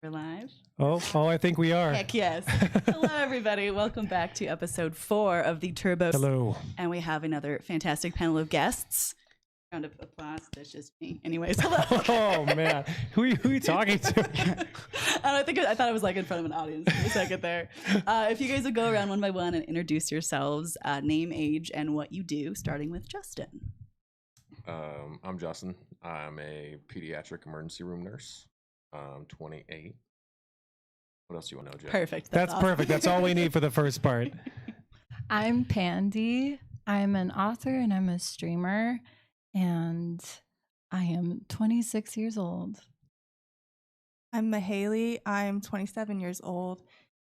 We're live. Oh, I think we are. Heck yes. Hello, everybody. Welcome back to episode 4 of the Turbo. Hello. And we have another fantastic panel of guests. Round of applause. That's just me. Anyways, hello. Oh, man. Who are you talking to? I thought I was like in front of an audience for a second there. If you guys would go around one by one and introduce yourselves, name, age, and what you do, starting with Justin. I'm Justin. I'm a pediatric emergency room nurse. 28. What else do you want to know, Jeff? Perfect. That's awesome. Perfect. That's all we need for the first part. I'm Pandy. I'm an author and I'm a streamer, and I am 26 years old. I'm Mahaley. I'm 27 years old,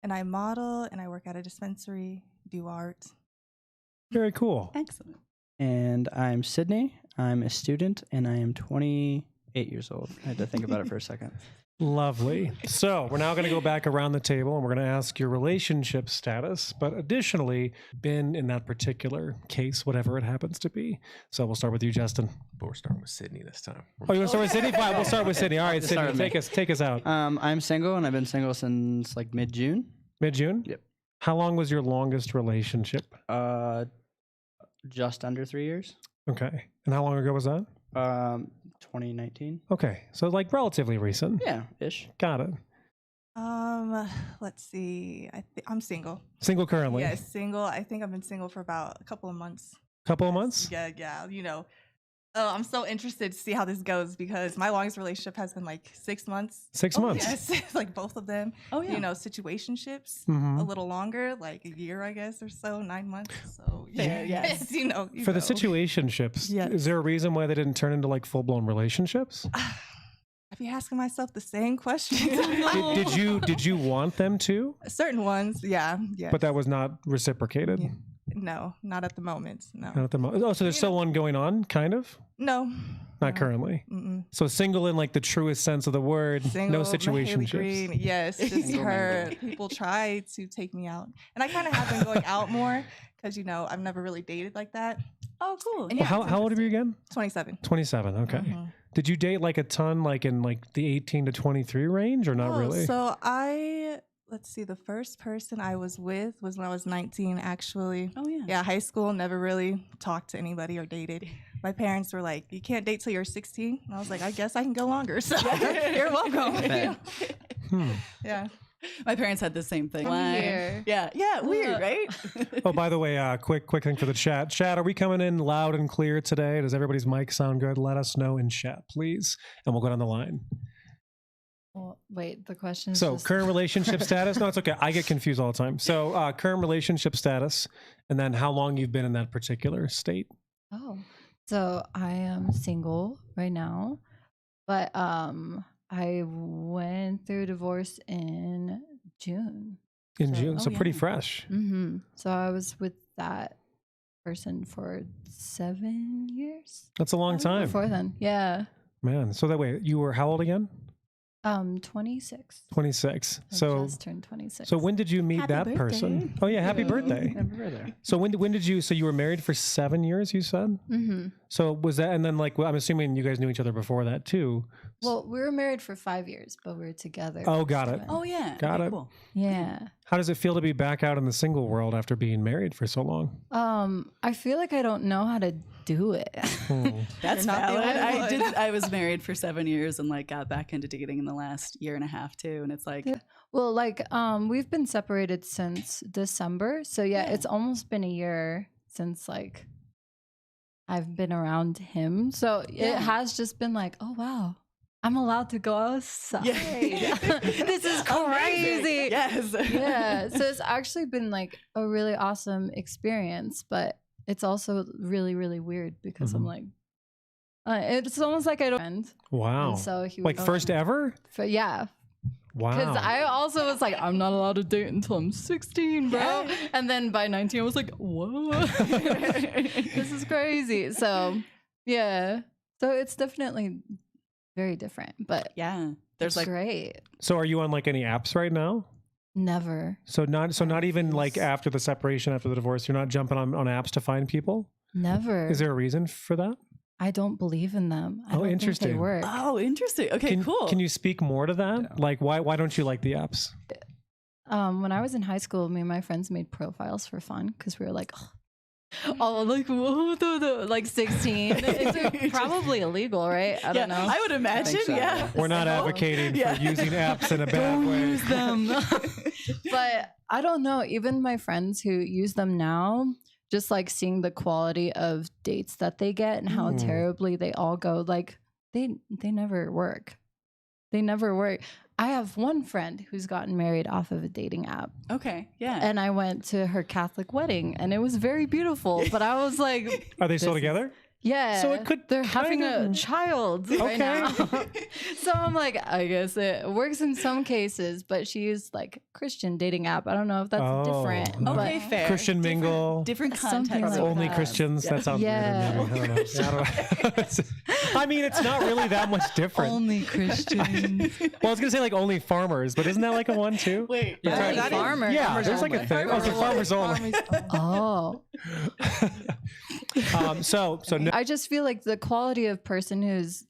and I model and I work at a dispensary, do art. Very cool. Excellent. And I'm Sydney. I'm a student, and I am 28 years old. I had to think about it for a second. Lovely. So we're now going to go back around the table and we're going to ask your relationship status, but additionally, been in that particular case, whatever it happens to be. So we'll start with you, Justin. But we're starting with Sydney this time. Oh, you want to start with Sydney? Fine, we'll start with Sydney. All right, Sydney, take us out. I'm single, and I've been single since like mid-June. Mid-June? Yep. How long was your longest relationship? Just under 3 years. Okay. And how long ago was that? 2019. Okay. So like relatively recent. Yeah, ish. Got it. Let's see. I'm single. Single currently? Yes, single. I think I've been single for about a couple of months. Couple of months? Yeah. You know, I'm so interested to see how this goes because my longest relationship has been like 6 months. 6 months? Yes, like both of them. Oh, yeah. You know, situationships, Mm-hmm. a little longer, like a year, I guess, or so, 9 monts. So, Fair, yes. you know. For the situationships, Yes. is there a reason why they didn't turn into like full-blown relationships? I'd be asking myself the same question. Did you want them to? Certain ones, yeah. But that was not reciprocated? Yeah. No, not at the moment, no. Not at the moment. Oh, so there's still one going on, kind of? No. Not currently. Mm-mm. So single in like the truest sense of the word, Single, no Mahaley situationships. Green, yes, just Single her. mingle. People try to take me out. And I kind of have been going out more because, you know, I've never really dated like that. Oh, cool. And Well, yeah, it's how old are you again? 27. 27. Okay. Mhm. Did you date like a ton, like in like the 18 to 23 range, or not really? So let's see, the first person I was with was when I was 19, actually. Oh, yeah. Yeah, high school, never really talked to anybody or dated. My parents were like, you can't date till you're 16. And I was like, I guess I can go longer. So you're welcome. Bet. Yeah. My parents had the same thing. Here. Yeah, weird, right? Oh, by the way, quick thing for the chat. Chat, are we coming in loud and clear today? Does everybody's mic sound good? Let us know in chat, please, and we'll go down the line. Well, wait, the question is So just... current relationship status? No, it's okay. I get confused all the time. So current relationship status, and then how long you've been in that particular state. Oh, so I am single right now, but I went through divorce in June. In So- June, oh, so pretty yeah. fresh. Mm-hmm. So I was with that person for 7 years. That's a long time, Before then, yeah. man. So that way, you were how old again? 26. 26. I So just turned 26. so when did you meet Happy that birthday. person? Oh yeah, happy Yeah. birthday. Never read there. So when did you? So you were married for 7 years, you said. Mm-hmm. So was that, and then like, well, I'm assuming you guys knew each other before that too. Well, we were married for 5 years, but we were together. Oh, for got it. 7. Oh, yeah. Got Okay, it. Cool. Yeah. How does it feel to be back out in the single world after being married for so long? I feel like I don't know how to do it. That's You're not the valid. only one. I was married for 7 years and like got back into dating in the last year and a half too. And it's like, Yeah. Well, like we've been separated since December. So yeah, Yeah. it's almost been a year since like I've been around him. So Yeah. it has just been like, oh wow, I'm allowed to go outside. This is amazing. crazy. Yes. Yeah. So it's actually been like a really awesome experience, but it's also really, really weird because I'm like, it's almost like I don't end. Wow. And so he Like would- first ever? yeah. Because Wow. I also was like, I'm not allowed to date until I'm 16, bro. And then by 19, I was like, whoa, this is crazy. So, yeah. So it's definitely very different, but Yeah. There's it's like, great. So are you on like any apps right now? Never. So not even like after the separation, after the divorce, you're not jumping on apps to find people? Never. Is there a reason for that? I don't believe in them. I don't think interesting. they work. Oh, interesting. Okay, cool. Can you speak more to that? Yeah. Like, why don't you like the apps? When I was in high school, me and my friends made profiles for fun because we were like, oh, like, whoa, like 16. It's probably illegal, right? I don't know. I would imagine, so, yeah. yeah. We're not advocating for using apps in a bad way. Use them. But I don't know. Even my friends who use them now, just like seeing the quality of dates that they get and how terribly they all go, like they never work. They never work. I have one friend who's gotten married off of a dating app. Okay, yeah. And I went to her Catholic wedding and it was very beautiful. But I was like, Are they still together? yeah. So it could they're having kinda- a child right now. So I'm like, I guess it works in some cases, but she used like Christian dating app. I don't know if that's Oh. different. Okay, but fair. Christian mingle. Different Something context. like Only that. Christians. Yeah. That sounds Yeah. weird. Maybe. I don't know. I don't know. I mean, it's not really that much different. only Christian. Well, I was gonna say like only farmers, but isn't that like a one too? Wait. Yeah, Only that is- farmer. Yeah, Farmers there's like a only. thing. Oh, so farmers only. Oh. So no, I just feel like the quality of person who's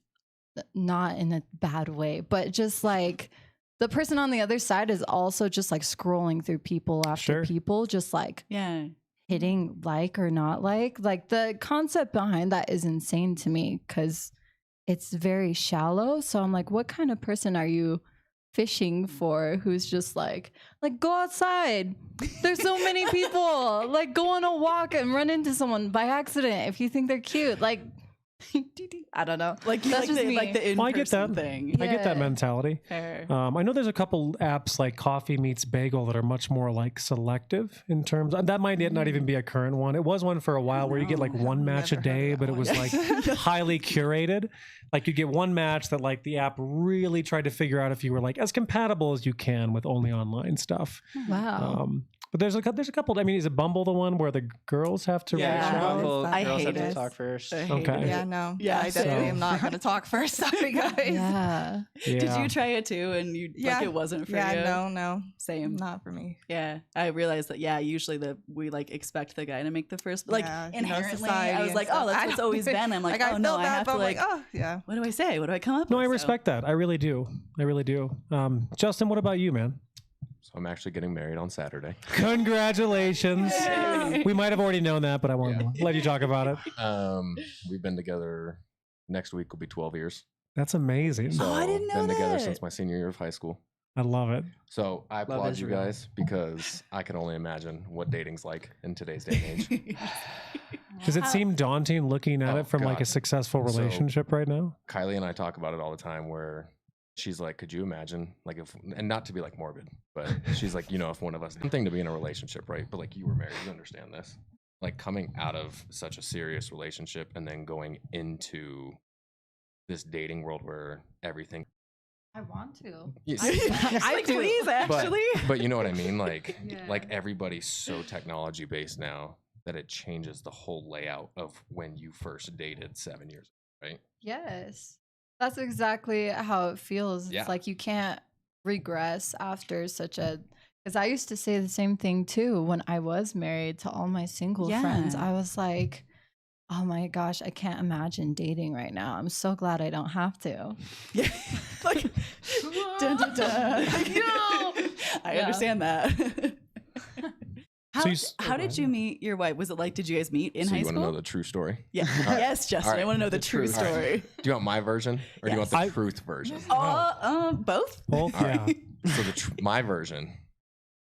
not in a bad way, but just like the person on the other side is also just like scrolling through people after Sure. people, just like Yeah. hitting like or not like the concept behind that is insane to me because it's very shallow. So I'm like, what kind of person are you fishing for who's just like go outside, there's so many people, like go on a walk and run into someone by accident if you think they're cute, like I don't know, Like you That's like just the me. like the in-person I get that. thing. I get that Yeah. mentality. Fair. I know there's a couple apps like Coffee Meets Bagel that are much more like selective in terms. That might not even be a current one. It was one for a while where you get like one match a never heard day, of but that it was one. like highly curated. Like you get one match that like the app really tried to figure out if you were like as compatible as you can with only online stuff. wow. But there's a couple. I mean, is it Bumble the one where the girls have to Yeah. reach out? Bumble, I girls hate have to it. talk first. I hate Okay. it. Yeah, no. Yeah, I definitely so- am not going to talk first. Sorry, guys. Yeah. Yeah. Did you try it too and you Yeah. like it wasn't for Yeah, you? no. Same. Not for me. Yeah, I realized that. Yeah, usually we like expect the guy to make the first. Like Yeah, inherently, I society was and like, stuff. oh, that's I what's don't always even- been. I'm like, I oh no, felt I that, have but to I'm like. oh, yeah. What do I say? What do I come up No, with? I So- respect that. I really do. I really do. Justin, what about you, man? So I'm actually getting married on Saturday. Congratulations. We might have already known that, but I wanted to let you talk about it. We've been together. Next week will be 12 years. That's amazing. So I didn't know been together that. since my senior year of high school. I love it. So I applaud is you real. guys because I can only imagine what dating's like in today's day and age. Does it seem daunting looking at Oh, it from like a God. successful So- relationship right now? Kylie and I talk about it all the time where she's like, could you imagine like if, and not to be like morbid, but she's like, you know, if one of us, one thing to be in a relationship, right? But like you were married, you understand this, like coming out of such a serious relationship and then going into this dating world where everything, I want to. I do. please but, actually. but you know what I mean? Like, Yeah. like everybody's so technology based now that it changes the whole layout of when you first dated 7 years ago, right? Yes. That's exactly how it feels. Yeah. It's like you can't regress after such a. Because I used to say the same thing too when I was married to all my single friends. Yeah. I was like, oh my gosh, I can't imagine dating right now. I'm so glad I don't have to. Yeah. Like, dun, dun, dun. Like, No. I Yeah. understand that. How, So you s- how oh, did go you ahead. meet your wife? Was it like, did you guys meet in so high you want to school? know the true story? Yeah. right. Yes, Justin. All right. I want to know the The true truth. All right. story. Do you want my version or do you want Yes. the truth version? Both? Both? All Yeah. right. So my version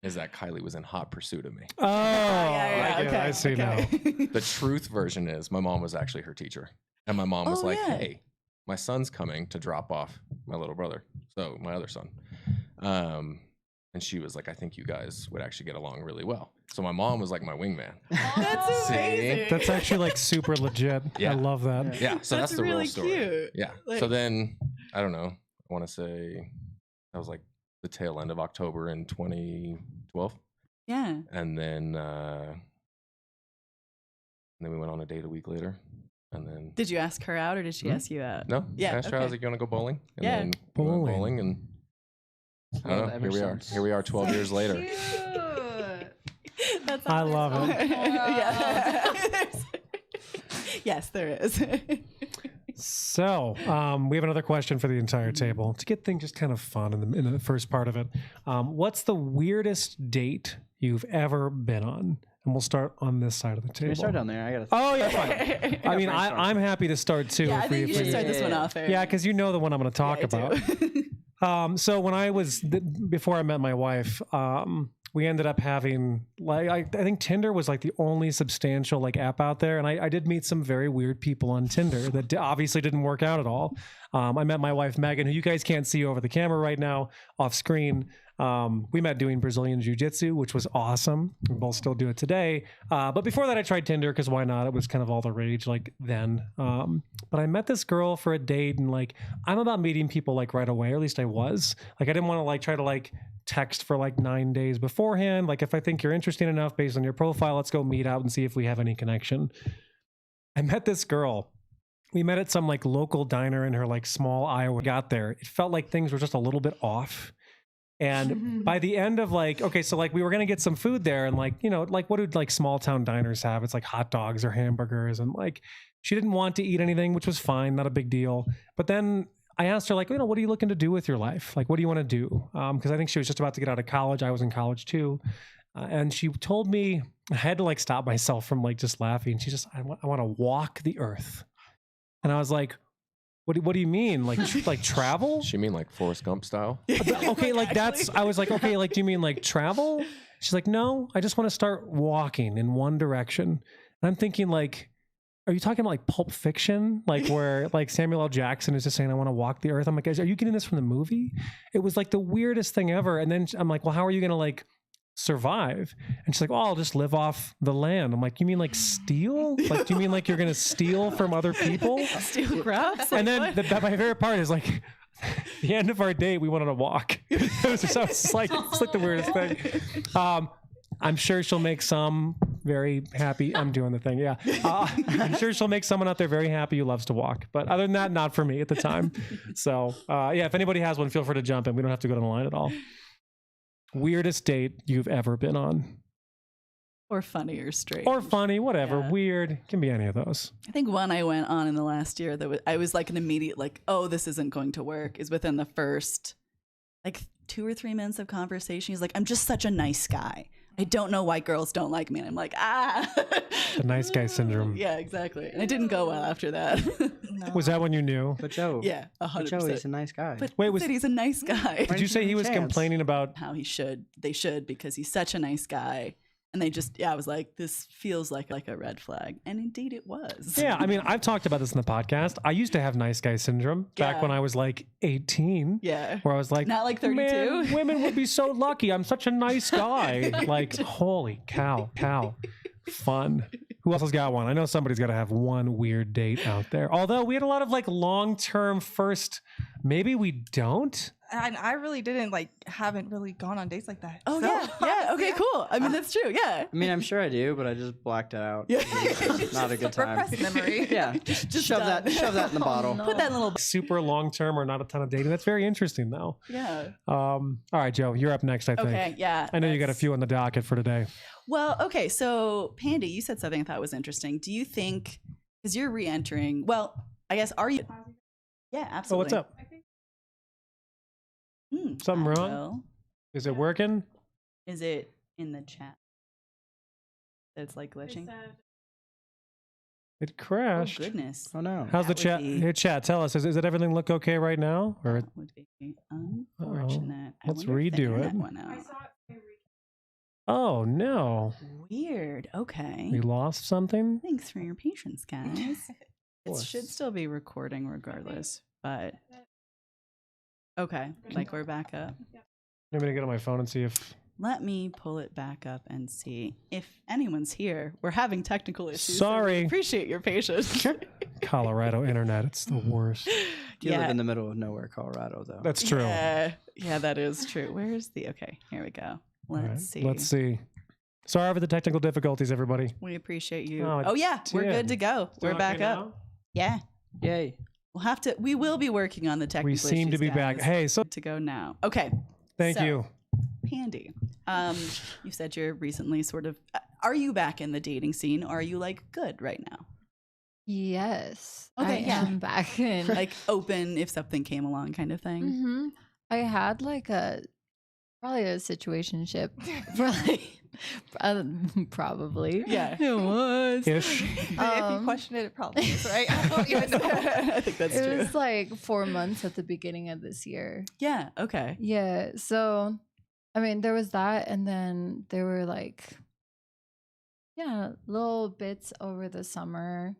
is that Kylie was in hot pursuit of me. Oh, I get it. okay. I see now. The truth version is my mom was actually her teacher. And my mom was Oh, like, yeah. hey, my son's coming to drop off my little brother. So my other son. And she was like, I think you guys would actually get along really well. So my mom was like my wingman. That's See? amazing. That's actually like super legit. Yeah. I love that. Yeah. So that's the really real story. cute. Yeah. Like- So then, I don't know. I want to say that was like the tail end of October in 2012. Yeah. And then we went on a date a week later. And then Did you ask her out or did she ask you out? no, Yeah, I asked her, I was okay. like, you want to go bowling? And Yeah. then we went Bowling. bowling, and I don't know. Ever Here we are. since. Here we are, 12 years later. That's I love it. Yeah. Yes, there is. So we have another question for the entire table to get things just kind of fun in the first part of it. What's the weirdest date you've ever been on? And we'll start on this side of the Can we table. start down there? I gotta. Oh yeah, fine. I mean, I'm happy to start too. Yeah, I if think we- you should if we- start this one off, Aaron. Yeah, because you know the one I'm going to talk Yeah, I do. about. So when I was before I met my wife, we ended up having like I think Tinder was like the only substantial like app out there, and I did meet some very weird people on Tinder that obviously didn't work out at all. I met my wife Megan, who you guys can't see over the camera right now, off screen. We met doing Brazilian jiu-jitsu, which was awesome. We both still do it today. But before that, I tried Tinder because why not? It was kind of all the rage like then. But I met this girl for a date, and like I'm about meeting people like right away, or at least I was. Like I didn't want to like try to like text for like 9 days beforehand. Like if I think you're interesting enough based on your profile, let's go meet out and see if we have any connection. I met this girl. We met at some like local diner in her like small Iowa. Got there. It felt like things were just a little bit off. And by the end of like, okay, so like we were going to get some food there, and like, you know, like what do like small town diners have? It's like hot dogs or hamburgers. And like, she didn't want to eat anything, which was fine. Not a big deal. But then I asked her like, you know, what are you looking to do with your life? Like, what do you want to do? Because I think she was just about to get out of college. I was in college too. And she told me, I had to like stop myself from like just laughing. She just, I want to walk the earth. And I was like, what do you mean? Like, like travel? She mean like Forrest Gump style? Okay, like that's, I was like, okay, like, do you mean like travel? She's like, no, I just want to start walking in one direction. And I'm thinking like, are you talking about like Pulp Fiction? Like where like Samuel L. Jackson is just saying, I want to walk the earth. I'm like, are you getting this from the movie? It was like the weirdest thing ever. And then I'm like, well, how are you going to like survive? And she's like, oh, I'll just live off the land. I'm like, you mean like steal? Like, do you mean like you're going to steal from other people? Steal crops? And then my favorite part is like, the end of our date, we went on a walk. It was just it's like the weirdest thing. I'm sure she'll make some very happy. I'm doing the thing. Yeah. I'm sure she'll make someone out there very happy who loves to walk. But other than that, not for me at the time. So yeah, if anybody has one, feel free to jump in. We don't have to go down the line at all. Weirdest date you've ever been on? Or funny or strange. Or funny, whatever. Yeah. Weird. Can be any of those. I think one I went on in the last year that I was like an immediate like, oh, this isn't going to work, is within the first like 2 or 3 minutes of conversation. He's like, I'm just such a nice guy. I don't know why girls don't like me. And I'm like, The nice guy syndrome. Yeah, exactly. And it didn't go well after that. No. Was that when you knew? But Joe. Yeah, But Joe, he's 100%. a nice guy. But Wait, wait, he's a nice guy. Did you didn't say you he give was him a chance? complaining about? How they should, because he's such a nice guy. And they just, I was like, this feels like a red flag. And indeed it was. Yeah, I mean, I've talked about this in the podcast. I used to have nice guy syndrome back Yeah. when I was like 18. Yeah. Where I was like, Not like 32. Man, women would be so lucky. I'm such a nice guy. Like, holy cow. Fun. Who else has got one? I know somebody's got to have one weird date out there. Although we had a lot of like long-term first, maybe we don't. And I really haven't really gone on dates like that. Oh, So, yeah. Okay, cool. I mean, that's true. Yeah. I mean, I'm sure I do, but I just blacked it out. Yeah. It's not a good time. Repressed memory. Yeah, just shove done. that in the bottle. Put that little. Super long-term or not a ton of dating. That's very interesting though. Yeah. All right, Joe, you're up next, I think. Okay, yeah. I know you got a that's- few on the docket for today. Well, okay. So, Pandy, you said something I thought was interesting. Do you think, because you're re entering, well, I guess, are you? Yeah, absolutely. So what's up? Something wrong? Well, Is it working? is it in the chat? It's like glitching. It Oh, crashed. goodness. Oh no. How's the That would chat? be- Hey, chat, tell us. Is it everything look okay right now? Or That would be unfortunate. I Let's wonder if the redo it. internet went out. oh no, Weird. Okay. we lost something. Thanks for your patience, guys. It course. should still be recording regardless, but okay, like we're back up. I'm gonna get on my phone and see if. Let me pull it back up and see if anyone's here. We're having technical issues. so we Sorry. appreciate your patience. Colorado internet, it's the worst. You live in the middle of nowhere, Colorado, though. That's true. Yeah, that is true. Where's the? Okay, here we go. All right, Let's see. Let's see. Sorry for the technical difficulties, everybody. We appreciate you. Oh, it Oh yeah, we're did. good to go. We're Still back okay up. now? Yeah. Yay. We will be working on the technical We seem to issues, be back. guys. Hey, so Good to go now. Okay. thank So, you. Pandy, you said you're recently sort of, are you back in the dating scene or are you like good right now? Yes. Okay, I yeah. am back in. Like open if something came along kind of thing. Mhm. I had like probably a situationship. Probably. Yeah. It was. Ish. If you question it, it probably is, right? I don't even know. I think that's It true. was like 4 months at the beginning of this year. Yeah. Okay. Yeah. So, I mean, there was that. And then there were like, yeah, little bits over the summer.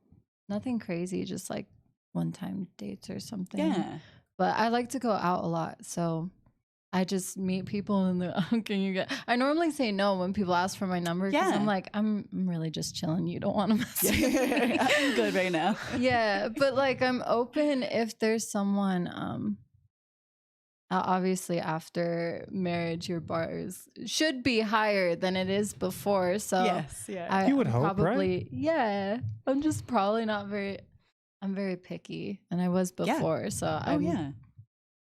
Nothing crazy, just like one-time dates or something. Yeah. But I like to go out a lot. So I just meet people and they're, oh, can you get? I normally say no when people ask for my number because Yeah. I'm like, I'm really just chilling. You don't want to mess with me. I'm good right now. Yeah, but like I'm open if there's someone. Obviously, after marriage, your bars should be higher than it is before. So Yes. Yeah. You would I'm hope, right? probably, yeah. I'm just probably not very. I'm very picky, and I was Yeah. before. So Oh yeah.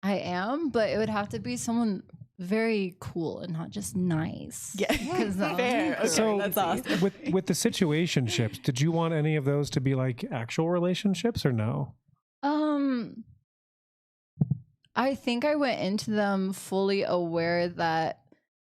I am, but it would have to be someone very cool and not just nice. Yeah. 'Cause, Fair. Okay, So that's awesome. with the situationships, did you want any of those to be like actual relationships or no? I think I went into them fully aware that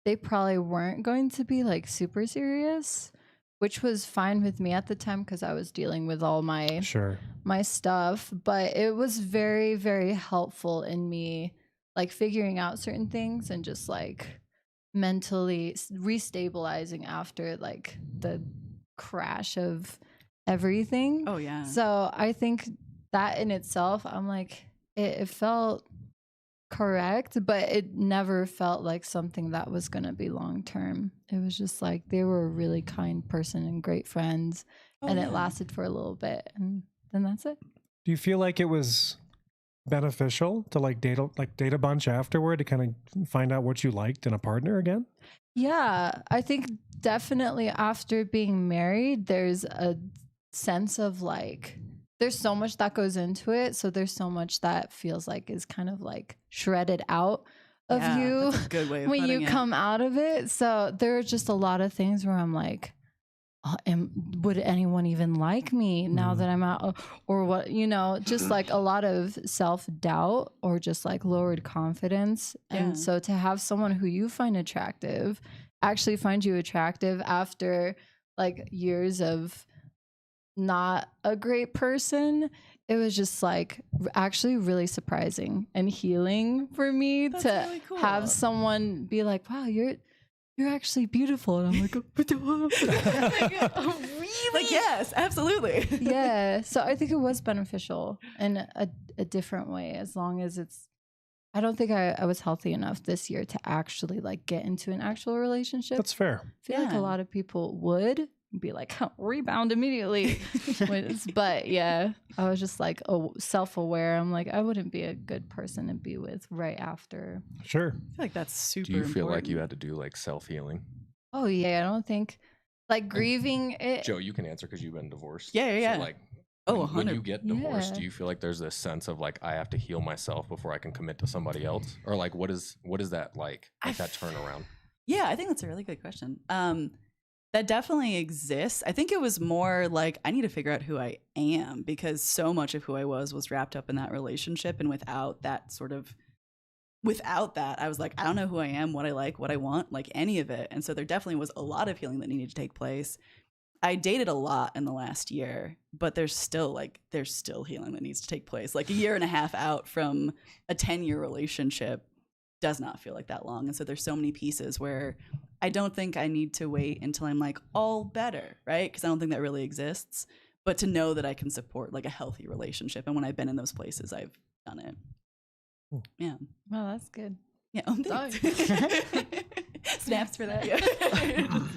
they probably weren't going to be like super serious, which was fine with me at the time because I was dealing with all my Sure. my stuff. But it was very, very helpful in me like figuring out certain things and just like mentally restabilizing after like the crash of everything. Oh yeah. So I think that in itself, I'm like, it felt correct, but it never felt like something that was going to be long term. It was just like they were a really kind person and great friends, and it lasted for a little bit, and then that's it. Do you feel like it was beneficial to like date a bunch afterward to kind of find out what you liked in a partner again? Yeah, I think definitely after being married, there's a sense of like, there's so much that goes into it. So there's so much that feels like is kind of like shredded out of Yeah, you that's a good way of when you putting it. come out of it. So there are just a lot of things where I'm like, would anyone even like me now that I'm out? Or what, just like a lot of self-doubt or just like lowered confidence. Yeah. And so to have someone who you find attractive actually find you attractive after like years of not a great person, it was just like actually really surprising and healing for me That's to really cool. have someone be like, wow, you're actually beautiful. And I'm like, really? Like, yes, absolutely. Yeah. So I think it was beneficial in a different way, as long as I don't think I was healthy enough this year to actually like get into an actual relationship. That's fair. I feel like Yeah. a lot of people would be like, rebound immediately. But yeah, I was just like self-aware. I'm like, I wouldn't be a good person to be with right after. Sure. I feel like that's super Do you feel like you important. had to do like self-healing? Oh yeah, I don't think like grieving it. Joe, you can answer because you've been divorced. Yeah, yeah, yeah. So like, Oh, when you 100. get divorced, Yeah. do you feel like there's this sense of like I have to heal myself before I can commit to somebody else, or like what is that like that turnaround? Yeah, I think that's a really good question. That definitely exists. I think it was more like I need to figure out who I am, because so much of who I was wrapped up in that relationship, and without that, I was like, I don't know who I am, what I like, what I want, like any of it. And so there definitely was a lot of healing that needed to take place. I dated a lot in the last year, but there's still healing that needs to take place. Like a year and a half out from a 10-year relationship does not feel like that long. And so there's so many pieces where I don't think I need to wait until I'm like all better, right? Because I don't think that really exists. But to know that I can support like a healthy relationship. And when I've been in those places, I've done it. Yeah. Well, that's good. Yeah. Oh, thanks. Snaps for that. Yeah.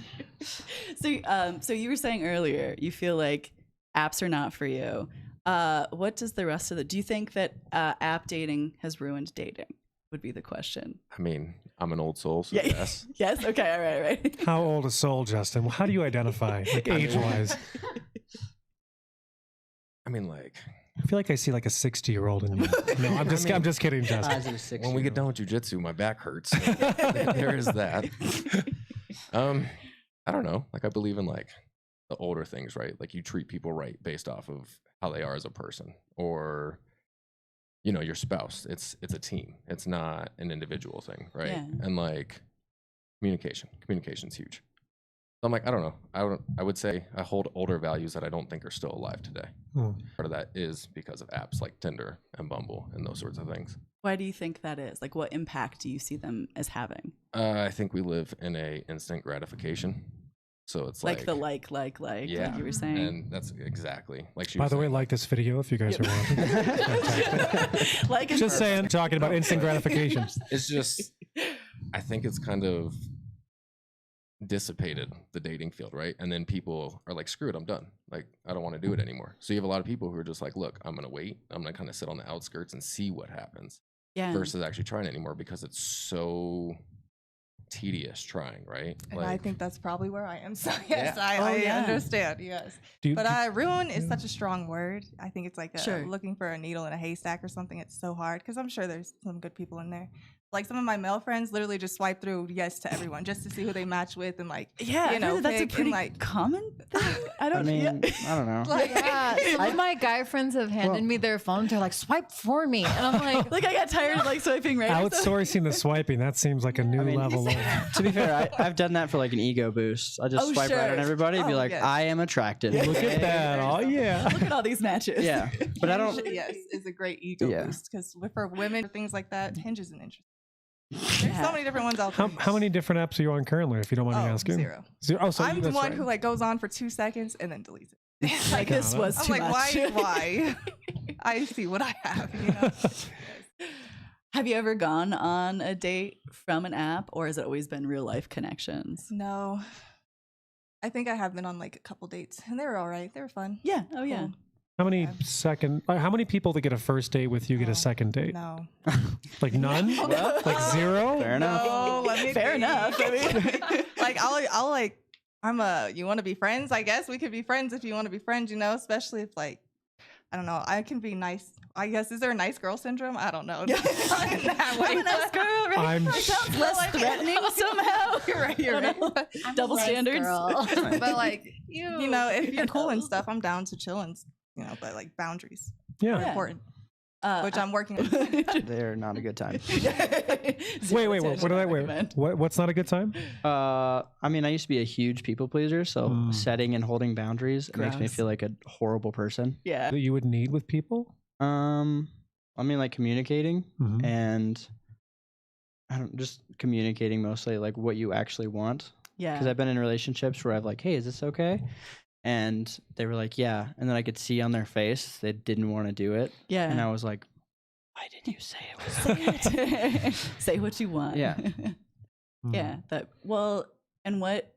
So you were saying earlier, you feel like apps are not for you. What does the rest of do you think that app dating has ruined dating? Would be the question. I mean, I'm an old soul, so Yeah. yes. Yes. Okay. All right. How old a soul, Justin? How do you identify, like age-wise? I mean, like I feel like I see like a 60-year-old in you. No, I'm just kidding, Justin. As of 6 when we get done with jujitsu, my back hurts. So there is that. I don't know. Like I believe in like the older things, right? Like you treat people right based off of how they are as a person, or you know, your spouse. It's a team. It's not an individual thing, right? Yeah. And like communication's huge. So I'm like, I don't know. I would say I hold older values that I don't think are still alive today. Part of that is because of apps like Tinder and Bumble and those sorts of things. Why do you think that is? Like, what impact do you see them as having? I think we live in a instant gratification. So it's like the like you were saying. And that's exactly like she By was the way, saying. like this video if you guys are watching. Fantastic. Like it's Just saying, talking about instant gratification. It's just, I think it's kind of dissipated the dating field, right? And then people are like, screw it, I'm done. Like, I don't want to do it anymore. So you have a lot of people who are just like, look, I'm going to wait. I'm going to kind of sit on the outskirts and see what happens versus actually trying anymore because it's so tedious trying, right? And like, I think that's probably where I am. So yes, Yeah. I understand. Yes. But ruin is Yeah. such a strong word. I think it's like looking for a needle in a haystack or something. It's so hard because I'm sure there's some good people in there. Like some of my male friends literally just swipe through yes to everyone just to see who they match with and like you know, that's a pick pretty and, like common thing. I I mean, know. I don't know. like Some of my guy friends have handed me their phone. They're like, swipe for me. And I'm like, Like I got tired of like swiping right. or something. Outsourcing the swiping, that seems like a new level of To be fair, I've done that for like an ego boost. I just Oh, swipe right sure. on everybody and be Oh, like, yes. I am attractive. look at that. Oh yeah. Look at all these matches. Yeah. But I don't yes is a great ego Yeah. boost because for women things like that, Hinge is an interest. There's so many different ones out there. How many different apps are you on currently, if you don't mind me asking? Zero. Oh, so I'm the that's one right. who like goes on for 2 seconds and then deletes it. Like this was I'm too like, much. why? I see what I have. You know? Have you ever gone on a date from an app, or has it always been real life connections? No, I think I have been on like a couple dates, and they were all right. They were fun. Yeah. Oh yeah. Cool. How many people that get a first date with you get a second date? No, Like none? Like zero? Fair enough. no. Let me Fair think. enough. I mean, Like I'll like you want to be friends? I guess we could be friends if you want to be friends. You know, especially if like I don't know. I can be nice. I guess is there a nice girl syndrome? I don't know. Not in that way. I'm a nice girl, right? I'm That sounds less threatening somehow. You're right. You're right. Double standards. But like you know, if you're cool and stuff, I'm down to chill and you know, but like boundaries are Yeah. important, which I'm working on. They're not a good time. What's not a good time? I mean, I used to be a huge people pleaser, so setting and holding boundaries it makes me Gross. feel like a horrible person. Yeah. That you would need with people? I mean, like communicating Mhm. and just communicating mostly like what you actually want. Because Yeah. I've been in relationships where I've like, hey, is this okay? And they were like, yeah. And then I could see on their face they didn't want to do it. Yeah. And I was like, why didn't you say it was Say what you want. Yeah. Yeah. That well, and what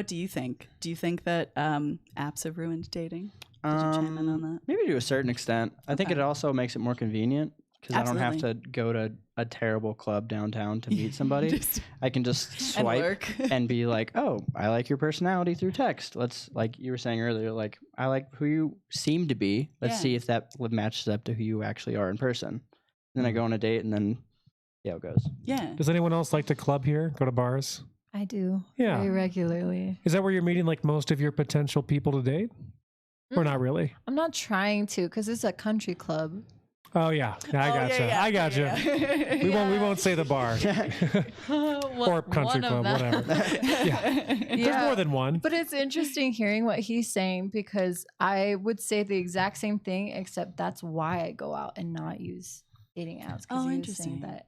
do you think? Do you think that apps have ruined dating? Did you chime in on that? Maybe to a certain extent. I think Okay. it also makes it more convenient because I don't have to Absolutely. go to a terrible club downtown to meet somebody. Just- I can just and swipe lurk. and be like, oh, I like your personality through text. Let's, like you were saying earlier, like, I like who you seem to be. Let's Yeah. see if that matches up to who you actually are in person. Then I go on a date and then see how it goes. Yeah. Does anyone else like to club here? Go to bars? I do Yeah. very regularly. Is that where you're meeting like most of your potential people to date? Or not really? I'm not trying to because it's a country club. Oh yeah. I gotcha. I gotcha. Yeah. We won't say the bar. Or country club, whatever. Yeah. There's more than one. But it's interesting hearing what he's saying because I would say the exact same thing, except that's why I go out and not use dating apps. Oh, he was interesting. saying that.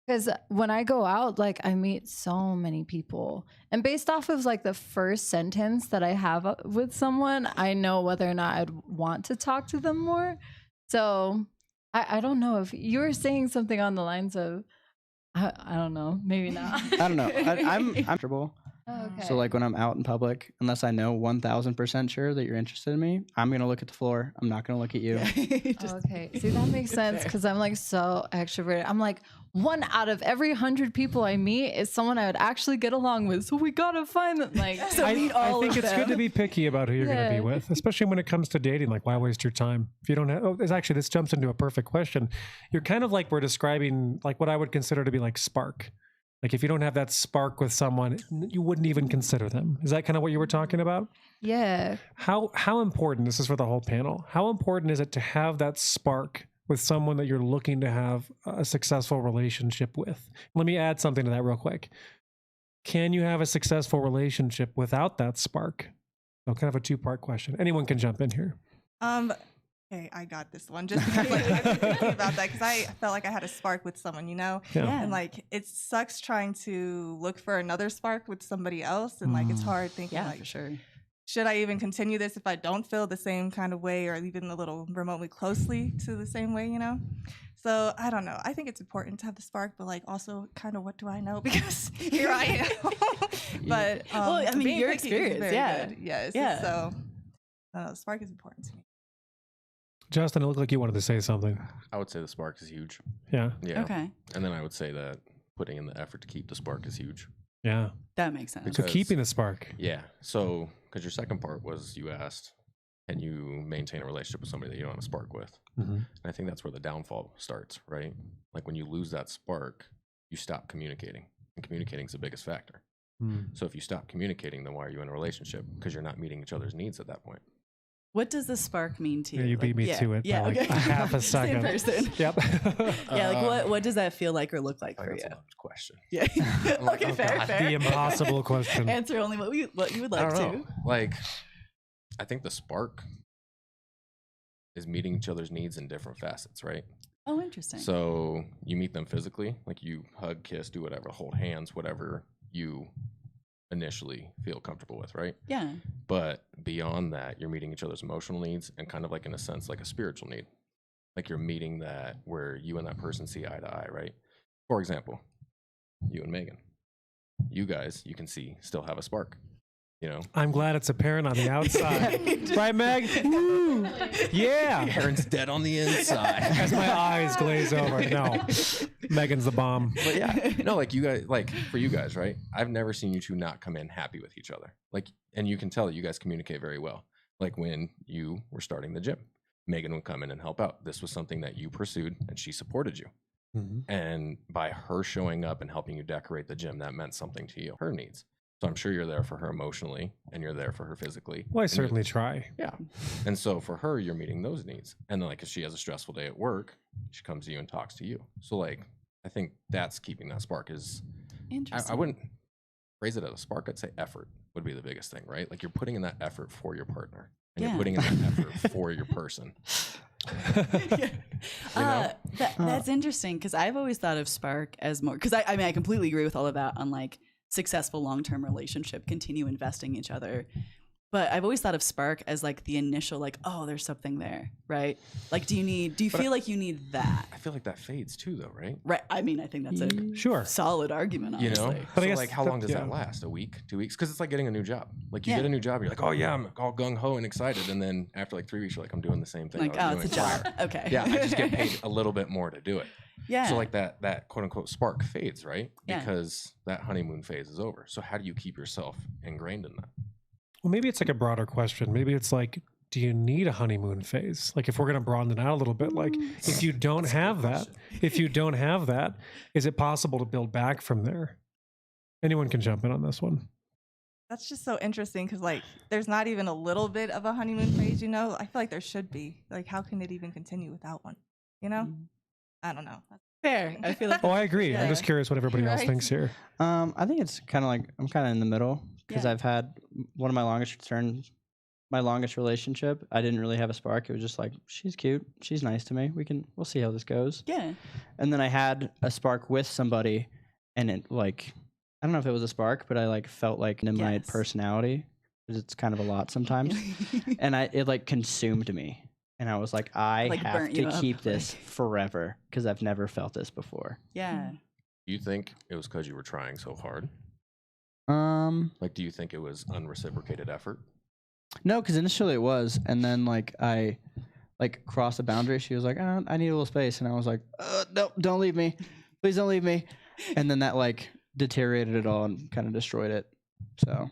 Because when I go out, like I meet so many people, and based off of like the first sentence that I have with someone, I know whether or not I'd want to talk to them more. So I don't know if you were saying something on the lines of, I don't know, maybe not. I don't know. I'm comfortable. Oh, okay. So like when I'm out in public, unless I know 1000% sure that you're interested in me, I'm going to look at the floor. I'm not going to look at you. Okay. See, that makes sense because I'm like so extroverted. I'm like 1 out of every 100 people I meet is someone I would actually get along with. So we gotta find them. Like, So meet all I think of it's them. good to be picky about who you're going to Yeah. be with, especially when it comes to dating. Like, why waste your time if you don't have? Oh, this jumps into a perfect question. You're kind of like we're describing like what I would consider to be like spark. Like if you don't have that spark with someone, you wouldn't even consider them. Is that kind of what you were talking about? Yeah. How important, this is for the whole panel, how important is it to have that spark with someone that you're looking to have a successful relationship with? Let me add something to that real quick. Can you have a successful relationship without that spark? So kind of a two-part question. Anyone can jump in here. Okay, I got this one just because like, I've been thinking about that because I felt like I had a spark with someone, you know? Yeah. And like it sucks trying to look for another spark with somebody else. And like it's hard thinking like, for sure. should I even continue this if I don't feel the same kind of way or even a little remotely closely to the same way, you know? So I don't know. I think it's important to have the spark, but like also kind of what do I know? Because here I am. But well, I mean, being your picky is experience, very yeah. good. Yes. Yeah. So the spark is important to me. Justin, it looked like you wanted to say something. I would say the spark is huge. Yeah. Yeah. Okay. And then I would say that putting in the effort to keep the spark is huge. Yeah. That makes sense. So keeping the spark. Yeah. So, because your second part was you asked, can you maintain a relationship with somebody that you don't have a spark with? And I think that's where the downfall starts, right? Like when you lose that spark, you stop communicating. And communicating is the biggest factor. So if you stop communicating, then why are you in a relationship? Because you're not meeting each other's needs at that point. What does the spark mean to you? Yeah, you beat me to it by like okay. a half a second. Same person. Yep. Yeah, like what does that feel like or look like for That's you? a large question. Yeah. like, Okay, oh, fair, God. fair. The impossible question. Answer only what you would I like don't to. know. Like, I think the spark is meeting each other's needs in different facets, right? Oh, interesting. So you meet them physically, like you hug, kiss, do whatever, hold hands, whatever you initially feel comfortable with, right? Yeah. But beyond that, you're meeting each other's emotional needs and kind of like in a sense like a spiritual need. Like you're meeting that where you and that person see eye to eye, right? For example, you and Megan. You guys, you can see, still have a spark. You know? I'm glad it's apparent on the outside. Right, Meg? Woo! Yeah. Aaron's dead on the inside. As my eyes glaze over. No. Megan's the bomb. But yeah, no, like you guys, like for you guys, right? I've never seen you two not come in happy with each other. Like, and you can tell that you guys communicate very well. Like when you were starting the gym, Megan would come in and help out. This was something that you pursued and she supported you. And by her showing up and helping you decorate the gym, that meant something to you, her needs. So I'm sure you're there for her emotionally and you're there for her physically. Well, I certainly try. Yeah. And so for her, you're meeting those needs. And then like if she has a stressful day at work, she comes to you and talks to you. So like, I think that's keeping that spark is, Interesting. I wouldn't phrase it as a spark. I'd say effort would be the biggest thing, right? Like you're putting in that effort for your partner and you're putting in that effort for your person. That's interesting because I've always thought of spark as more, because I mean, I completely agree with all of that on like successful long-term relationship, continue investing in each other. But I've always thought of spark as like the initial, like, oh, there's something there, right? Like, do you feel like you need that? I feel like that fades too, though, right? Right. I mean, I think that's a solid argument, honestly. You know? But I so guess like, how long does that last? A week, 2 weeks? Because it's like getting a new job. Like, you get a new job, you're like, oh, yeah, I'm all gung-ho and excited. And then after like 3 weeks, you're like, I'm doing the same thing. Like, I oh, was it's a doing job. prior. Okay. Yeah, I just get paid a little bit more to do it. Yeah. So like that quote-unquote spark fades, right? Yeah. Because that honeymoon phase is over. So how do you keep yourself ingrained in that? Well, maybe it's like a broader question. Maybe it's like, do you need a honeymoon phase? Like if we're going to broaden it out a little bit, like if you don't have that, is it possible to build back from there? Anyone can jump in on this one. That's just so interesting because like there's not even a little bit of a honeymoon phase, you know? I feel like there should be. Like how can it even continue without one? You know? I don't know. Fair. I feel like Oh, I agree. Yeah. I'm just curious what everybody else Right. thinks here. I think it's kind of like I'm kind of in the middle because I've had one of my longest relationship. I didn't really have a spark. It was just like she's cute, she's nice to me. We'll see how this goes. Yeah. And then I had a spark with somebody, and it like I don't know if it was a spark, but I like felt like in my personality because it's kind of a lot sometimes, and it like consumed me. And I was like, I Like have burnt you to up, keep this forever because I've never felt this before. Yeah. Do you think it was because you were trying so hard? Like, do you think it was unreciprocated effort? No, because initially it was, and then like I like crossed the boundary. She was like, oh, I need a little space, and I was like, no, don't leave me, please don't leave me. And then that like deteriorated it all and kind of destroyed it. So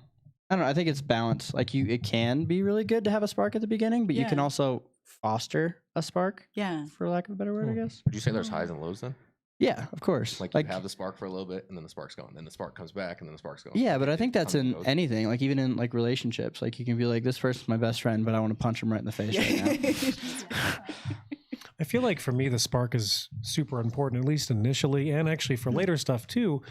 I don't know. I think it's balance. Like it can be really good to have a spark at the beginning, but you can also foster a spark. Yeah. For lack of a better word, I guess. Would you say there's highs and lows then? Yeah, of course. Like you have the spark for a little bit, and then the spark's gone. Then the spark comes back, and then the spark's gone. Yeah, but I think that's in anything. Like even in like relationships, like you can be like, this person's my best friend, but I want to punch him right in the face right now. I feel like for me, the spark is super important, at least initially, and actually for later stuff too.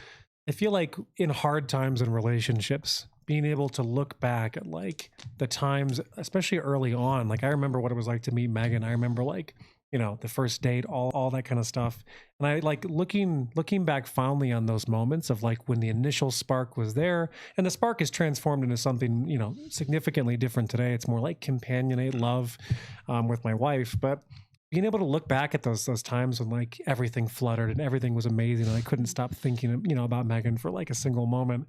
I feel like in hard times in relationships, being able to look back at like the times, especially early on, like I remember what it was like to meet Megan. I remember like, you know, the first date, all that kind of stuff. And I like looking back fondly on those moments of like when the initial spark was there, and the spark is transformed into something, you know, significantly different today. It's more like companionate love with my wife. But being able to look back at those times when like everything fluttered and everything was amazing and I couldn't stop thinking, you know, about Megan for like a single moment.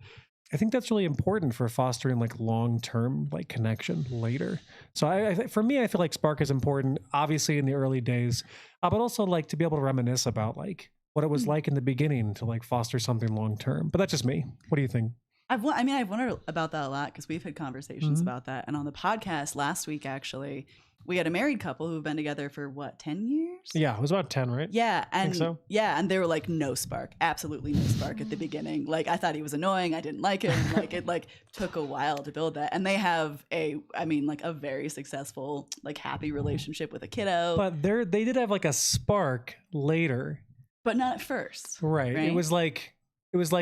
I think that's really important for fostering like long-term like connection later. So for me, I feel like spark is important, obviously in the early days, but also like to be able to reminisce about like what it was like in the beginning to like foster something long-term. But that's just me. What do you think? I've wondered about that a lot because we've had conversations about that. And on the podcast last week, actually, we had a married couple who've been together for what, 10 years? Yeah, it was about 10, right? Yeah. And think so. Yeah. And they were like, no spark, absolutely no spark at the beginning. Like I thought he was annoying. I didn't like him. Like it like took a while to build that. And they have a very successful, like happy relationship with a kiddo. But they did have like a spark later. But not at first. Right. It was like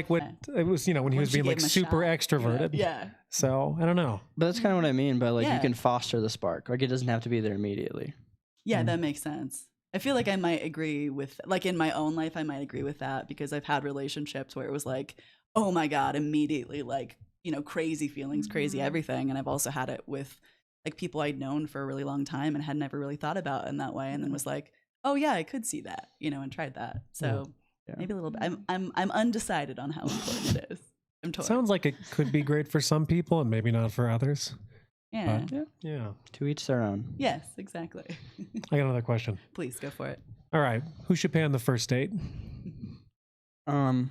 what it was, you know, when he was being like super extroverted. Yeah. So I don't know. But that's kind of what I mean by like you can foster the spark. Like it doesn't have to be there immediately. Yeah, that makes sense. I feel like I might agree with, like in my own life, I might agree with that because I've had relationships where it was like, oh my God, immediately like, you know, crazy feelings, crazy everything. And I've also had it with like people I'd known for a really long time and had never really thought about in that way. And then was like, oh yeah, I could see that, you know, and tried that. So maybe a little bit. I'm undecided on how important it is. I'm torn. Sounds like it could be great for some people and maybe not for others. Yeah. Yeah. To each their own. Yes, exactly. I got another question. Please go for it. All right. Who should pay on the first date? I mean,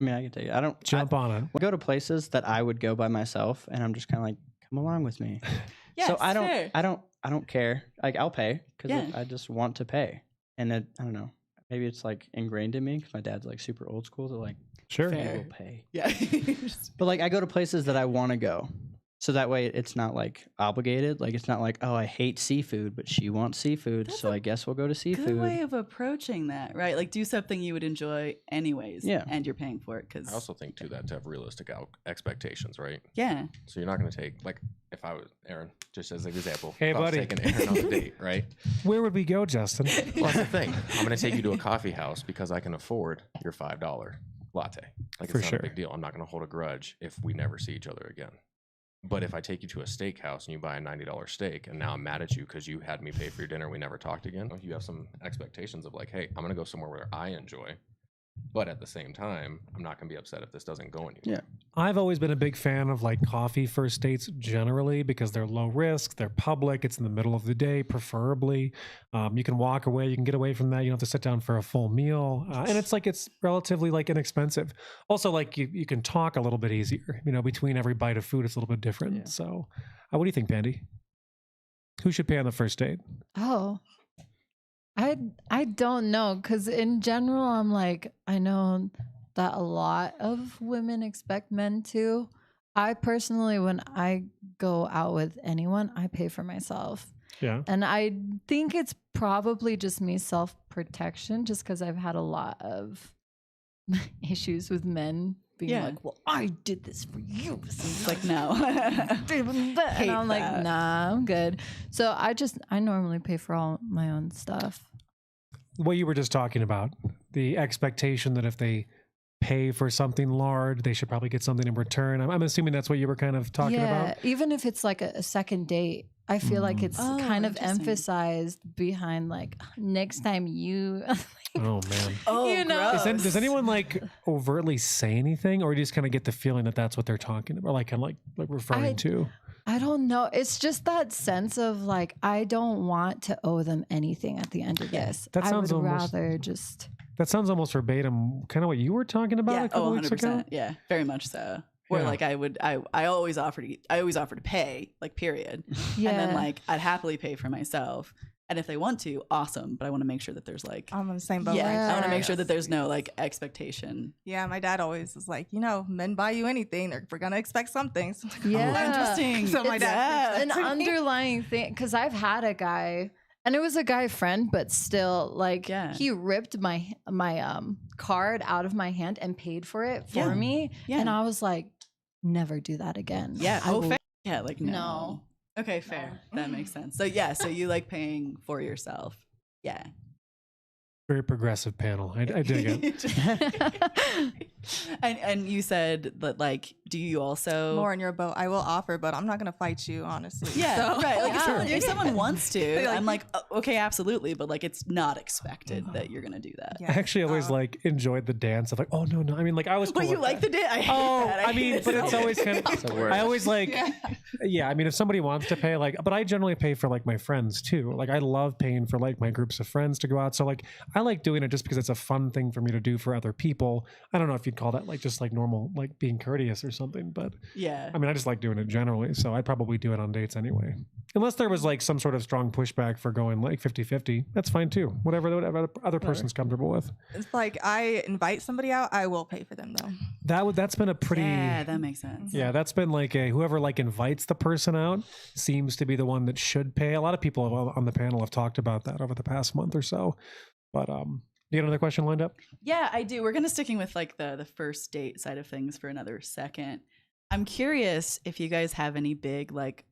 I can tell you. I don't jump on it. I go to places that I would go by myself, and I'm just kind of like, come along with me. Yes, so I fair. don't care. Like I'll pay because I just want to pay, and I don't know. Maybe it's like ingrained in me because my dad's like super old school. They're like, sure, I will pay. Yeah. But like I go to places that I want to go. So that way it's not like obligated. Like it's not like, oh, I hate seafood, but she wants seafood. So I guess we'll go to seafood. Good way of approaching that, right? Like do something you would enjoy anyways. Yeah. And you're paying for it. Cause I also think too that to have realistic expectations, right? yeah. So you're not going to take, like if I was Aaron, just as an example, Hey, if I was buddy. taking Aaron on a date, right? Where would we go, Justin? Well, that's the thing. I'm going to take you to a coffee house because I can afford your $5 latte. Like For it's not sure. a big deal. I'm not going to hold a grudge if we never see each other again. But if I take you to a steakhouse and you buy a $90 steak and now I'm mad at you because you had me pay for your dinner, we never talked again, you have some expectations of like, hey, I'm going to go somewhere where I enjoy. But at the same time, I'm not going to be upset if this doesn't go anywhere. Yeah. I've always been a big fan of like coffee first dates generally because they're low risk, they're public, it's in the middle of the day, preferably. You can walk away, you can get away from that. You don't have to sit down for a full meal. And it's relatively like inexpensive. Also, like you can talk a little bit easier, you know, between every bite of food, it's a little bit different. Yeah. So what do you think, Pandy? Who should pay on the first date? Oh, I don't know, because in general, I'm like, I know that a lot of women expect men to. I personally, when I go out with anyone, I pay for myself. Yeah. And I think it's probably just me self-protection, just because I've had a lot of issues with men being like, well, I did this for you. So It's like, no. and I'm like, that. nah, I'm good. So I normally pay for all my own stuff. What you were just talking about, the expectation that if they pay for something large, they should probably get something in return. I'm assuming that's what you were kind of talking about. Even if it's like a second date, I feel like it's Oh, kind of interesting. emphasized behind like next time you. Oh man. Oh, You know. gross. Does anyone like overtly say anything, or you just kind of get the feeling that that's what they're talking about, like kind of like referring to? I don't know. It's just that sense of like, I don't want to owe them anything at the end of this. That I sounds would almost- rather just. That sounds almost verbatim, kind of what you were talking about Yeah. a couple Oh, weeks ago. 100%. Yeah. Very much so. Where Yeah. like I always offer to pay, like period. Yeah. And then like I'd happily pay for myself. And if they want to, awesome. But I want to make sure that there's like, I'm on the same boat. I want to make sure Yes. that there's no like expectation. Yeah, my dad always was like, men buy you anything, we're gonna expect something. So I'm like, Yeah. Interesting. So my dad, An underlying thing, because I've had a guy, and it was a guy friend, but still, like, he ripped my card out of my hand and paid for it for me, and I was like, never do that again. Yeah. I will- Fair. Yeah. Like no. Okay. Fair. That makes sense. So yeah. So you like paying for yourself. Yeah. Very progressive panel. I dig it. and you said that like, do you also more in your boat. I will offer, but I'm not gonna fight you, honestly. Yeah, So- right. Like if someone wants to, Like- I'm like, okay, absolutely, but like it's not expected that you're gonna do that. Yeah. I actually always like enjoyed the dance of like, oh no. I mean, like I was. But cool you with like that. the day? I hate that. I mean, hate but it it's so always kind of. It's a word. I always like, yeah. I mean, if somebody wants to pay, like, but I generally pay for like my friends too. Like, I love paying for like my groups of friends to go out. So like, I like doing it just because it's a fun thing for me to do for other people. I don't know if you'd call that like just like normal, like being courteous or something, but Yeah. I mean, I just like doing it generally. So I'd probably do it on dates anyway. Unless there was like some sort of strong pushback for going like 50-50. That's fine too. Whatever the other person's comfortable with. It's like I invite somebody out, I will pay for them though. That's been a pretty. Yeah, that makes sense. Yeah, that's been like whoever like invites the person out seems to be the one that should pay. A lot of people on the panel have talked about that over the past month or so. But you got another question lined up? Yeah, I do. We're gonna sticking with like the first date side of things for another second. I'm curious if you guys have any big like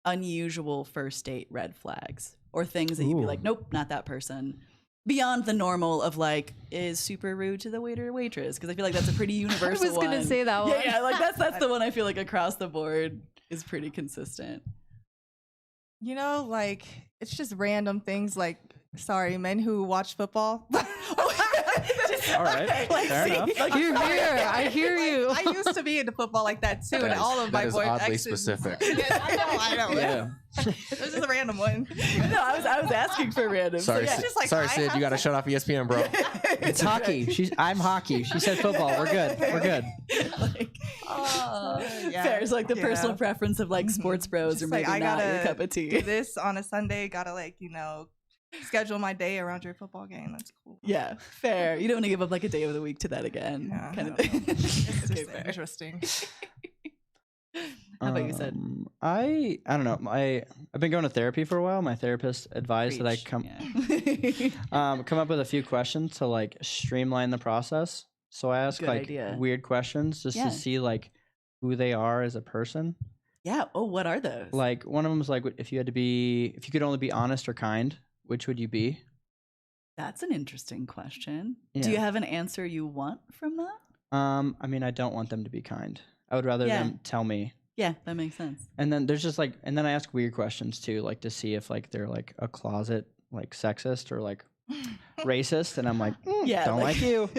unusual first date red flags or things that you'd be like, nope, not that person. Beyond the normal of like is super rude to the waiter or waitress, because I feel like that's a pretty universal I was gonna one. say that one. Yeah, like that's the one I feel like across the board is pretty consistent. Like it's just random things like men who watch football. All right, fair enough. You're here. I hear you. I used to be into football like that too, and all of my That is boys oddly exes- specific. Yeah, I know. Yeah. This is a random one. No, I was asking for random. Sorry, so yeah. Sid, just like, sorry, I Sid. have You got to to- shut off ESPN, bro. It's hockey. I'm hockey. She said football. We're good. We're good. Like, Yeah. fair. It's like the Yeah. personal preference of like sports bros Just or like, maybe I not your gotta cup of do tea. this on a Sunday. Gotta schedule my day around your football game. That's cool. Yeah, fair. You don't want to give up like a day of the week to that again. Yeah, kind of no. thing. It's Okay, just fair. interesting. How about you, Sid? I don't know. I've been going to therapy for a while. My therapist advised that I Preach. Yeah. come up with a few questions to like streamline the process. So I ask Good like idea. weird questions just Yeah. to see like who they are as a person. Yeah. Oh, what are those? Like one of them was like, if you could only be honest or kind, which would you be? That's an interesting question. Yeah. Do you have an answer you want from that? I mean, I don't want them to be kind. I would rather Yeah. them tell me. Yeah, that makes sense. And then there's just like, and then I ask weird questions too, like to see if like they're like a closet like sexist or like racist, and I'm like, Yeah, don't like you.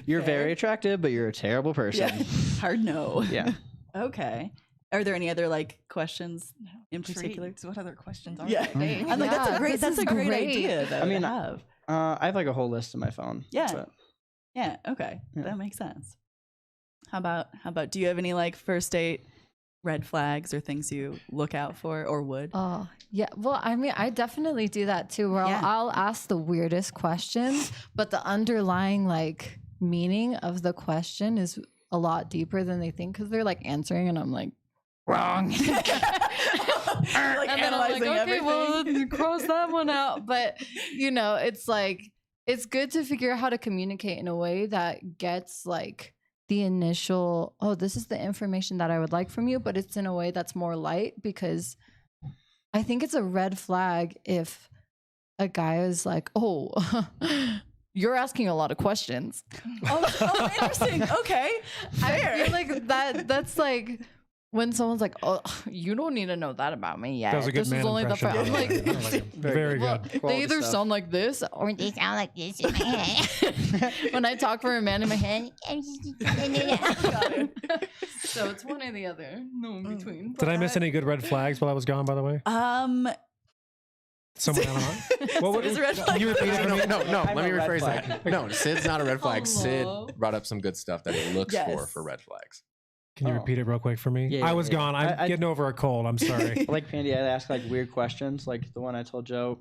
You're Fair. very attractive, but you're a terrible person. Yeah. Hard no. Yeah. Okay. Are there any other like questions in particular? Intrigued. What other questions are Yeah. there? I'm like, Yeah, that's this a is great great. idea though. I mean, to have. I have like a whole list in my phone. Yeah. but- Yeah. Okay. Yeah. That makes sense. How about do you have any like first date red flags or things you look out for or would? Oh, yeah. Well, I mean, I definitely do that too, where Yeah. I'll ask the weirdest questions, but the underlying like meaning of the question is a lot deeper than they think, because they're like answering and I'm like, wrong. Like and then I'm analyzing like, okay, well, everything. cross that one out. But it's like, it's good to figure out how to communicate in a way that gets like the initial, oh, this is the information that I would like from you, but it's in a way that's more light, because I think it's a red flag if a guy is like, oh, you're asking a lot of questions. Oh, interesting. Okay. Fair. I feel like that's like when someone's like, oh, you don't need to know that about me yet. That was a good This man is only the impression. fact. I'm like, I like it. Very well, good. they Quality either stuff. sound like this or they sound like this in my head. When I talk for a man in my head, so it's one or the other, no in between. Did I miss any good red flags while I was gone, by the way? Someone, I don't know. What is a red flag? Can you repeat it for me? No. I'm Let me a red rephrase flag. that. No, Sid's not a red flag. Sid Hello. brought up some good stuff that he looks Yes. for red flags. Can you repeat it real quick for me? Yeah, I was yeah. gone. I'm getting over a cold. I'm sorry. Like Pandy, I ask like weird questions. Like the one I told Joe.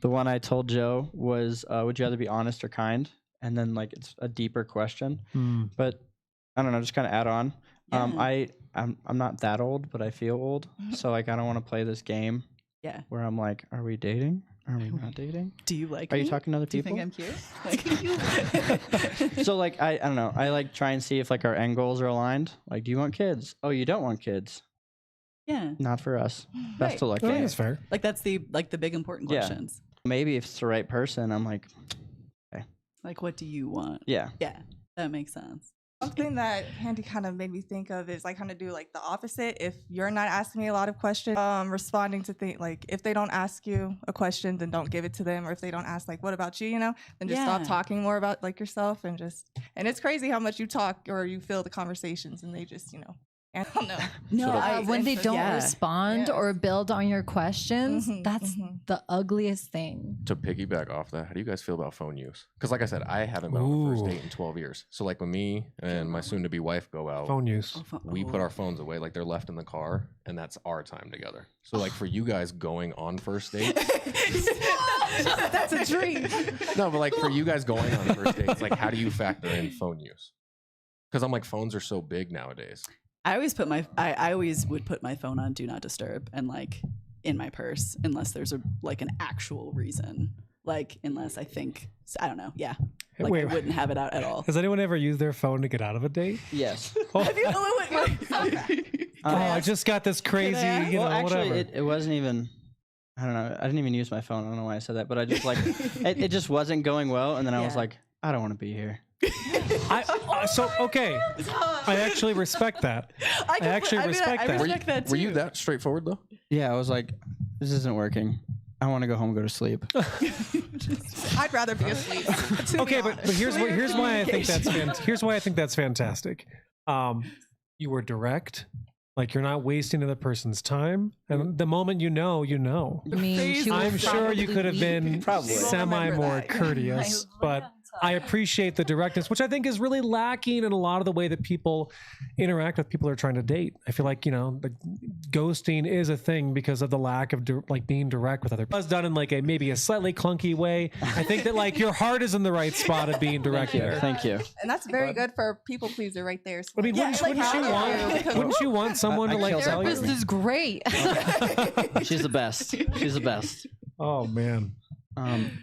The one I told Joe was, would you rather be honest or kind? And then like it's a deeper question. But I don't know. Just kind of add on. Yeah. I'm not that old, but I feel old. So like I don't want to play this game. Yeah. Where I'm like, are we dating? Are we not dating? Do you like Are me? you talking to other Do you people? think I'm cute? So like I don't know. I like try and see if like our end goals are aligned. Like, do you want kids? Oh, you don't want kids. Yeah. Not for us. Best of luck. Oh, to you. that's fair. Like that's the big important Yeah. questions. Maybe if it's the right person, I'm like, Like what do you want? yeah. Yeah. That makes sense. Something that Handy kind of made me think of is like kind of do like the opposite. If you're not asking me a lot of questions, responding to things like if they don't ask you a question, then don't give it to them. Or if they don't ask like, what about you, then just stop talking more about like yourself and it's crazy how much you talk or you feel the conversations and they just, I don't know. No, When they don't respond Yeah. or build on your questions, that's the ugliest thing. To piggyback off that, how do you guys feel about phone use? Because like I said, I haven't been on a first Ooh. date in 12 years. So like when me and my soon-to-be wife go out, Phone use. we put our phones away, like they're left in the car, and that's our time together. So like for you guys going on first dates, That's a dream. no, but like for you guys going on first dates, like how do you factor in phone use? Because I'm like phones are so big nowadays. I always would put my phone on do not disturb and like in my purse unless there's an actual reason. Like unless I don't know. Yeah. Like Wait. I wouldn't have it out at all. Has anyone ever used their phone to get out of a date? Yes. Oh, Have you I just got this crazy, Well, actually, whatever. it wasn't even. I don't know. I didn't even use my phone. I don't know why I said that, but I just like it just wasn't going well, and then I was Yeah. like, I don't want to be here. Okay. I actually respect that. I respect that. respect that too. Were you that straightforward though? Yeah, I was like, this isn't working. I want to go home and go to sleep. I'd rather be asleep. Okay, but here's why I think that's fantastic. You were direct. Like you're not wasting another person's time, and the moment you know. I mean, she I'm was sure you could have been Probably. semi more courteous, but I appreciate the directness, which I think is really lacking in a lot of the way that people interact with people who are trying to date. I feel like, the ghosting is a thing because of the lack of being direct with other people. It was done in like maybe a slightly clunky way. I think that like your heart is in the right spot of being direct there. Thank you. And that's very good for a people pleaser right there. So I mean, wouldn't you want someone to like tell therapist you? is great. She's the best. She's the best. Oh man.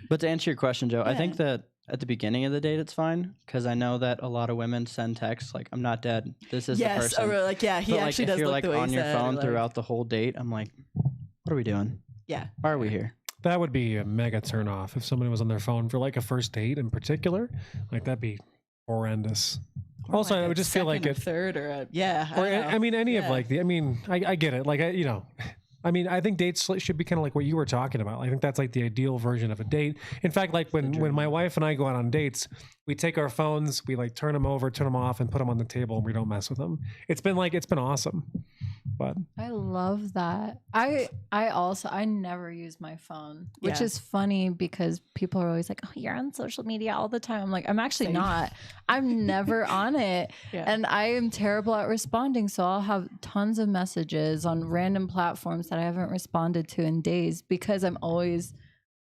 But to answer your question, Joe, I think that at the beginning of the date, it's fine because I know that a lot of women send texts like, "I'm not dead. This is the person." Or like, yeah, he But, like, actually if does you're look like the way on he your said, phone or, like- throughout the whole date, I'm like, what are we doing? Yeah. Why are we here? That would be a mega turn off if someone was on their phone for like a first date in particular. Like that'd be horrendous. Or Also, like I a would just feel like second or it. third or a, yeah. Or don't know. I mean, any of Yeah. like the. I mean, I get it. Like I mean, I think dates should be kind of like what you were talking about. I think that's like the ideal version of a date. In fact, like when my wife and I go out on dates, we take our phones, we like turn them over, turn them off, and put them on the table, and we don't mess with them. It's been awesome. But I love that. I never use my phone, which Yeah. is funny because people are always like, "Oh, you're on social media all the time." I'm like, I'm actually Same. not. I'm never on it. Yeah. And I am terrible at responding. So I'll have tons of messages on random platforms that I haven't responded to in days because I'm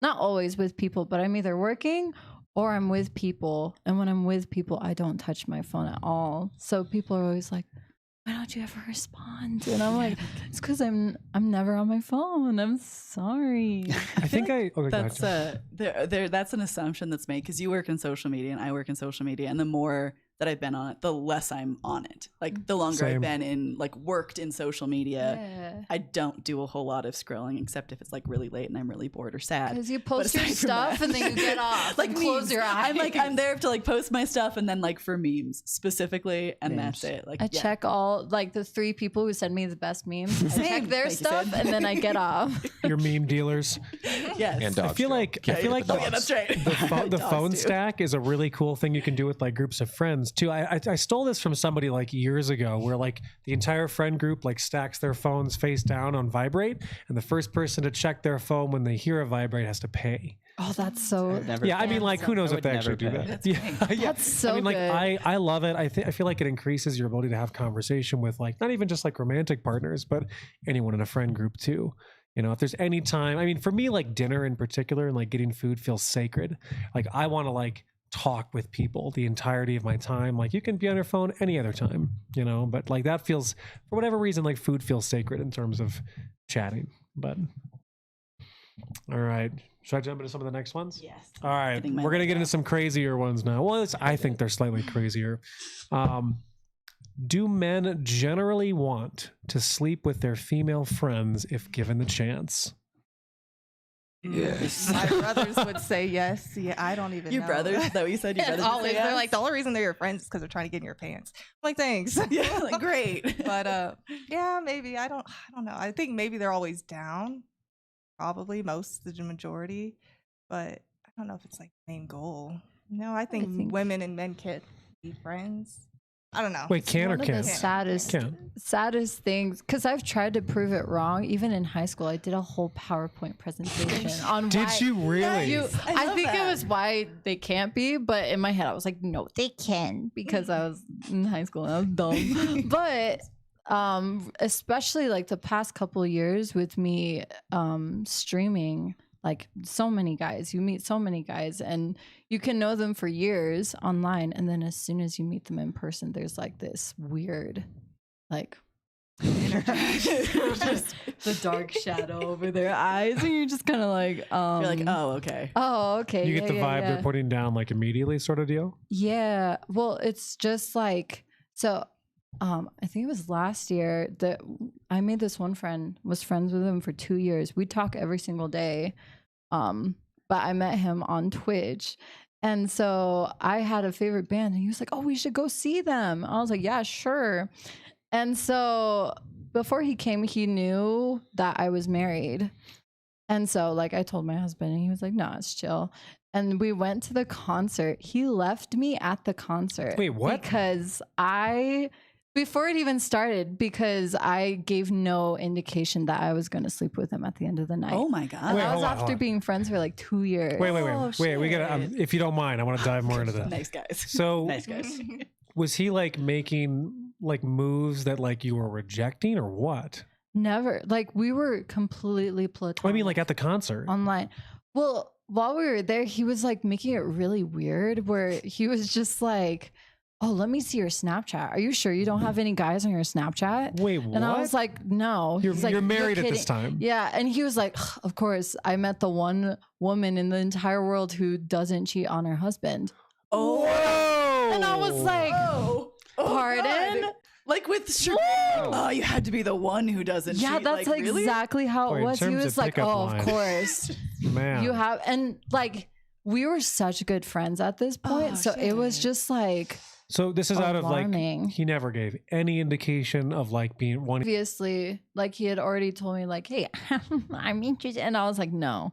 not always with people, but I'm either working or I'm with people. And when I'm with people, I don't touch my phone at all. So people are always like, why don't you ever respond? And I'm like, it's because I'm never on my phone. I'm sorry. I think That's that's an assumption that's made because you work in social media and I work in social media, and the more that I've been on it, the less I'm on it. Like the longer Same. I've been in, like worked in social media, Yeah. I don't do a whole lot of scrolling except if it's like really late and I'm really bored or sad. Because you But post your aside from stuff that- and then you get off. like and close memes. your eyes. I'm there to like post my stuff and then like for memes specifically, and that's it. Like I yeah. check all like the 3 people who send me the best memes. I Same. check their Thank you, stuff Sid. and then I get off. your meme dealers. Yes. And dogs. I feel Joe. like Can't forget the oh yeah, dogs. that's right. the Dogs phone too. stack is a really cool thing you can do with like groups of friends. happens too. I stole this from somebody like years ago, where like the entire friend group like stacks their phones face down on vibrate, and the first person to check their phone when they hear a vibrate has to pay. Oh, that's so. Yeah, I mean, like, who knows if they actually do that? That's so I mean, like, good. I love it. I feel like it increases your ability to have conversation with, like, not even just like romantic partners, but anyone in a friend group too. You know, if there's any time, I mean, for me, like dinner in particular and like getting food feels sacred. Like, I want to like talk with people the entirety of my time. Like, you can be on your phone any other time, you know, but like that feels, for whatever reason, like food feels sacred in terms of chatting. But all right. Should I jump into some of the next ones? Yes. All right. We're going to get into some crazier ones now. Well, I think they're slightly crazier. Do men generally want to sleep with their female friends if given the chance? Yes. My brothers would say yes. Yeah, I don't even Your know. brothers? Is that what you said? Your brothers would Always. say yes? They're like, the only reason they're your friends is because they're trying to get in your pants. I'm like, thanks. Yeah, like, great. But yeah, maybe. I don't know. I think maybe they're always down. Probably the majority. But I don't know if it's like the main goal. No, I think women and men can't be friends. I don't know. Wait, can or One of can't? the saddest things, because I've tried to prove it wrong. Even in high school, I did a whole PowerPoint presentation on Did why you really? I think it was why they can't be, but in my head I was like, no, they can, because I was in high school and I was dumb. But especially like the past couple of years with me streaming, like so many guys, you meet so many guys and you can know them for years online, and then as soon as you meet them in person, there's like this weird like just the dark shadow over their eyes, and you're just kind of like you're like, oh, okay. You get the vibe they're putting down like immediately, sort of deal. Yeah, well, it's just like, so I think it was last year that I made this one friend, was friends with him for 2 years. We talk every single day. But I met him on Twitch. And so I had a favorite band and he was like, oh, we should go see them. I was like, yeah, sure. And so before he came, he knew that I was married. And so like I told my husband and he was like, no, it's chill. And we went to the concert. He left me at the concert. Wait, what? Because before it even started, because I gave no indication that I was going to sleep with him at the end of the night. Oh my God. Wait, that was hold after on. being friends for like 2 years. Wait. Oh, We gotta. If you don't mind, I want to dive more into that. Nice guys. So, Nice guys. was he like making like moves that like you were rejecting, or what? Never. Like we were completely platonic. I mean, like at the concert. Online. Well, while we were there, he was like making it really weird where he was just like, oh, let me see your Snapchat. Are you sure you don't have any guys on your Snapchat? Wait, what? And I was like, no. He's like, you're married at this kidding." time. Yeah. And he was like, of course, I met the one woman in the entire world who doesn't cheat on her husband. Oh. Whoa. And I was like, pardon? God. Like with sugar. Oh, you had to be the one who doesn't Yeah, cheat. that's like, really? exactly how Boy, it in was. He terms was of like, pickup oh, lines. of course. Man. You have, and like, we were such good friends at this point. Oh, so it was shit. just like, So this is out of alarming. like, he never gave any indication of like being one. obviously, like he had already told me like, hey, I'm interested. And I was like, no,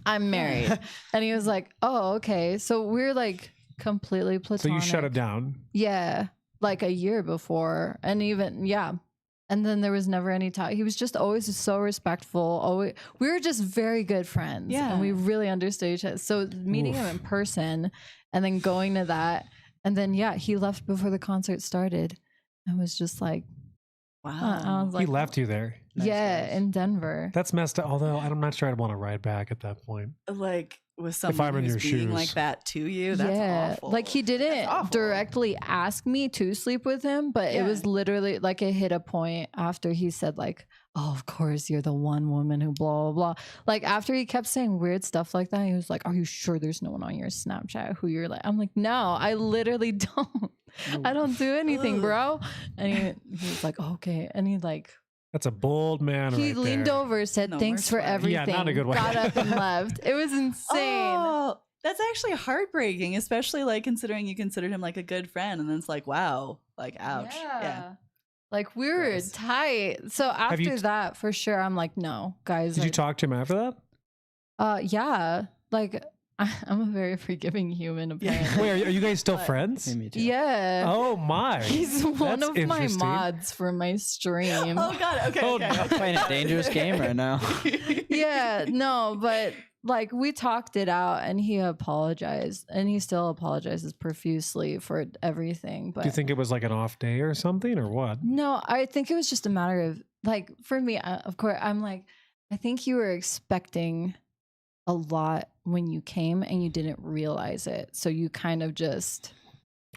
I'm married. And he was like, oh, okay. So we're like completely So platonic. you shut it down. Yeah. Like a year before. And even, yeah. And then there was never any talk. He was just always so respectful. Always, we were just very good friends. Yeah. And we really understood each other. So meeting him in person and then going to that. And then, yeah, he left before the concert started. I was just like, Wow. I was like, He left you there. Nice yeah, guys. in Denver. That's messed up. Although I'm not sure I'd want to ride back at that point. Like with I'm someone in who's your being shoes. like that to you. That's awful. Like he didn't That's awful. directly ask me to sleep with him, but it was literally like it hit a point after he said like, oh, of course you're the one woman who blah, blah, blah. Like after he kept saying weird stuff like that, he was like, are you sure there's no one on your Snapchat who you're like? I'm like, no, I literally don't. I don't do anything, bro. And he was like, okay. And he like, That's a bold man. he right leaned there. over, said No thanks more for swag. everything. Yeah, not a good way. Got up and left. It was insane. Oh, that's actually heartbreaking, especially like considering you considered him like a good friend, and then it's like, wow, like ouch. Yeah. Like we were Gross. tight. So you after t- that, for sure, I'm like, no, guys. Did you talk to him after that? Yeah. Like I'm a very forgiving human, apparently. Wait, are you guys still friends? Me too. Yeah. Oh my. He's one That's of my interesting. mods for my stream. Oh god. Okay. Oh, okay. no. I'm playing a dangerous game right now. Yeah, no, but like we talked it out and he apologized and he still apologizes profusely for everything. But Do you think it was like an off day or something or what? no, I think it was just a matter of like for me, of course, I'm like, I think you were expecting a lot when you came and you didn't realize it. So you kind of just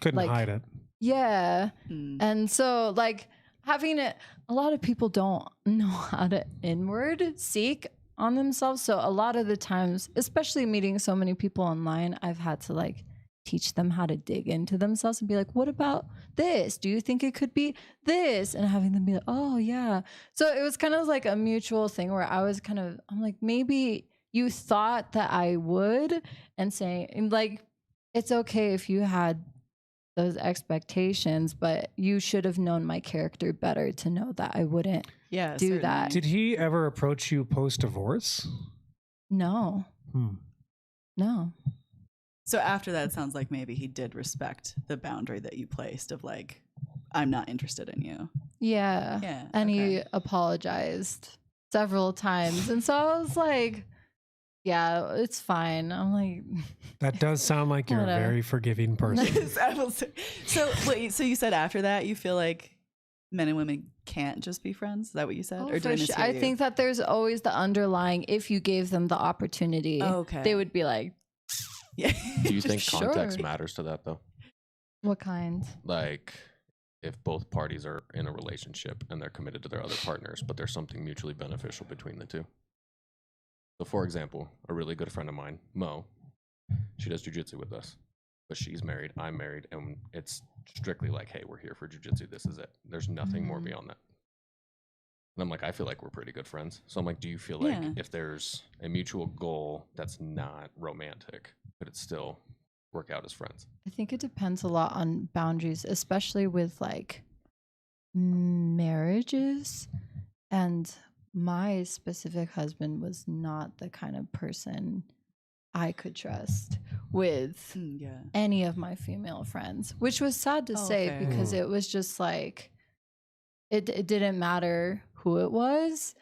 Couldn't like, hide it. yeah. Mm. And so like having it, a lot of people don't know how to inward seek on themselves. So a lot of the times, especially meeting so many people online, I've had to like teach them how to dig into themselves and be like, what about this? Do you think it could be this? And having them be like, oh yeah. So it was kind of like a mutual thing where I'm like, maybe you thought that I would, and saying like, it's okay if you had those expectations, but you should have known my character better to know that I wouldn't Yeah. do certainly. that. Did he ever approach you post-divorce? No. No. So after that, it sounds like maybe he did respect the boundary that you placed of like, I'm not interested in you. Yeah. Yeah. And okay. he apologized several times. And so I was like, yeah, it's fine. I'm like, That does sound like you're a Whatever. very forgiving person. So wait, so you said after that you feel like men and women can't just be friends? Is that what you said? oh, Or did I for sure. mishear I you? think that there's always the underlying, if you gave them the opportunity, Oh, okay. they would be like, Yeah. Do you think Sure. context matters to that though? what kind? Like, if both parties are in a relationship and they're committed to their other partners, but there's something mutually beneficial between the two. So, for example, a really good friend of mine, Mo, she does jujitsu with us, but she's married, I'm married, and it's strictly like, hey, we're here for jujitsu. This is it. There's nothing more beyond that. And I'm like, I feel like we're pretty good friends. So I'm like, do you feel like Yeah. if there's a mutual goal that's not romantic, could it still work out as friends? I think it depends a lot on boundaries, especially with like marriages. And my specific husband was not the kind of person I could trust with Yeah. any of my female friends, which was sad to say Okay. because it was just like, it didn't matter who it was,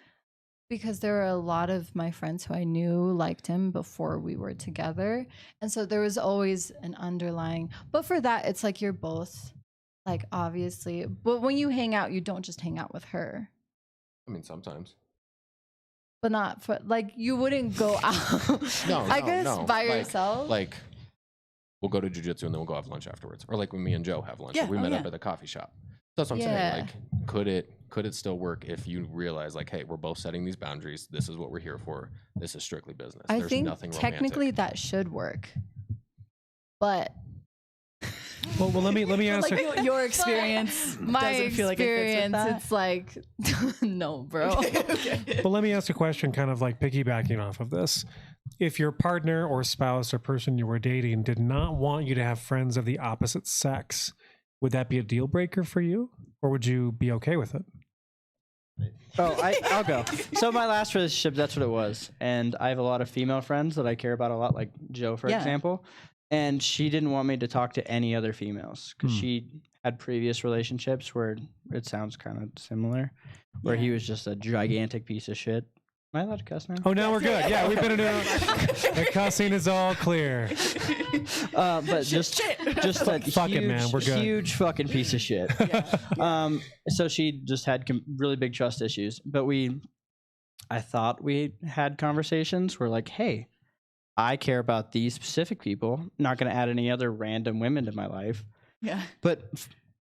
because there were a lot of my friends who I knew liked him before we were together. And so there was always an underlying, but for that, it's like you're both like, obviously, but when you hang out, you don't just hang out with her, I mean, sometimes. but not for like, you wouldn't go out. No, I no, guess no. by Like- yourself. Like, we'll go to jujitsu and then we'll go have lunch afterwards. Or like when me and Joe have lunch. Yeah, We oh, met yeah. up at the coffee shop. That's what I'm Yeah. saying. Like, could it still work if you realize like, hey, we're both setting these boundaries. This is what we're here for. This is strictly business. I There's think nothing technically romantic. that should work, but Well, let me ask you. Like your experience my doesn't feel like it fits with experience, that? it's like, no, bro. Okay. Well, let me ask a question kind of like piggybacking off of this. If your partner or spouse or person you were dating did not want you to have friends of the opposite sex, would that be a deal breaker for you? Or would you be okay with it? Oh, I'll go. So my last relationship, that's what it was. And I have a lot of female friends that I care about a lot, like Joe, for Yeah. example. And she didn't want me to talk to any other females because she had previous relationships where it sounds kind of similar, where he was just a gigantic piece of shit. Am I allowed to cuss now? Oh, now we're good. Yeah, we've been doing the cussing is all clear. But just a Fuck it, huge, man, we're good. huge fucking piece of shit. So she just had really big trust issues. But I thought we had conversations where like, hey, I care about these specific people. Not going to add any other random women to my life. Yeah. But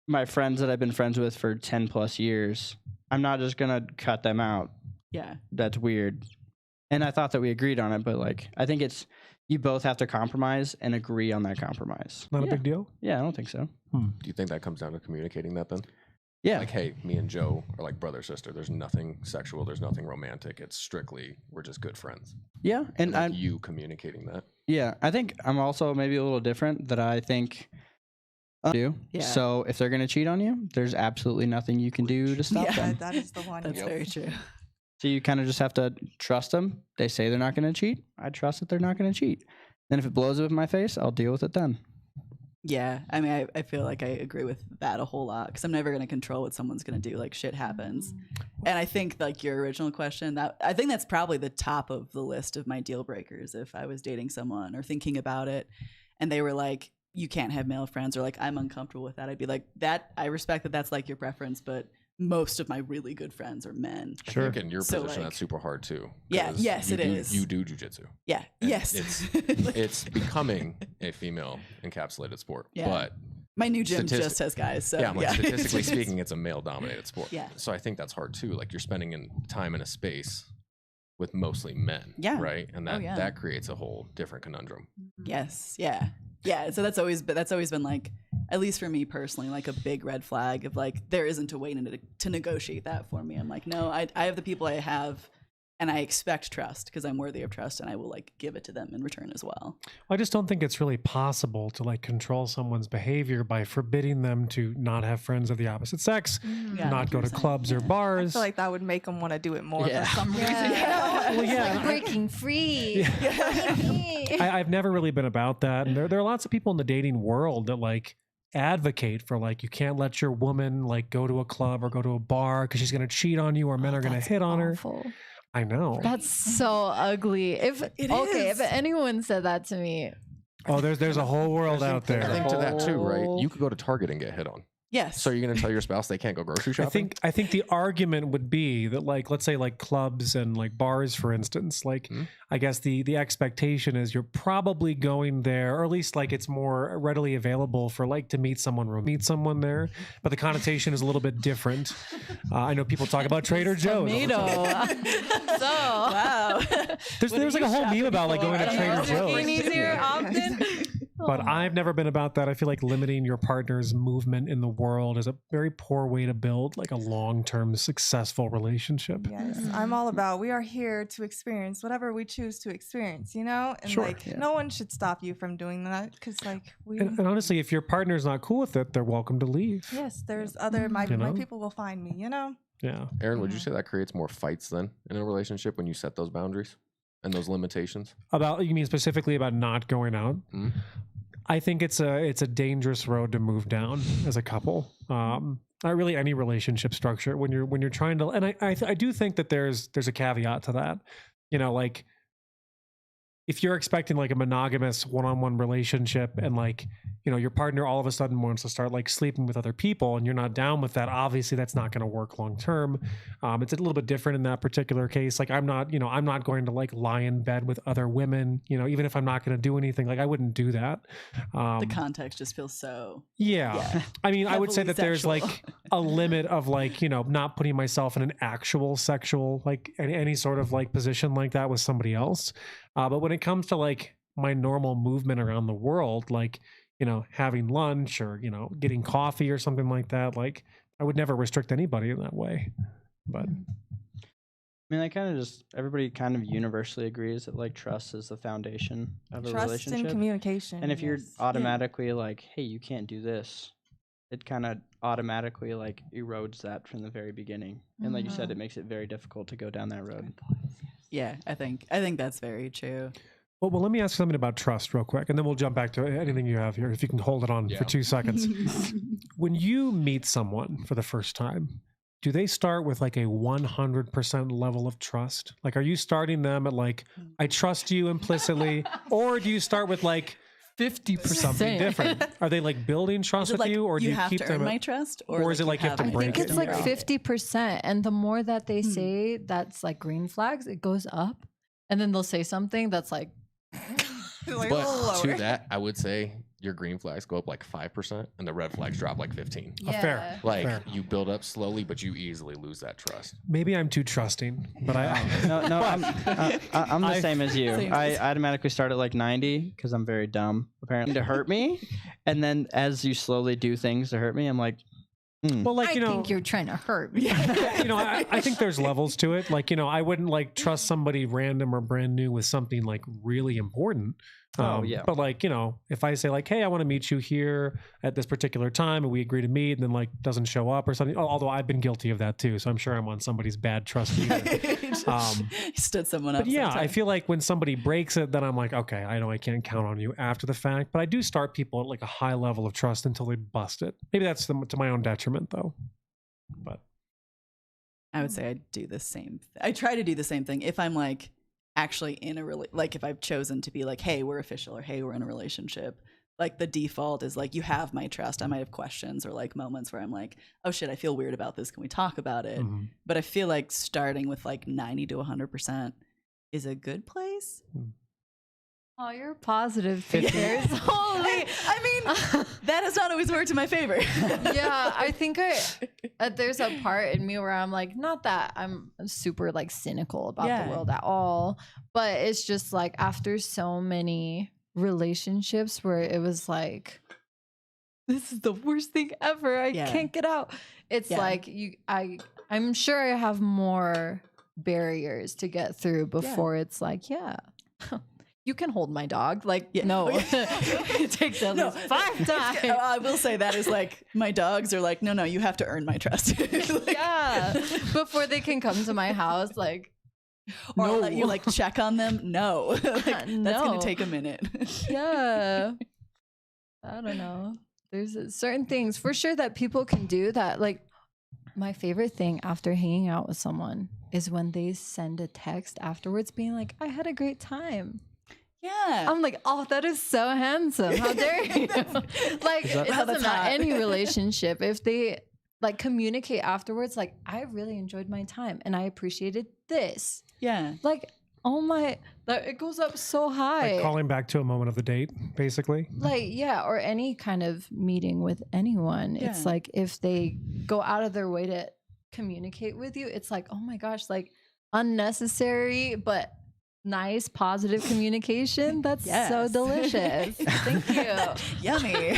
my friends that I've been friends with for 10 plus years, I'm not just going to cut them out. Yeah. That's weird. And I thought that we agreed on it, but like, I think you both have to compromise and agree on that compromise. Not a big deal. Yeah, I don't think so. Do you think that comes down to communicating that then? Yeah. Like, hey, me and Joe are like brother, sister. There's nothing sexual. There's nothing romantic. It's strictly, we're just good friends. Yeah. And Like you communicating that. yeah, I think I'm also maybe a little different that I think do. Yeah. So if they're going to cheat on you, there's absolutely nothing you can do to stop Yeah. them. That is the one. That's Yep. very true. So you kind of just have to trust them. They say they're not going to cheat. I trust that they're not going to cheat. Then if it blows up in my face, I'll deal with it then. Yeah, I mean, I feel like I agree with that a whole lot because I'm never going to control what someone's going to do. Like, shit happens. And I think, like, your original question, I think that's probably the top of the list of my deal breakers if I was dating someone or thinking about it and they were like, you can't have male friends, or like, I'm uncomfortable with that. I'd be like, that, I respect that that's like your preference, but most of my really good friends are men. Sure. I think in your So, position, like- that's super hard too. Yeah, 'cause yes, it is. You do jujitsu. Yeah, And yes. It's becoming a female encapsulated sport. Yeah. But My new gym Statistic- just has guys. So yeah, I'm like, statistically It's- speaking, it's a male dominated sport. Yeah. So I think that's hard too. Like you're spending in time in a space with mostly men. Yeah. Right. And that, yeah. that creates a whole different conundrum. Yes. Yeah. Yeah. So that's always been like, at least for me personally, like a big red flag of like, there isn't a way to negotiate that for me. I'm like, no, I have the people I have and I expect trust because I'm worthy of trust and I will like give it to them in return as well. I just don't think it's really possible to like control someone's behavior by forbidding them to not have friends of the opposite sex, Yeah, not go to 100%, clubs or yeah. I bars. feel like that would make them want to do it more Yeah. for some reason. Yeah. Well, yeah, Like breaking free. I've never really been about that. And there are lots of people in the dating world that like advocate for like, you can't let your woman like go to a club or go to a bar because she's going to cheat on you or men are going to hit on her. Awful. I know. That's so ugly. If is. anyone said that to me, Oh, there's a whole world out I there. think to that too, right? whole- You could go to Target and get hit on. Yes. So you're going to tell your spouse they can't go grocery shopping? I think the argument would be that like, let's say like clubs and like bars, for instance, like I guess the expectation is you're probably going there, or at least like it's more readily available for like to meet someone there, but the connotation is a little bit different. I know people talk about Trader Joe's. all the time. tomato. So Wow. There's like a whole meme about like going to Trader Joe's. Zucchinis here often. But I've never been about that. I feel like limiting your partner's movement in the world is a very poor way to build like a long-term successful relationship. Yes, I'm all about we are here to experience whatever we choose to experience, you know? And Sure. like Yeah. no one should stop you from doing that because like we And honestly, if your partner's not cool with it, they're welcome to leave. yes, there's other my You know? people will find me, you know? Yeah. Aaron, would you say that creates more fights then in a relationship when you set those boundaries and those limitations? You mean specifically about not going out? Mhm. I think it's a dangerous road to move down as a couple. Not really any relationship structure when you're trying to, and I do think that there's a caveat to that. You know, like if you're expecting like a monogamous one-on-one relationship and like, you know, your partner all of a sudden wants to start like sleeping with other people and you're not down with that, obviously that's not going to work long term. It's a little bit different in that particular case. Like I'm not going to like lie in bed with other women, you know, even if I'm not going to do anything, like I wouldn't do that. The context just feels so. Yeah. I mean, I would say Heavily that there's sexual. like a limit of like, you know, not putting myself in an actual sexual, like any sort of like position like that with somebody else. But when it comes to like my normal movement around the world, like, you know, having lunch or, you know, getting coffee or something like that, like I would never restrict anybody in that way. But I mean, everybody kind of universally agrees that like trust is the foundation of a Trust relationship. and communication. And if you're yes. automatically like, hey, you can't do this, it kind of automatically like erodes that from the very beginning. And like you said, it makes it very difficult to go down that road. Yeah, I think that's very true. well, let me ask something about trust real quick, and then we'll jump back to anything you have here. If you can hold it on for 2 seconds. When you meet someone for the first time, do they start with like a 100% level of trust? Like, are you starting them at like, I trust you implicitly, or do you start with like 50%. something different? Are they like building trust Is it with like you, or do you you have keep to them earn at- my trust, or is it like you have to I break think it's it? like Yeah. 50%. And the more that they say that's like green flags, it goes up. And then they'll say something that's like, Like, But a little to lower. that, I would say your green flags go up like 5% and the red flags drop like 15. Fair. Like Fair. you build up slowly, but you easily lose that trust. Maybe I'm too trusting, but No, I'm the I- same as you. Same. I automatically start at like 90 because I'm very dumb, apparently, to hurt me. And then as you slowly do things to hurt me, I'm like, Well, like, I think you're trying to hurt me. I think there's levels to it. Like, I wouldn't like trust somebody random or brand new with something like really important. But like, if I say like, hey, I want to meet you here at this particular time and we agree to meet and then like doesn't show up or something. Although I've been guilty of that too. So I'm sure I'm on somebody's bad trust meter. Stood someone up. But yeah, sometime. I feel like when somebody breaks it, then I'm like, okay, I know I can't count on you after the fact. But I do start people at like a high level of trust until they bust it. Maybe that's to my own detriment though. But I would say I do the same. I try to do the same thing if I'm like actually in a like if I've chosen to be like, hey, we're official or hey, we're in a relationship. Like the default is like, you have my trust. I might have questions or like moments where I'm like, oh shit, I feel weird about this. Can we talk about it? Mm-hmm. But I feel like starting with like 90 to 100% is a good place. Oh, you're positive, Peter. Holy. I mean, that has not always worked in my favor. Yeah, I think there's a part in me where I'm like, not that I'm super like cynical about the world at all, but it's just like after so many relationships where it was like, this is the worst thing ever. I can't get out. It's like I'm sure I have more barriers to get through before it's like, you can hold my dog. Like, no, it takes at least 5 times. I will say that is like, my dogs are like, no, you have to earn my trust. Before they can come to my house, like, or I'll let you like check on them. No, like, that's going to take a minute. I don't know. There's certain things for sure that people can do that. Like, my favorite thing after hanging out with someone is when they send a text afterwards being like, I had a great time. Yeah. I'm like, oh, that is so handsome. How dare you? Like, it doesn't matter any relationship. If they like communicate afterwards, like, I really enjoyed my time and I appreciated this. Yeah. Like, oh my, it goes up so high. like calling back to a moment of the date, basically. Like, or any kind of meeting with anyone. Yeah. It's like if they go out of their way to communicate with you, it's like, oh my gosh, like unnecessary, but nice, positive communication. That's so delicious. Thank you. Yummy.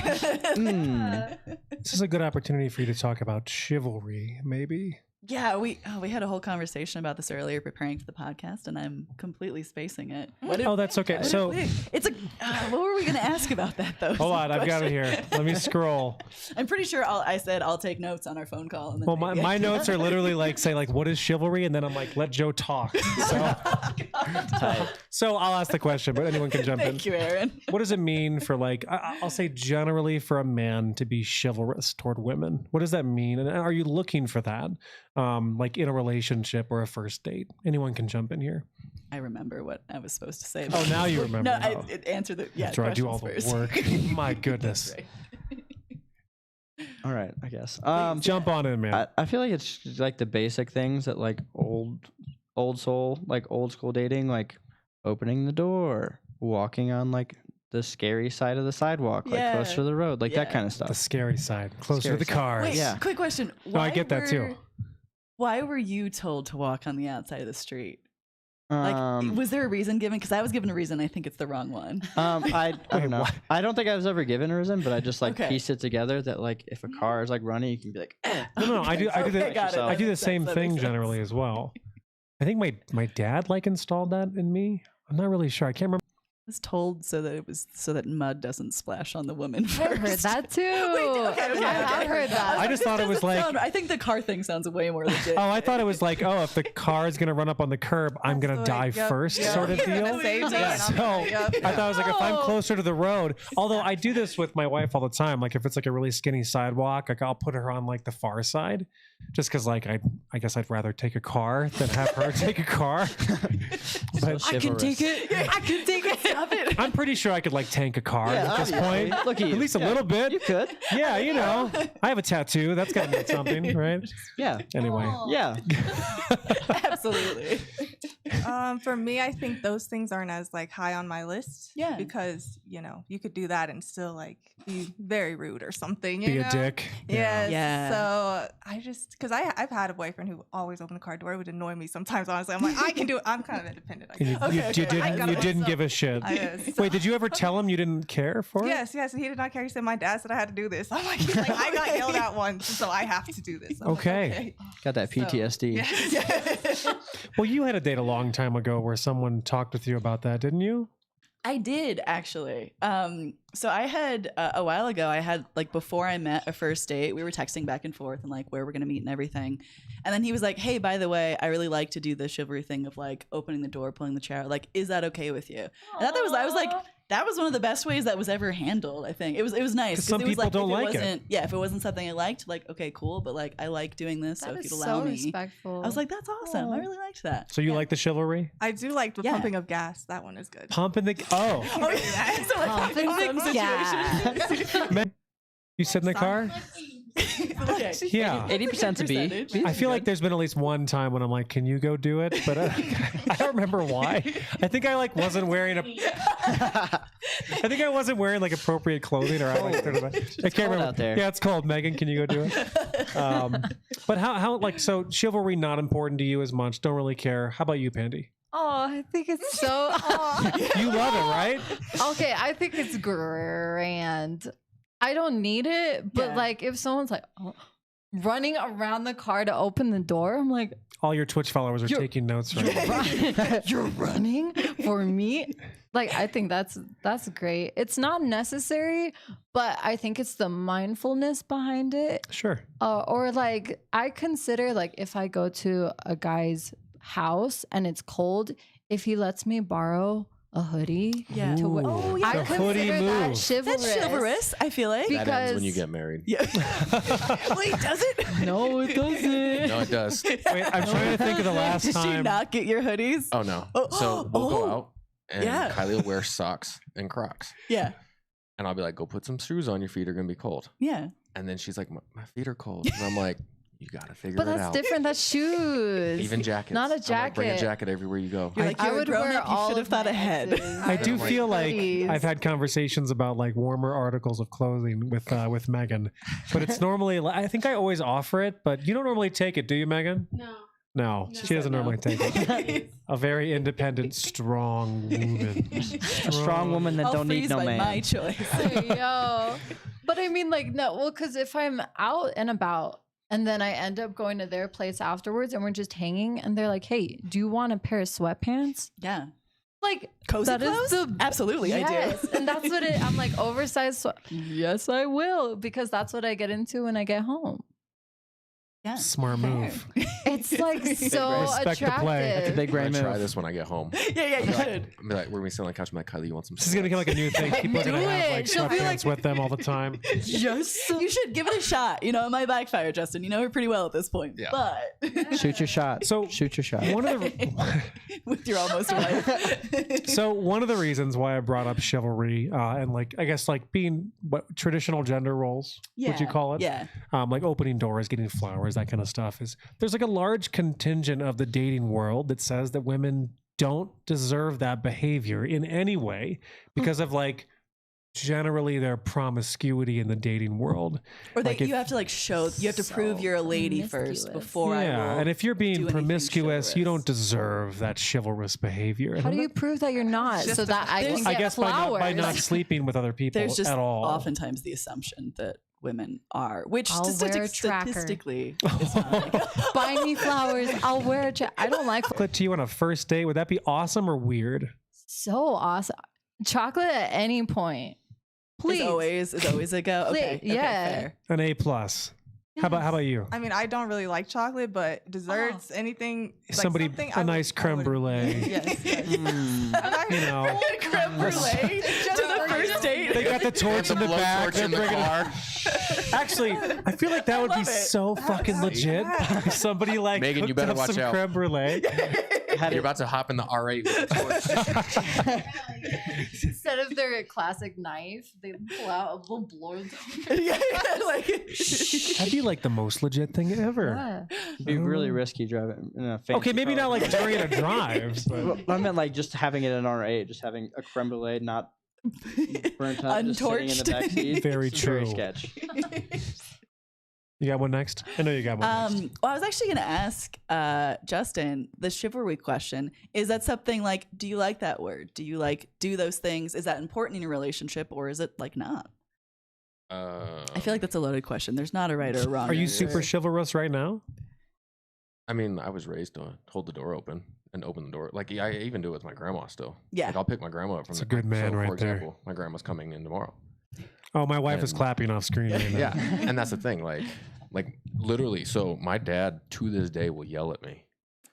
This is a good opportunity for you to talk about chivalry, maybe. Yeah, we had a whole conversation about this earlier preparing for the podcast, and I'm completely spacing it. That's okay. So it's a. What were we going to ask about that though? Hold on, I've got it here. Let me scroll. I'm pretty sure I said I'll take notes on our phone call. And then my notes are literally like say like what is chivalry, and then I'm like let Joe talk. So I'll ask the question, but anyone can jump in. Thank you, Aaron. What does it mean for like I'll say generally for a man to be chivalrous toward women? What does that mean? And are you looking for that? Like in a relationship or a first date? Anyone can jump in here. I remember what I was supposed to say. Oh, now you remember. No, I answer the That's right. I do all the work. My goodness. All right, I guess. Jump on in, man. I feel like it's like the basic things that like old soul, like old school dating, like opening the door, walking on like the scary side of the sidewalk, like closer to the road, like that kind of stuff. The scary side, closer to the cars. Wait, quick question. No, I get that too. Why were you told to walk on the outside of the street? Like, was there a reason given? Because I was given a reason. I think it's the wrong one. I don't know. I don't think I was ever given a reason, but I just like pieced it together that like if a car is like running, you can be like, No, I do. I do the same thing sense. generally as well. I think my dad like installed that in me. I'm not really sure. I can't remember. I was told so that mud doesn't splash on the woman first. I've heard that too. I've heard that. I just thought it was like. I think the car thing sounds way more legit. Oh, I thought it was like, if the car is gonna run up on the curb, I'm gonna die first, sort of deal. So I thought it was like if I'm closer to the road. Although I do this with my wife all the time. Like if it's like a really skinny sidewalk, like I'll put her on like the far side, just because like I guess I'd rather take a car than have her take a car. But I can take it. I can take it. Stop it. I'm pretty sure I could like tank a car at this point. Look at you. At least a little bit. You could. Yeah, you know. I have a tattoo. That's gotta mean something, right? Yeah. Anyway. Yeah. Absolutely. For me, I think those things aren't as like high on my list. Yeah. Because, you could do that and still like be very rude or something. Be a dick. Yes. Yeah. So I just because I've had a boyfriend who always opened the car door. It would annoy me sometimes. Honestly, I'm like, I can do it. I'm kind of independent. I guess. You didn't give a shit. Wait, did you ever tell him you didn't care for it? Yes. He did not care. He said my dad said I had to do this. I'm like, he's like, I got yelled at once, so I have to do this. I'm Okay. Like, okay. Got that PTSD. Yes. Well, you had a date a long time ago where someone talked with you about that, didn't you? I did actually. So I had a while ago. I had like before I met a first date, we were texting back and forth and like where we're gonna meet and everything. And then he was like, "Hey, by the way, I really like to do the chivalry thing of like opening the door, pulling the chair. Like, is that okay with you?" And I thought I was like, that was one of the best ways that was ever handled. I think it was nice because some it was people like don't if it like it. wasn't if it wasn't something I liked, like okay, cool, but like I like doing this, so That if is you'd allow so me, respectful. I was like, that's awesome. I Aw. really liked that. So you like the chivalry? I do like the Yeah. pumping of gas. That one is good. Pumping the so like, Pumping the gas. Meg, you sit in the car? Okay. Yeah. 80% to B. I feel like there's been at least one time when I'm like, can you go do it? But I don't remember why. I think I like wasn't wearing like appropriate clothing, or I like I can't cold remember. out there. Yeah, it's cold. Megan, can you go do it? But how like so chivalry not important to you as much? Don't really care. How about you, Pandy? Oh, I think it's so. You love it, right? Okay, I think it's grand. I don't need it, but Yeah. like if someone's like running around the car to open the door, I'm like, All your Twitch followers are taking notes right now. you're running for me. Like I think that's great. It's not necessary, but I think it's the mindfulness behind it. Sure. Or like I consider like if I go to a guy's house and it's cold, if he lets me borrow a hoodie, Yeah. to wear, Oh, yeah. I The hoodie consider that move. chivalrous. That's chivalrous. I feel like. That ends when you Because- get married. Yeah. Wait, does it? No, it doesn't. No, it does. Wait, I'm trying to think of the last Did you time. not get your hoodies? Oh no. Oh, So we'll go oh. out and Yeah. Kylie will wear socks and Crocs. Yeah. And I'll be like, go put some shoes on, your feet are gonna be cold. Yeah. And then she's like, my feet are cold. And I'm like, you gotta figure But it that's out. different. That's shoes. Even jackets. Not a I'm like, bring a jacket. jacket everywhere you go. You're like, I you're would grown wear up. You all should have of thought my ahead. exes. I do Like, feel like hoodies. I've had conversations about like warmer articles of clothing with Megan, but it's normally I think I always offer it, but you don't normally take it, do you, Megan? No, she doesn't no. normally take it. A very independent, strong woman. A strong woman that I'll don't need freeze no by man. my choice. Yo. But I mean, like, no, well, because if I'm out and about and then I end up going to their place afterwards and we're just hanging and they're like, hey, do you want a pair of sweatpants? Yeah. Like, Cozy that is clothes? the- Absolutely, I yes. do. And that's what I'm like, oversized. Yes, I will, because that's what I get into when I get home. Yeah. Smart move. It's like so Respect the play. attractive. That's a big I'm brain gonna try move. this when I get home. Yeah, you should. I'm like, we're gonna be sitting on the couch. I'm like, Kylie, you want some? This is gonna become like a new thing. People are gonna Do have like it. She'll be sweatpants with them all the time. Yes. You should give it a shot. You know, it might backfire, Justin. You know her pretty well at this point. Yeah. But Shoot your shot. So- Shoot your shot. One of the with your almost wife. so one of the reasons why I brought up chivalry and like I guess like being what traditional gender roles, would you call it? Yeah. Like opening doors, getting flowers, that kind of stuff is there's like a large contingent of the dating world that says that women don't deserve that behavior in any way because of like generally their promiscuity in the dating world. Or that Like if- you have to like show, you have to prove you're a lady first promiscuous. before I yeah, will. and if you're do being anything promiscuous, you don't chivalrous. deserve that chivalrous behavior. And How I'm do you not- prove that you're not so that I can There's- get I guess flowers? by not sleeping with other people There's just at all. oftentimes the assumption that women are, which I'll wear a tracker. statistically is not like, Buy me flowers. I'll wear a I don't like Chocolate to you on a first date, would that be awesome or weird? so awesome. Chocolate at any point. Please. is always a go. Please, Okay, okay, yeah. fair. An A+. How about you? I mean, I don't really like chocolate, but desserts, anything. Like Somebody something a nice creme brulee. Yes. Mm. You know, Creme brulee to the first date. they got the torch in the back. They're bringing it. Actually, I feel like that would be love it. so fucking legit. If somebody like Megan, you cooked better up watch some out. creme brulee. You're about to hop in the R8 with the torch. Instead of their classic knife, they pull out a little blower. Yeah, like, That'd be like the most legit thing ever. Yeah. It'd be really risky driving in a fancy Okay, maybe car. not like during a drive. But Well, I meant like just having it in R8, just having a creme brulee, not burnt up, just sitting in the Untorched. back seat. Very It's true. Very sketch. You got one next? I know you got one next. Well, I was actually going to ask Justin the chivalry question. Is that something like, do you like that word? Do you like do those things? Is that important in your relationship, or is it like not? I feel like that's a loaded question. There's not a right or a wrong. Are you answer. super chivalrous right now? I mean, I was raised to hold the door open and open the door. Like I even do it with my grandma still. Yeah. Like I'll pick my grandma up from That's a good man right for there. example, my grandma's coming in tomorrow. Oh, my wife is And- clapping off screen right now. Yeah. And that's the thing. Like literally, so my dad to this day will yell at me.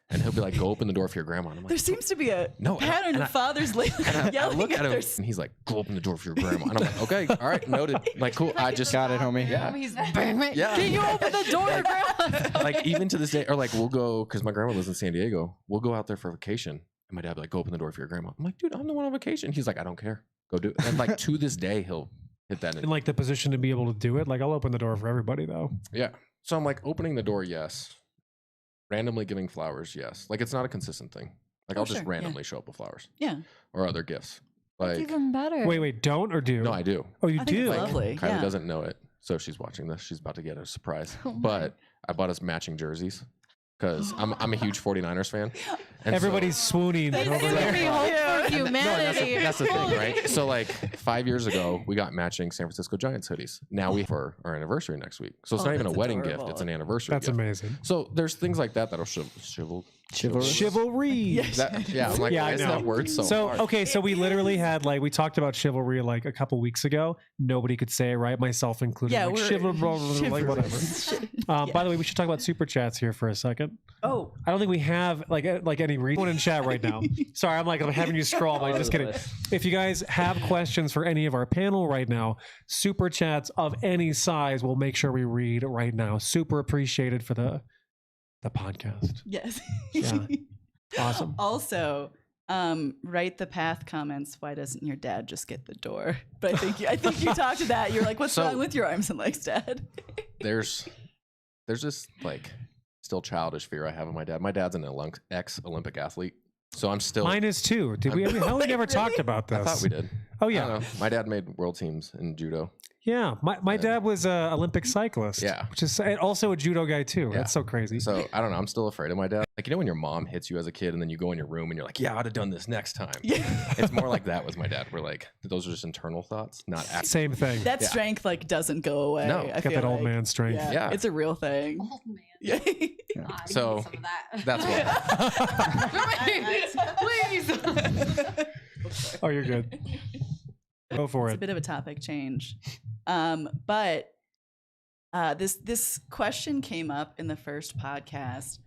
And he'll be like, go open the door for your grandma. And I'm like, There seems to be a pattern of fathers lately I yelling look at him their and he's like, go open the door for your grandma. And I'm like, okay, all right, noted. Like, cool. I just Got it, homie. Yeah. Yeah. Can you open the door, grandma? Like even to this day, or like we'll go because my grandma lives in San Diego. We'll go out there for vacation, and my dad be like, "Go open the door for your grandma." I'm like, "Dude, I'm the one on vacation." He's like, "I don't care. Go do it." And like to this day, he'll hit that. In like the position to be able to do it. Like I'll open the door for everybody though. Yeah. So I'm like opening the door, yes. Randomly giving flowers, yes. Like it's not a consistent thing. Like Oh, I'll just sure, randomly show up with flowers Yeah. or other gifts. That's Like even better. Wait, don't or do? no, I do. Oh, you I think do? it's lovely. Kylie Yeah. doesn't know it, so if she's watching this. She's about to get a surprise. Oh my. But I bought us matching jerseys because I'm a huge 49ers fan. And so- Everybody's swooning over It's giving there. me hope for No, humanity. that's the thing, right? So like 5 years ago, we got matching San Francisco Giants hoodies. Now we for our anniversary next week. So it's Oh, not even a that's wedding gift; adorable. it's an anniversary. That's gift. amazing. So there's things like that that'll Chivalrous. Chivalry. Yeah, I'm like, Yeah, why I is know. that word so hard? Okay, so we literally had like we talked about chivalry like a couple weeks ago. Nobody could say it right, myself included. Yeah, like, we're chivalry, like whatever. chivalrous. By the way, we should talk about super chats here for a second. Oh, I don't think we have like any one in chat right now. Sorry, I'm having you scroll. I'm just kidding. If you guys have questions for any of our panel right now, super chats of any size, we'll make sure we read right now. Super appreciated for the podcast. yes. Yeah. Awesome. Also, write the path comments. Why doesn't your dad just get the door? But I think you talked to that. You're like, what's So- wrong with your arms and legs, Dad? There's this like still childish fear I have of my dad. My dad's an ex-Olympic athlete, so I'm still. Mine is too. Did we? How we Wait, never really? talked about this? I thought we did. Oh I yeah, don't know. My dad made world teams in judo. yeah. My dad was an Olympic cyclist. Yeah. which is and also a judo guy too. Yeah. That's so crazy. So I don't know. I'm still afraid of my dad. Like when your mom hits you as a kid, and then you go in your room and you're like, "Yeah, I'd have done this next time." It's more like that with my dad. We're like, those are just internal thoughts, not actual. Same thing. That Yeah. strength like doesn't go away. No. I Got feel that old like. man strength. Yeah, Yeah. it's a real thing. Old man. Yeah. I So, need some of that. That's what. Please. Oh, you're good. Go for It's a it. bit of a topic change. But this question came up in the first podcast.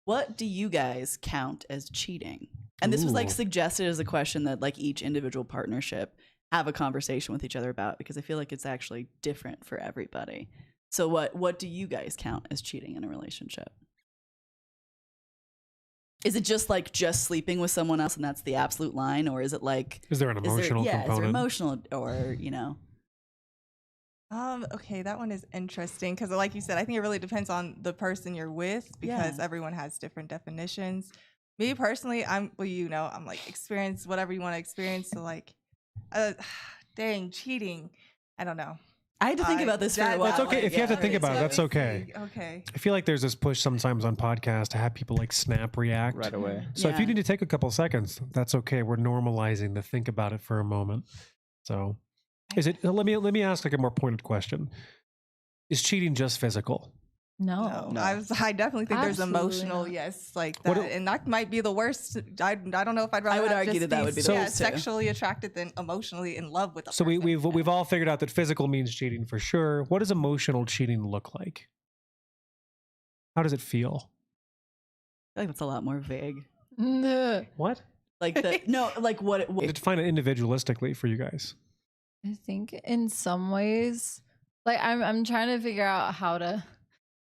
What do you guys count as cheating? And this was like Ooh. suggested as a question that like each individual partnership have a conversation with each other about, because I feel like it's actually different for everybody. So what do you guys count as cheating in a relationship? Is it just sleeping with someone else and that's the absolute line, or is it like Is there an emotional is there component? emotional, or Okay, that one is interesting because, like you said, I think it really depends on the person you're with because Yeah. everyone has different definitions. Me personally, I'm like experience whatever you want to experience. So like, dang, cheating. I don't know. I had to think about this for a that- while. Well, it's okay. like, If you have to yeah, think about it, that's let me okay. see. Okay. I feel like there's this push sometimes on podcasts to have people like snap react. Right away. So if you Yeah. need to take a couple seconds, that's okay. We're normalizing to think about it for a moment. So is it let me ask like a more pointed question. Is cheating just physical? No. No, I definitely think there's Absolutely emotional, not. yes, like What that, and that might be the worst. I don't know if I'd rather. I would have argue just that would be the So- worst, too. sexually attracted than emotionally in love with. A So person. we've all figured out that physical means cheating for sure. What does emotional cheating look like? How does it feel? I feel like that's a lot more vague. What? Like what? Define it individualistically for you guys. I think in some ways, like I'm trying to figure out how to,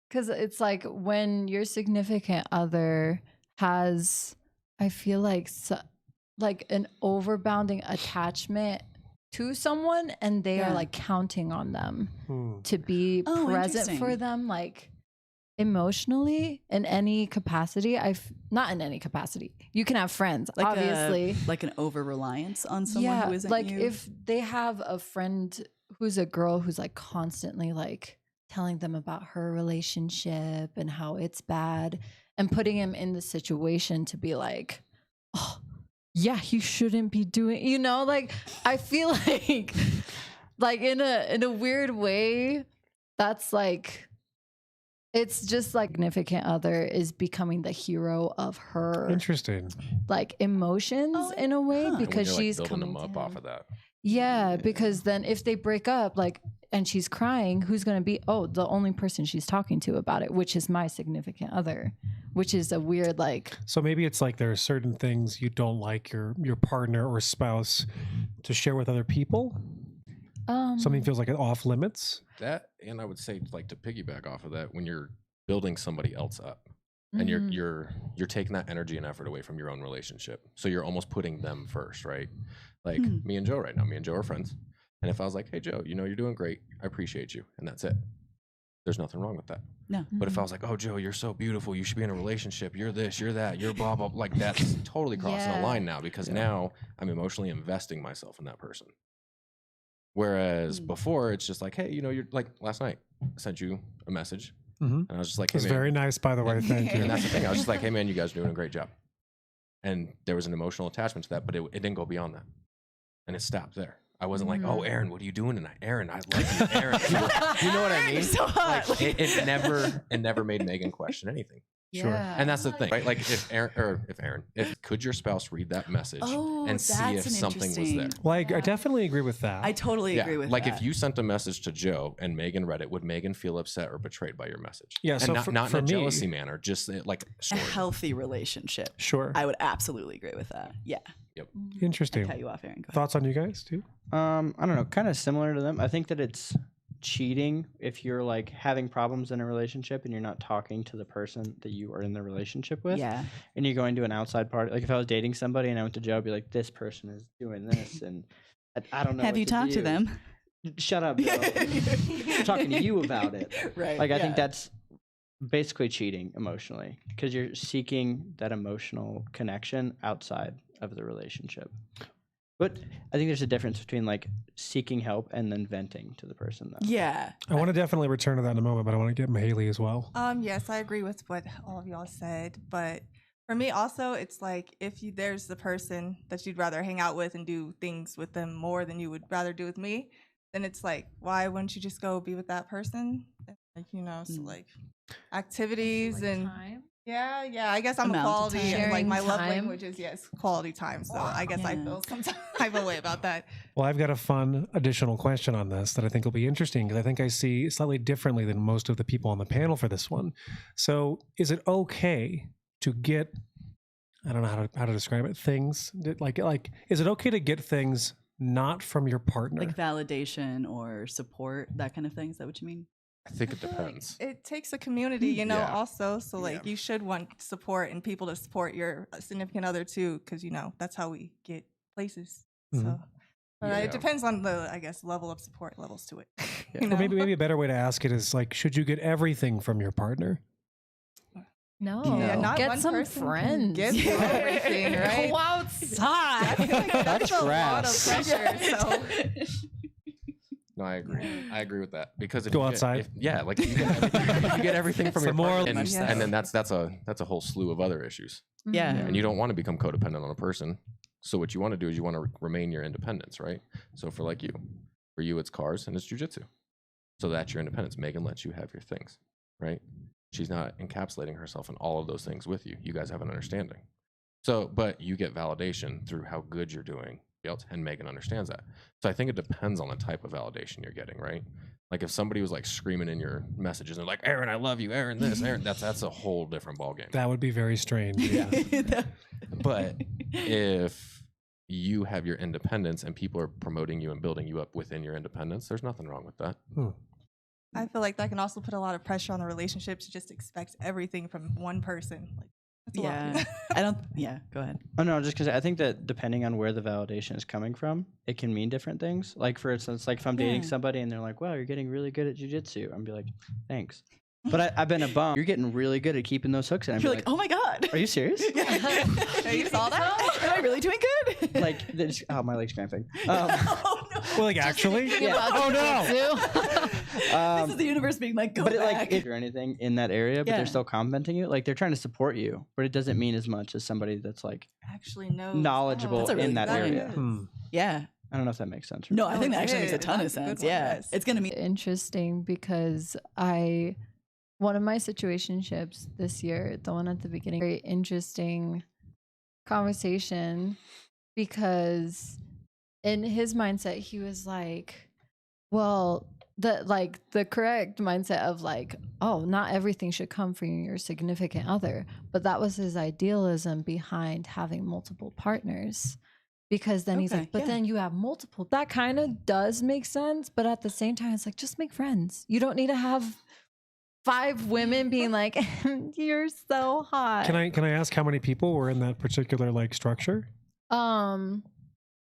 because it's like when your significant other has, I feel like like an overbounding attachment to someone, and they Yeah. are like counting on them Hmm. to be Oh, present for interesting. them, like emotionally in any capacity. Not in any capacity. You can have friends, Like obviously. like an over reliance on someone who isn't like you. if they have a friend who's a girl who's like constantly like telling them about her relationship and how it's bad, and putting him in the situation to be like, oh, yeah, you shouldn't be doing, you know, like I feel like in a weird way, that's like, it's just like significant other is becoming the hero of her Interesting. like emotions in a way, because When you're, she's building coming them up to off him. of that. Yeah, because then if they break up, like, and she's crying, who's going to be, the only person she's talking to about it, which is my significant other, which is a weird, like. So maybe it's like there are certain things you don't like your partner or spouse to share with other people. Something feels like off limits. That, and I would say, like, to piggyback off of that, when you're building somebody else up, and you're taking that energy and effort away from your own relationship, so you're almost putting them first, right? Like me and Joe right now. Me and Joe are friends, and if I was like, "Hey Joe, you know you're doing great. I appreciate you," and that's it. There's nothing wrong with that. No. But if I was like, "Oh Joe, you're so beautiful. You should be in a relationship. You're this. You're that. You're blah blah," like that's totally crossing a line now, because now I'm emotionally investing myself in that person. Whereas before, it's just like, hey, you know, you're like last night, I sent you a message, and I was just like, hey, It's man. very nice, by the way. Thank you. And that's the thing. I was just like, hey, man, you guys are doing a great job. And there was an emotional attachment to that, but it didn't go beyond that. And it stopped there. I wasn't like, oh, Aaron, what are you doing tonight? Aaron, I like you, Aaron. You know what I mean? You're so hot. Like, it never made Megan question anything. Sure. And that's the thing, right? Like if could your spouse read that message and see if something was there? Well, I definitely agree with that. I totally agree with like that. if you sent a message to Joe and Megan read it, would Megan feel upset or betrayed by your message? Yeah, and so not for in a me, jealousy manner, just like a story. healthy relationship. Sure. I would absolutely agree with that. Yeah. Interesting. Cut you off, Aaron. Go ahead. Thoughts on you guys too? I don't know, kind of similar to them. I think that it's cheating if you're like having problems in a relationship and you're not talking to the person that you are in the relationship with. Yeah. And you're going to an outside party. Like if I was dating somebody and I went to Joe, I'd be like, this person is doing this, and I don't know. Have what you talked to do. them? Shut up, Joe. I'm talking to you about it. Right. Like I think that's basically cheating emotionally, because you're seeking that emotional connection outside of the relationship. But I think there's a difference between like seeking help and then venting to the person, though. Yeah. I want to definitely return to that in a moment, but I want to get Mahaley as well. Yes, I agree with what all of y'all said, but for me also, it's like there's the person that you'd rather hang out with and do things with them more than you would rather do with me, then it's like, why wouldn't you just go be with that person? Like, you know, so like activities and time? Yeah, I guess I'm a Amount of quality, time. and like my Sharing love time. language is quality time. So I guess I feel some type of way about that. Well, I've got a fun additional question on this that I think will be interesting, because I think I see slightly differently than most of the people on the panel for this one. So is it okay to get, I don't know how to describe it, things that like is it okay to get things not from your partner? Like validation or support, that kind of thing. Is that what you mean? I think it feel like depends. it takes a community, you know, Yeah. also. So like you should want support and people to support your significant other too, because you know that's how we get places. So but it depends on the, I guess, level of support levels to it. You know? Or maybe a better way to ask it is like, should you get everything from your partner? No. Yeah, not Get one some person can friends. get through everything, right? Go outside. That's a lot of trash. pressure. So No, I agree. I agree with that, because if Go you get- outside. like you get everything from For your more- partner, and, Yes. and then that's a whole slew of other issues, Yeah. and you don't want to become codependent on a person. So what you want to do is you want to remain your independence, right? So for you, it's cars and it's jujitsu. So that's your independence. Megan lets you have your things, right? She's not encapsulating herself in all of those things with you. You guys have an understanding. So, but you get validation through how good you're doing, and Megan understands that. So I think it depends on the type of validation you're getting, right? Like if somebody was like screaming in your messages and like, Aaron, I love you, Aaron, this, Aaron, that's a whole different ballgame. That would be very strange. Yeah. But if you have your independence and people are promoting you and building you up within your independence, there's nothing wrong with that. I feel like that can also put a lot of pressure on the relationship to just expect everything from one person. Like, that's a lot. Yeah. Go ahead. Oh no, just because I think that depending on where the validation is coming from, it can mean different things. Like for instance, like if I'm dating somebody and they're like, "Wow, you're getting really good at jujitsu," I'm be like, "Thanks," but I've been a bum. You're getting really good at keeping those hooks, and I'm You're like, like, oh my God. "Are you serious?" You saw that? Am I really doing good? Like, my leg's cramping. Oh, no. Well, like actually? Yeah. Oh no! This is the universe being like, go but back. like if you're anything in that area, but Yeah. they're still complimenting you, like they're trying to support you, but it doesn't mean as much as somebody that's like Actually knows. knowledgeable That's a really in that good point. area. Yeah. I don't know if that makes sense. Or No, not. I think that it actually makes a is. ton of That's a good sense. one, Yeah. yes. It's going to be Interesting because one of my situationships this year, the one at the beginning, very interesting conversation because in his mindset, he was like, well, the correct mindset of like, oh, not everything should come from your significant other. But that was his idealism behind having multiple partners. Because then he's Okay, like, but yeah. then you have multiple. That kind of does make sense. But at the same time, it's like, just make friends. You don't need to have 5 women being like, you're so hot. Can I ask how many people were in that particular like structure?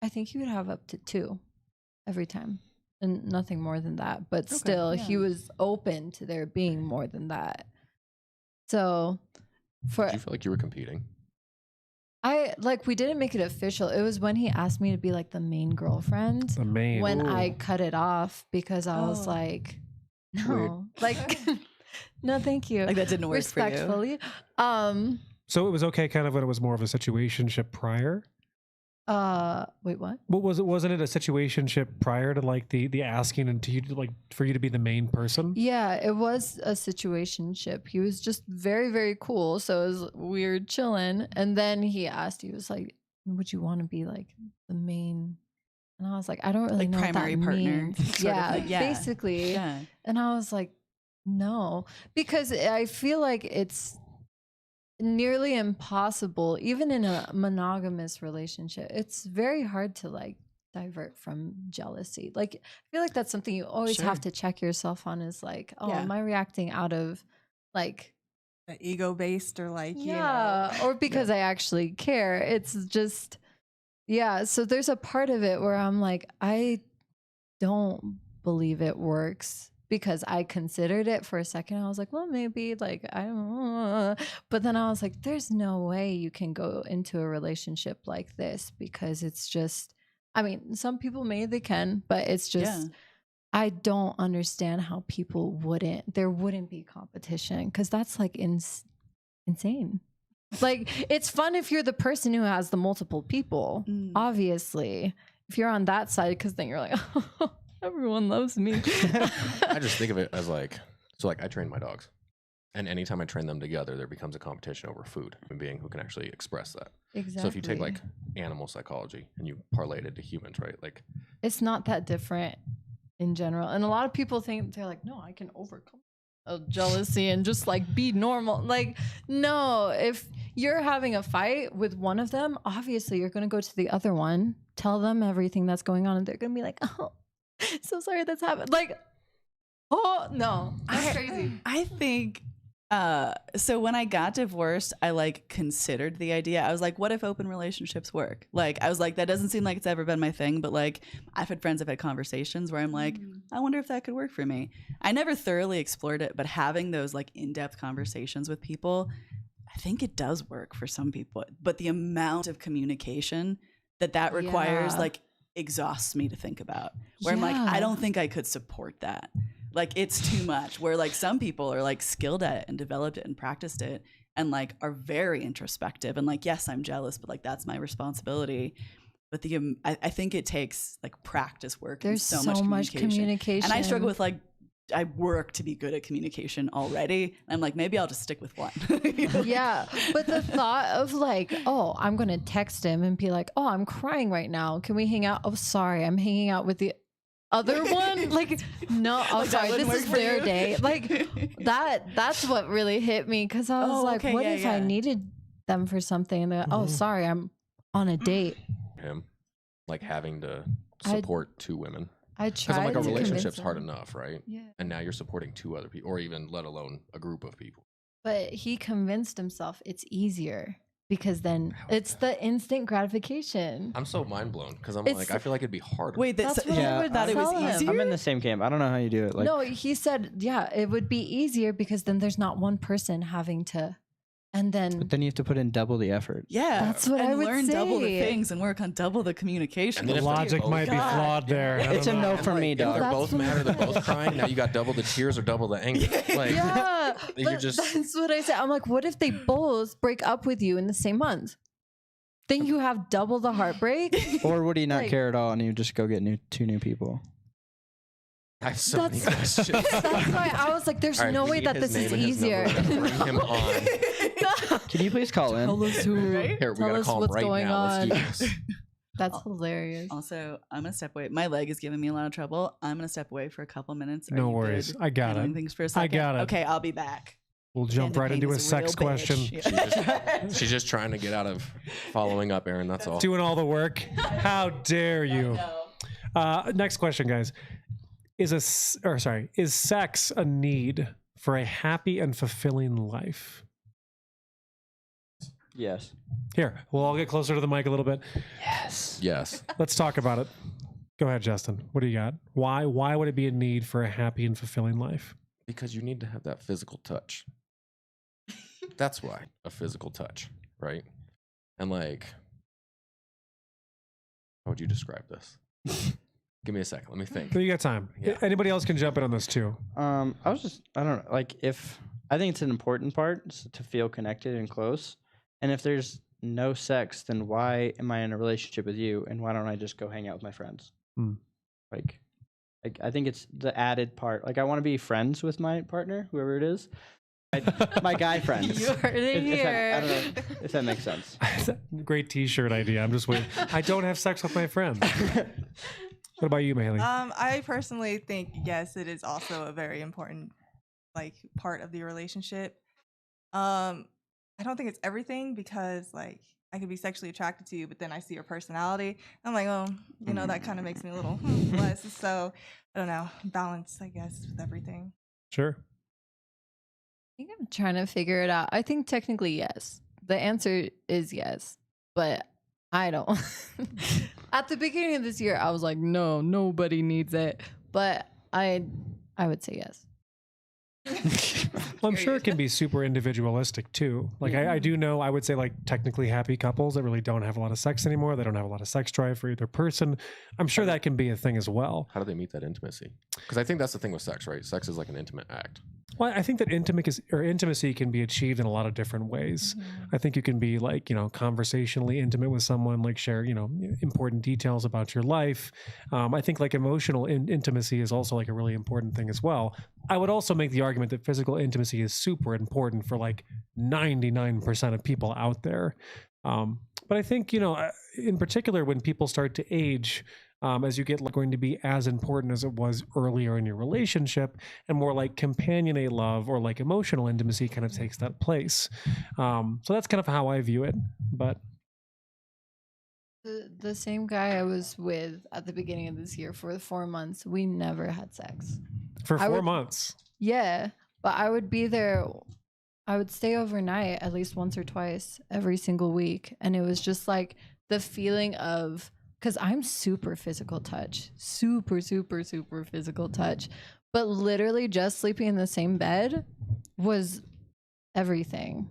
I think you would have up to 2 every time. And nothing more than that. But still, yeah. he was open to there being more than that. So Did you feel like you were competing? we didn't make it official. It was when he asked me to be like the main girlfriend. The main. When I cut it off because I was Oh. like, no, Weird. like, no, thank you. like that didn't work for you. Respectfully. So it was okay kind of when it was more of a situationship prior? Wait, what? What was it? Wasn't it a situationship prior to like the asking and to you to, like for you to be the main person? Yeah, it was a situationship. He was just very, very cool. So it was weird chilling. And then he asked, he was like, would you want to be like the main? And I was like, I don't really Like know primary what that partner means. sort of Yeah, thing. Yeah. basically. Yeah. And I was like, no, because I feel like it's nearly impossible, even in a monogamous relationship. It's very hard to like divert from jealousy. Like, I feel like that's something you always Sure. have to check yourself on is like, oh, Yeah. am I reacting out of like, The ego based or like, yeah, or because I actually care. It's just, yeah. So there's a part of it where I'm like, I don't believe it works because I considered it for a second. I was like, well, maybe like, I don't know. But then I was like, there's no way you can go into a relationship like this because it's just, I mean, some people they can, but it's just, Yeah. I don't understand how people there wouldn't be competition because that's like insane. Like, it's fun if you're the person who has the multiple people, Mm. obviously. If you're on that side, because then you're like, oh, everyone loves me. I just think of it as like, so like I train my dogs. And anytime I train them together, there becomes a competition over food and being who can actually express that. Exactly. So if you take like animal psychology and you parlay it into humans, right? Like it's not that different in general. And a lot of people think they're like, no, I can overcome jealousy and just like be normal. Like, no, if you're having a fight with one of them, obviously you're going to go to the other one, tell them everything that's going on, and they're going to be like, oh, so sorry that's happened. Like, oh, no, that's crazy. I think so when I got divorced, I like considered the idea. I was like, what if open relationships work? Like, I was like, that doesn't seem like it's ever been my thing, but like I've had friends, I've had conversations where I'm like, I wonder if that could work for me. I never thoroughly explored it, but having those like in-depth conversations with people, I think it does work for some people. But the amount of communication that requires Yeah. like exhausts me to think about. Where I'm like, Yeah. I don't think I could support that. Like, it's too much. Where like some people are like skilled at it and developed it and practiced it and like are very introspective and like, yes, I'm jealous, but like that's my responsibility. But I think it takes like practice work. There's and so much communication. And I struggle with like, I work to be good at communication already. And I'm like, maybe I'll just stick with one. Yeah, but the thought of like, oh, I'm going to text him and be like, oh, I'm crying right now. Can we hang out? Oh, sorry, I'm hanging out with the other one. Like, no, oh, Like, that sorry, wouldn't this is work for their you? day. Like, that's what really hit me because I was Oh, like, okay, what yeah, if I yeah. needed them for something? And they're like, oh, sorry, I'm on a date. him, like having to I- support 2 women. I Because tried I'm like, a to relationship's convince hard him. enough, right? Yeah. And now you're supporting 2 other people, or even let alone a group of people. But he convinced himself it's easier because then it's the instant gratification. I'm so mind blown because I'm It's- like, I feel like it'd be harder. Wait, That's what Yeah, I would thought it was tell him. easier? I'm in the same camp. I don't know how you do it. Like, No, he said, yeah, it would be easier because then there's not one person having to And then, But then you have to put in double the effort. Yeah, That's what I would learn double the say. things and work on double the communication. And then The if they're logic both- might be God. flawed there. I It's a don't know. no for me, If dog. they're That's both what- mad or they're both crying, now you got double the tears or double the anger. Like, yeah, you're but just- that's what I said. I'm like, what if they both break up with you in the same month? Then you have double the heartbreak. Or would he not Like- care at all and you just go get two new people? I have so many That's- questions. That's why I was like, there's All right, no we way need that his this is name and his number. easier. Bring him on. Can you please call in? Tell us who. Here, we Tell gotta us call him what's right going now. on. Let's do this. That's hilarious. Also, I'm gonna step away. My leg is giving me a lot of trouble. I'm gonna step away for a couple minutes. Are No you worries. good I got handling it. Things for a I second? got it. Okay, I'll be back. We'll jump Candy right Paint into a is sex real question. bitch. She's just trying to get out of following up, Aaron. That's all. Doing all the work. How dare you? Next question, guys. Is sex a need for a happy and fulfilling life? Yes. Here, we'll all get closer to the mic a little bit. Yes. Yes. Let's talk about it. Go ahead, Justin. What do you got? Why would it be a need for a happy and fulfilling life? Because you need to have that physical touch. That's why. A physical touch, right? And like, how would you describe this? Give me a second. Let me think. So you got time. Yeah. Anybody else can jump in on this too. I don't know. Like, I think it's an important part to feel connected and close. And if there's no sex, then why am I in a relationship with you? And why don't I just go hang out with my friends? Like, I think it's the added part. Like, I want to be friends with my partner, whoever it is. My guy friends. You heard it here. I don't know if that makes sense. Great T-shirt idea. I'm just waiting. I don't have sex with my friends. What about you, Mahaley? I personally think yes, it is also a very important like part of the relationship. I don't think it's everything because like I could be sexually attracted to you, but then I see your personality. I'm like, oh, you know, that kind of makes me a little less. So I don't know, balance, I guess, with everything. Sure. I think I'm trying to figure it out. I think technically yes. The answer is yes, but I don't. At the beginning of this year, I was like, no, nobody needs it. But I would say yes. Well, I'm sure it can be super individualistic too. Like I do know, I would say like technically happy couples that really don't have a lot of sex anymore. They don't have a lot of sex drive for either person. I'm sure that can be a thing as well. How do they meet that intimacy? Because I think that's the thing with sex, right? Sex is like an intimate act. Well, I think that intimacy can be achieved in a lot of different ways. I think you can be like, conversationally intimate with someone, like share, important details about your life. I think like emotional intimacy is also like a really important thing as well. I would also make the argument that physical intimacy is super important for like 99% of people out there. But I think, in particular, when people start to age, as you get going to be as important as it was earlier in your relationship, and more like companionate love or like emotional intimacy kind of takes that place. So that's kind of how I view it. But The same guy I was with at the beginning of this year for the 4 months, we never had sex. for I 4 would- months, Yeah, but I would be there. I would stay overnight at least once or twice every single week. And it was just like the feeling of, because I'm super physical touch, super, super, super physical touch. But literally just sleeping in the same bed was everything.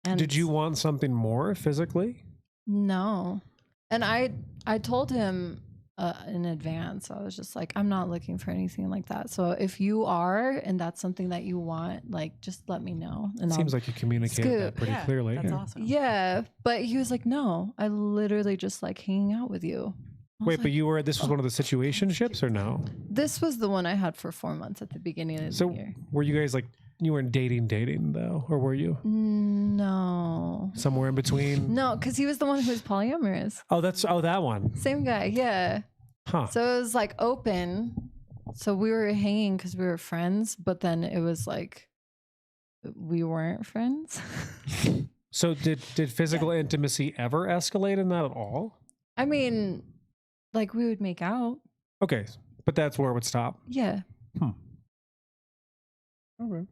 And did you want something more physically? No. And I told him in advance. I was just like, I'm not looking for anything like that. So if you are, and that's something that you want, like, just let me know. And Seems like you communicated that pretty clearly. That's Yeah. awesome. yeah. But he was like, no, I literally just like hanging out with you. I was Wait, but like, this was one of the situationships or no? this was the one I had for 4 months at the beginning of the So year. were you guys like, you weren't dating though, or were you No. somewhere in between? No, because he was the one who was polyamorous. Oh, that one. Same guy. Yeah. Huh. So it was like open. So we were hanging because we were friends, but then it was like we weren't friends. So did physical intimacy ever escalate in that at all? I mean, like we would make out. Okay, but that's where it would stop. Yeah. Okay.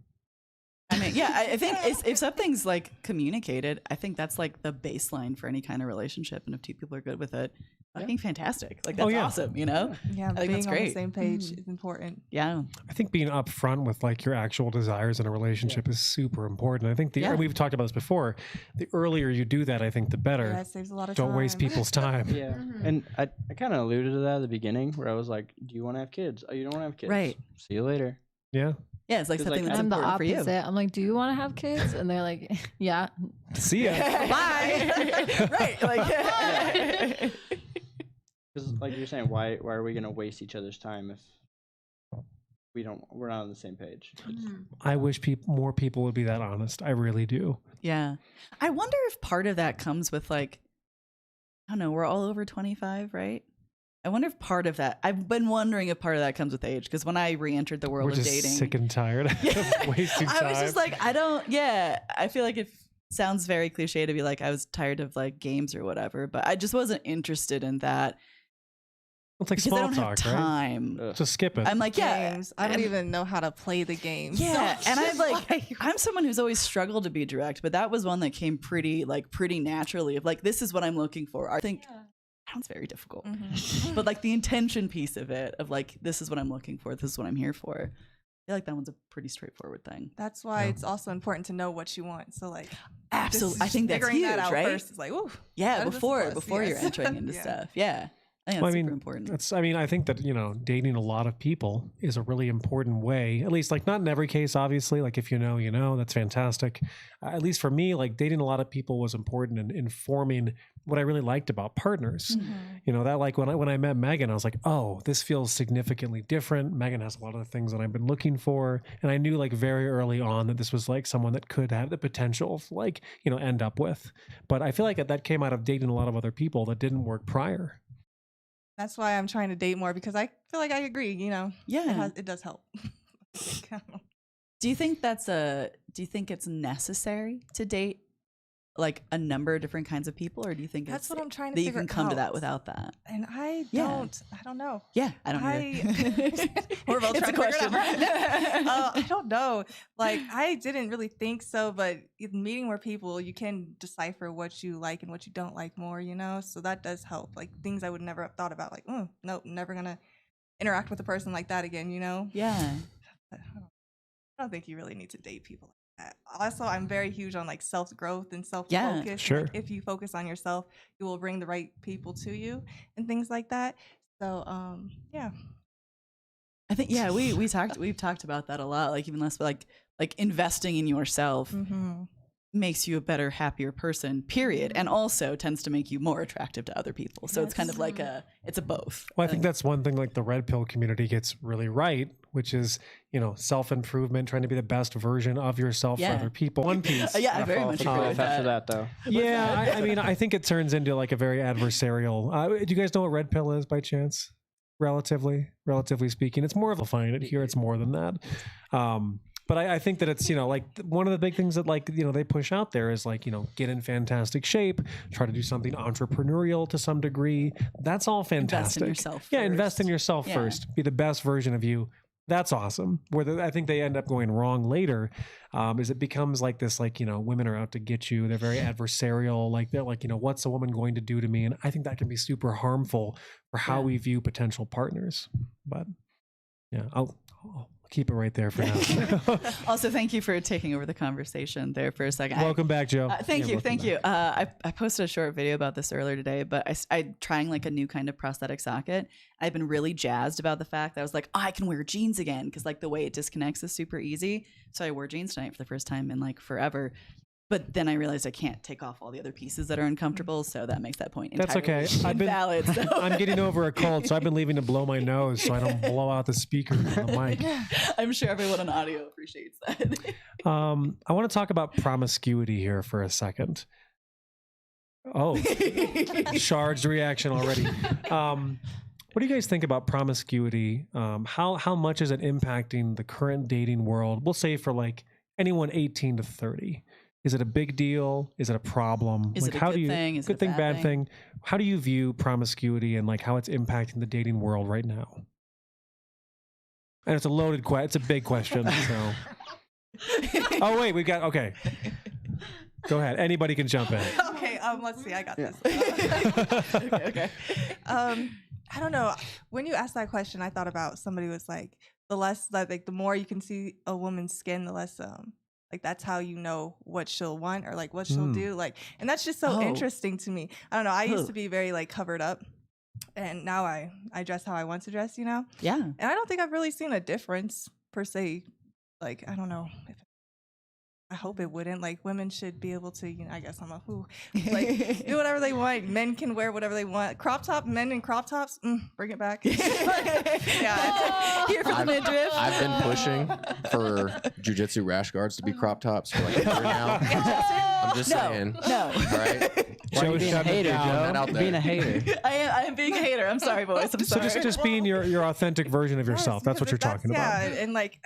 I mean, yeah, I think if something's like communicated, I think that's like the baseline for any kind of relationship. And if two people are good with it, fucking fantastic. Like that's awesome, you know? Yeah, I think being that's on great. the same page is important. Yeah. I think being upfront with like your actual desires in a relationship is super important. I think and we've talked about this before. The earlier you do that, I think the better. Yeah, it saves a lot of Don't time. waste people's time. Yeah. And I kind of alluded to that at the beginning where I was like, do you want to have kids? Oh, you don't want to have kids. Right. See you later. Yeah. Yeah, it's like something that's I'm the important for you. opposite. I'm like, do you want to have kids? And they're like, yeah. See ya. Bye. Right. Like, Because like you're saying, why are we going to waste each other's time if we're not on the same page? I wish more people would be that honest. I really do. yeah. I wonder if part of that comes with like, I don't know, we're all over 25, right? I wonder if part of that, I've been wondering if part of that comes with age. Because when I re-entered the world We're of just dating, sick and tired of wasting time. I was just like, I feel like it sounds very cliche to be like, I was tired of like games or whatever, but I just wasn't interested in that. It's like Because I small don't have talk, right? time. Just skip it. I'm like, yeah. Games. I don't even know how to play the game. Yeah, So and it's I'm just like, I'm someone who's always struggled to be direct, but that was one that came pretty naturally. Of like, this is what I'm looking for. I think sounds very difficult, but like the intention piece of it, of like, this is what I'm looking for. This is what I'm here for. I feel like that one's a pretty straightforward thing. That's why it's also important to know what you want. So like, Absolutely, I think that's figuring huge, that out right? first is like, ooh, Yeah, that is a before plus, you're yes. entering into Yeah. stuff. Yeah, I think that's super important. I think that, dating a lot of people is a really important way, at least like not in every case, obviously, like if you know, that's fantastic. At least for me, like dating a lot of people was important in informing what I really liked about partners. That like when I met Megan, I was like, oh, this feels significantly different. Megan has a lot of the things that I've been looking for. And I knew like very early on that this was like someone that could have the potential to like, end up with. But I feel like that came out of dating a lot of other people that didn't work prior. That's why I'm trying to date more because I feel like I agree. Yeah. It does help. Do you think it's necessary to date like a number of different kinds of people, or do you think That's what I'm trying to that you figure can come to out. that without that? And I Yeah. don't know. Yeah, I don't either. We're both It's trying a to figure it question. out. I don't know. Like, I didn't really think so, but in meeting more people, you can decipher what you like and what you don't like more, So that does help. Like, things I would never have thought about, like, nope, never gonna interact with a person like that again, Yeah. I don't think you really need to date people like that. Also, I'm very huge on like self-growth and self-focus. Yeah, sure. Like, if you focus on yourself, you will bring the right people to you and things like that. So, yeah. I think we've talked about that a lot. Like even less like investing in yourself makes you a better, happier person, period. And also tends to make you more attractive to other people. So it's kind of like it's a both. Well, I think that's one thing like the red pill community gets really right, which is, self-improvement, trying to be the best version of yourself for other people. One piece. Yeah, I very much agree with after that. that though. Yeah, I think it turns into like a very adversarial. Do you guys know what red pill is by chance? Relatively speaking, it's more of a find it here. It's more than that. But I think that it's, like one of the big things that like, they push out there is like, get in fantastic shape, try to do something entrepreneurial to some degree. That's all fantastic. Invest in yourself Yeah, first. invest in yourself first. Be the best version of you. That's awesome. Where I think they end up going wrong later is it becomes like this, like, women are out to get you. They're very adversarial. Like they're like, what's a woman going to do to me? And I think that can be super harmful for how we view potential partners. But yeah, I'll keep it right there for now. Also, thank you for taking over the conversation there for a second. Welcome back, Joe. Thank you. I posted a short video about this earlier today, but I trying like a new kind of prosthetic socket. I've been really jazzed about the fact that I was like, I can wear jeans again because like the way it disconnects is super easy. So I wore jeans tonight for the first time in like forever. But then I realized I can't take off all the other pieces that are uncomfortable, so that makes that point entirely That's okay. invalid. So. I'm getting over a cold, so I've been leaving to blow my nose so I don't blow out the speaker on the mic. I'm sure everyone on audio appreciates that. I want to talk about promiscuity here for a second. Oh, charged reaction already. What do you guys think about promiscuity? How much is it impacting the current dating world? We'll say for like anyone 18 to 30. Is it a big deal? Is it a problem? Is like, it a good thing? Is good it a thing, bad bad thing? How do you view promiscuity and like how it's impacting the dating world right now? And it's a loaded question. It's a big question. So Oh wait, we got okay. Go ahead. Anybody can jump in. Okay, let's see. I got this. Okay. I don't know. When you asked that question, I thought about somebody was like, the more you can see a woman's skin, the less like that's how you know what she'll want or like what she'll do. Like, and that's just so interesting to me. I don't know. I used to be very like covered up, and now I dress how I want to dress, you know? Yeah. And I don't think I've really seen a difference per se. Like, I don't know if I hope it wouldn't. Like, women should be able to, I guess I'm a who, like, do whatever they want. Men can wear whatever they want. Crop top, men in crop tops, bring it back. Yeah. Here for the midriff. I've been pushing for jujitsu rash guards to be crop tops for like a year now. I'm just saying. No. All right. Why are you being a hater, That Joe? out You're being a there. hater. I am being a hater. I'm sorry, boys. I'm So sorry. just being your authentic version of yourself. That's what you're talking about. Yeah, and like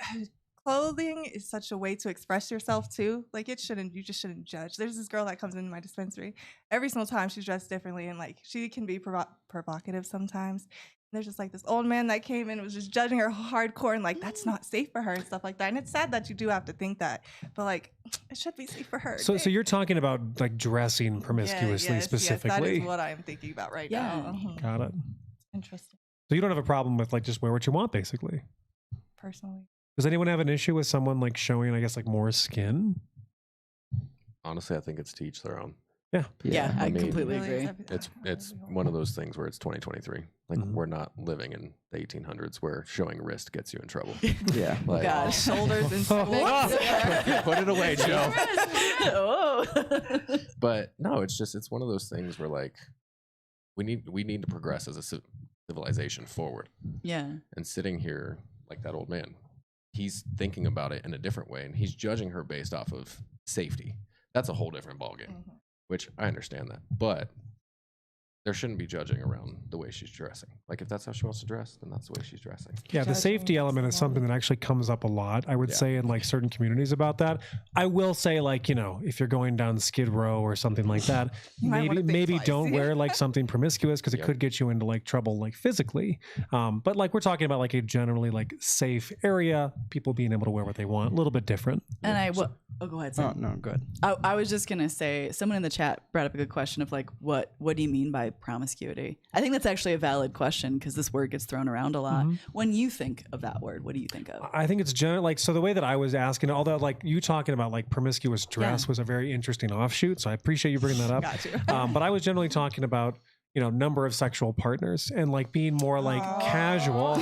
clothing is such a way to express yourself too. Like you just shouldn't judge. There's this girl that comes into my dispensary. Every single time she's dressed differently, and like she can be provocative sometimes. And there's just like this old man that came in and was just judging her hardcore and like that's not safe for her and stuff like that. And it's sad that you do have to think that, but like it should be safe for her. So you're talking about like dressing promiscuously specifically. Yes, that is what I'm thinking about right now. Got it. Interesting. So you don't have a problem with like just wear what you want, basically. Personally. Does anyone have an issue with someone like showing, I guess, like more skin? Honestly, I think it's to each their own. Yeah, I mean, completely Really, agree. It's one of those things where it's 2023. Like we're not living in the 1800s where showing wrist gets you in trouble. Yeah. Like, Gosh. Shoulders and put it away, Joe. Oh. But no, it's one of those things where like we need to progress as a civilization forward. Yeah. And sitting here like that old man, he's thinking about it in a different way, and he's judging her based off of safety. That's a whole different ballgame, which I understand that, but there shouldn't be judging around the way she's dressing. Like if that's how she wants to dress, then that's the way she's dressing. Yeah, the safety element is something that actually comes up a lot, I would say, in like certain communities about that. I will say, like, if you're going down Skid Row or something like that, maybe don't wear like something promiscuous because it could get you into like trouble like physically. But like we're talking about like a generally like safe area, people being able to wear what they want, a little bit different. And go ahead, Sam. Oh, no, good. I was just gonna say, someone in the chat brought up a good question of like, what do you mean by promiscuity? I think that's actually a valid question because this word gets thrown around a lot. When you think of that word, what do you think of? I think it's general, like, so the way that I was asking, although like you talking about like promiscuous dress was a very interesting offshoot, so I appreciate you bringing that up. Got you. But I was generally talking about number of sexual partners and like being more like casual.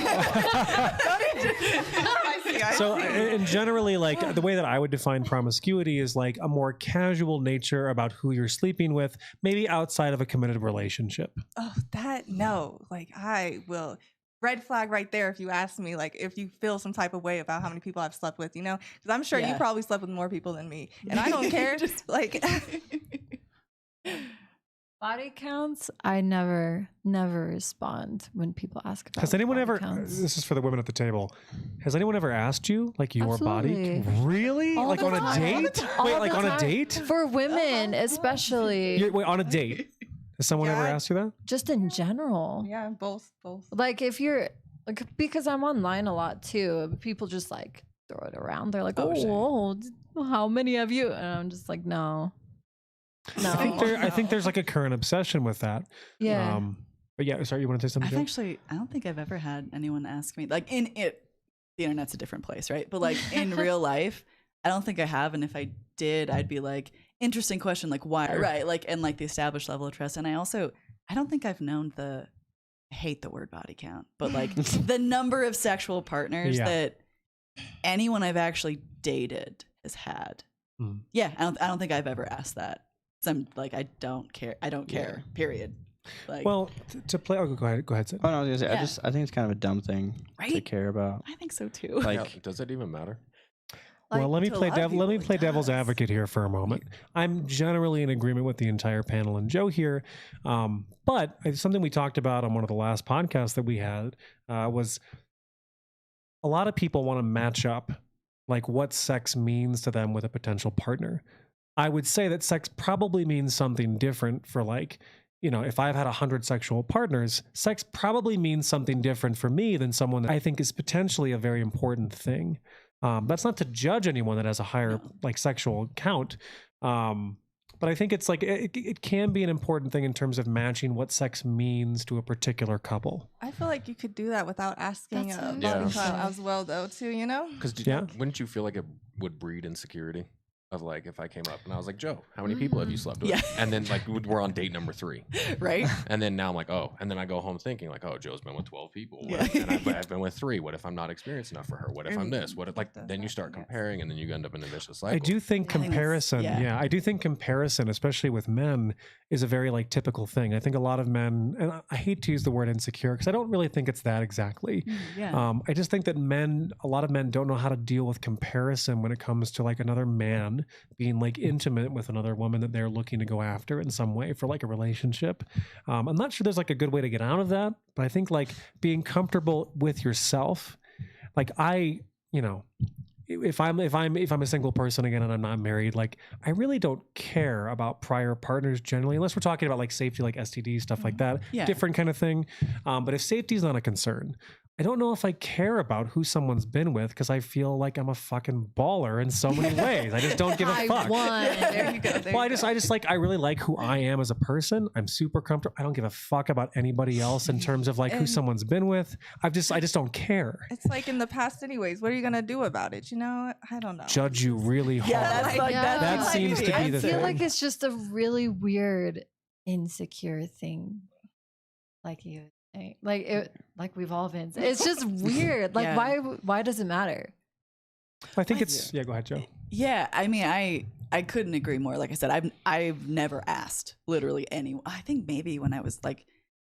So, and generally, like the way that I would define promiscuity is like a more casual nature about who you're sleeping with, maybe outside of a committed relationship. Oh, no. Like I will. Red flag right there if you ask me, like if you feel some type of way about how many people I've slept with, because I'm sure you probably slept with more people than me, and I don't care. Just like body counts, I never respond when people ask about. Has anyone body ever? counts. This is for the women at the table. Has anyone ever asked you like your Absolutely. body? Really? All Like the on a time. date? All Wait, the like on a time. date? For women, especially, Wait, on a date? Has someone ever asked you that? just in general. yeah, both. Like if you're like, because I'm online a lot too, people just like throw it around. They're like, "Oh, how many of you?" And I'm just like, no. I think there's like a current obsession with that. Yeah. But yeah, sorry, you want to say something? I don't think I've ever had anyone ask me, like the internet's a different place, right? But like in real life, I don't think I have. And if I did, I'd be like, interesting question, like why? Right. Like, and like the established level of trust. And I don't think I've known I hate the word body count, but like the number of sexual partners that anyone I've actually dated has had. Yeah. I don't think I've ever asked that. So I'm like, I don't care. Period. Like, well, to play. Oh, go ahead. Sid. Oh no, I was gonna say, I think it's kind of a dumb thing to care about. I think so too. Like, does it even matter? Well, let me play devil's does. advocate here for a moment. I'm generally in agreement with the entire panel and Joe here, but something we talked about on one of the last podcasts that we had was a lot of people want to match up like what sex means to them with a potential partner. I would say that sex probably means something different for like, if I've had 100 sexual partners, sex probably means something different for me than someone that I think is potentially a very important thing. That's not to judge anyone that has a higher like sexual count. But I think it's like it can be an important thing in terms of matching what sex means to a particular couple. I feel like you could do that without asking That's a what body I'm count saying. as well, though, too, you know? Because wouldn't you feel like it would breed insecurity? Of like, if I came up and I was like, Joe, how many people have you slept with? Yeah. And then like we're on date number 3. Right? And then now I'm like, oh, and then I go home thinking like, oh, Joe's been with 12 people. Yeah. And I've been with 3. What if I'm not experienced enough for her? What if I'm this? What if like, then you start comparing and then you end up in a vicious cycle. I do think I think comparison, yeah. I do think comparison, especially with men, is a very like typical thing. I think a lot of men, and I hate to use the word insecure because I don't really think it's that exactly. Yeah. I just think that a lot of men don't know how to deal with comparison when it comes to like another man being like intimate with another woman that they're looking to go after in some way for like a relationship. I'm not sure there's like a good way to get out of that, but I think like being comfortable with yourself, like if I'm a single person again and I'm not married, like I really don't care about prior partners generally, unless we're talking about like safety, like STD stuff like that, Yeah. different kind of thing. But if safety is not a concern, I don't know if I care about who someone's been with because I feel like I'm a fucking baller in so many ways. I just don't give a I fuck. won. There you go. There Well, you I just like, I really like who I am as a person. I'm super comfortable. I don't give a fuck about anybody else in terms of like who And- someone's been with. I just don't care. It's like in the past anyways. What are you going to do about it? You know? I don't know. Judge you really hard. Yeah, that's like Yeah. That like seems to be the I feel thing. like it's just a really weird, insecure thing. Like you think. Like we've all been. It's just weird. Like Yeah. why does it matter? I think it's go ahead, Joe. Yeah, I mean, I couldn't agree more. Like I said, I've never asked literally anyone. I think maybe when I was like,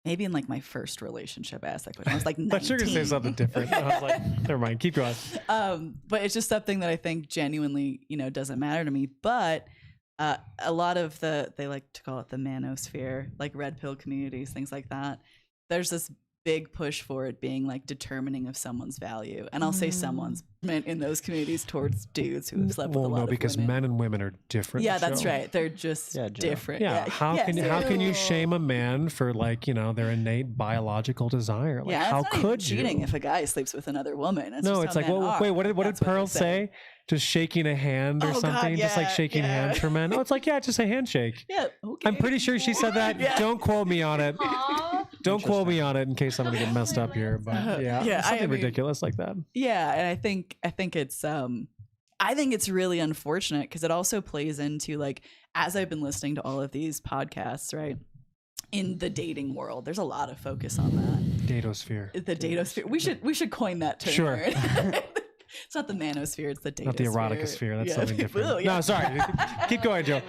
maybe in like my first relationship, I asked that question. I was like 19. I thought you were gonna say something different. I was like, never mind, keep going. But it's just something that I think genuinely, doesn't matter to me. But a lot of they like to call it the manosphere, like red pill communities, things like that. There's this big push for it being like determining of someone's value, and I'll say someone's meant in those communities towards dudes who have slept with a lot of because women. men and women are different. Yeah, that's Joe. right. They're just Yeah, Joe. different. Yeah, how can you Ew. shame a man for like their innate biological desire? Like, Yeah, how it's not even could you? cheating if a guy sleeps with another woman? It's No, just it's how like, men well, are. wait, what did That's Pearl they say? Just shaking a hand or Oh, God, something? Just like yeah, shaking yeah. hands for men? Oh, it's like, yeah, just a handshake. Yeah, okay. I'm pretty sure she said that. Yeah. Don't quote me on it. Don't quote me on it in case I'm gonna get messed up here. But yeah, Yeah, I something mean- ridiculous like that. Yeah, and I think it's really unfortunate because it also plays into like as I've been listening to all of these podcasts, right? In the dating world, there's a lot of focus on that. Datosphere. The datosphere. We should coin that term. Sure. It's not the manosphere, it's the datosphere. Not the eroticosphere. That's Yeah. something different. Well, yeah. No, sorry. Keep going, Joe.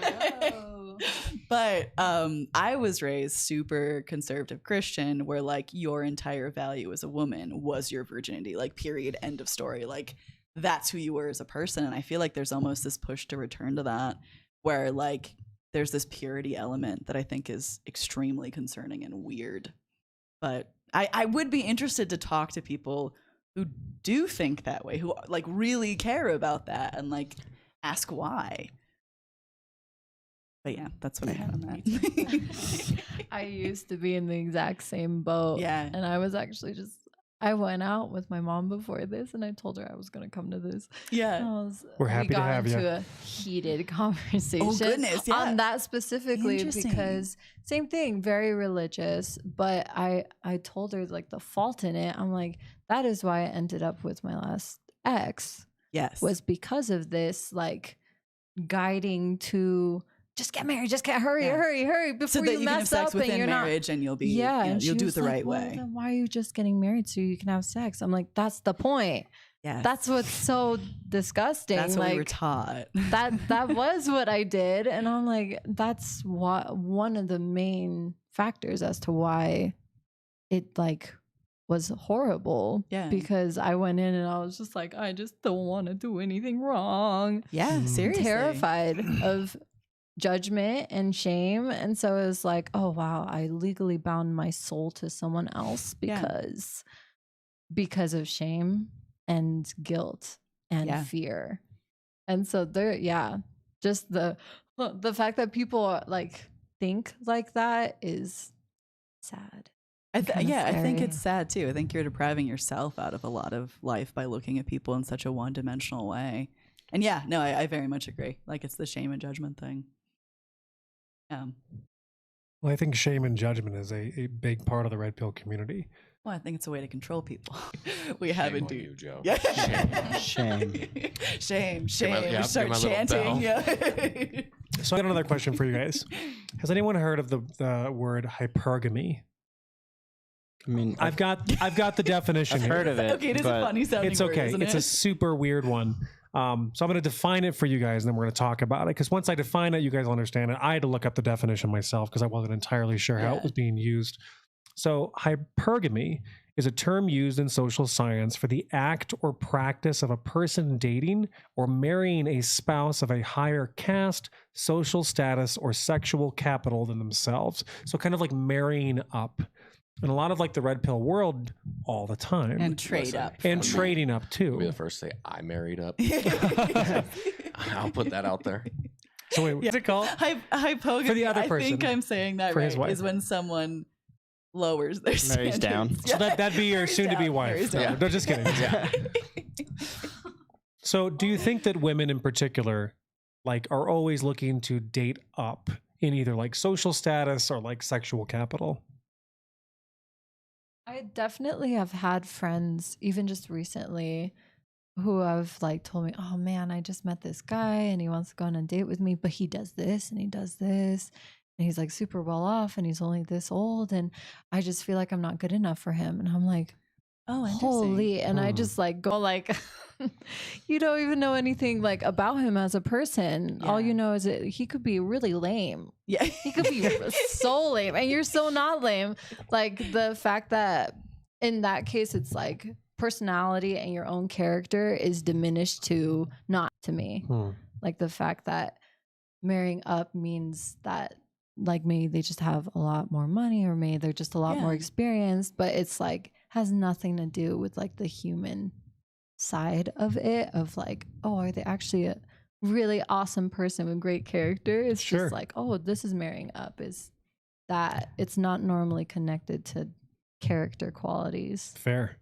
But I was raised super conservative Christian where like your entire value as a woman was your virginity, like period, end of story. Like that's who you were as a person. And I feel like there's almost this push to return to that where like there's this purity element that I think is extremely concerning and weird. But I would be interested to talk to people who do think that way, who like really care about that and like ask why. But yeah, that's what I had on that. I used to be in the exact same boat. Yeah. And I was actually I went out with my mom before this and I told her I was going to come to this. Yeah. We're happy to we got have you. into a heated conversation goodness, yeah. on that specifically Interesting. because same thing, very religious. But I told her like the fault in it. I'm like, that is why I ended up with my last ex Yes. was because of this like guiding to just get married, just get hurry before so that you you can have mess sex up and within you're not. marriage and you'll be And you'll she do it was the like, right well, way. then why are you just getting married so you can have sex? I'm like, that's the point. Yeah. That's what's so disgusting. That's what like we were taught. that was what I did, and I'm like, that's what one of the main factors as to why it like was horrible. Yeah. because I went in and I was just like, I just don't want to do anything wrong. Yeah, seriously. Terrified of judgment and shame, and so it was like, oh wow, I legally bound my soul to someone else Yeah. because of shame and guilt and Yeah. fear. And so there, just the fact that people like think like that is sad. I think scary. it's sad too. I think you're depriving yourself out of a lot of life by looking at people in such a one-dimensional way. And yeah, no, I very much agree. Like it's the shame and judgment thing. Well, I think shame and judgment is a big part of the red pill community. Well, I think it's a way to control people. We Shame have on indeed. you, Joe. Yeah. Shame. Shame. yeah, We start get my little chanting. bell. Yeah. So I got another question for you guys. Has anyone heard of the word hypergamy? I mean, I've got the definition. I've here. heard of it. Okay, it is a but funny sounding It's word, okay. isn't It's it? a super weird one. So I'm going to define it for you guys, and then we're going to talk about it. Because once I define it, you guys will understand it. I had to look up the definition myself because I wasn't entirely sure how it was being used. So hypergamy is a term used in social science for the act or practice of a person dating or marrying a spouse of a higher caste, social status, or sexual capital than themselves. So kind of like marrying up. And a lot of like the red pill world all the time. And trade Listen, up. And trading up I'll be too. the first to say I married up. I'll put that out there. So wait, what's it called? Hypogamy. For the other I think person. I'm saying that For his right. wife. Is when someone lowers their Marries down. standards. So that'd be your Marries soon-to-be down, wife. marries No, down. no, just kidding. Yeah. So do you think that women in particular like are always looking to date up in either like social status or like sexual capital? I definitely have had friends, even just recently, who have like told me, "Oh man, I just met this guy and he wants to go on a date with me, but he does this and he does this, and he's like super well off and he's only this old, and I just feel like I'm not good enough for him." And I'm like, Oh, interesting. holy, and I Hmm. just like go like, you don't even know anything like about him as a person. All Yeah. you know is that he could be really lame. Yeah. He could be so lame, and you're so not lame. Like the fact that in that case, it's like personality and your own character is diminished to not to me. Like the fact that marrying up means that like maybe they just have a lot more money or maybe they're just a lot more Yeah. experienced, but it's like has nothing to do with like the human side of it of like, oh, are they actually a really awesome person with great character? It's Sure. just like, oh, this is marrying up, is that it's not normally connected to character qualities. Fair.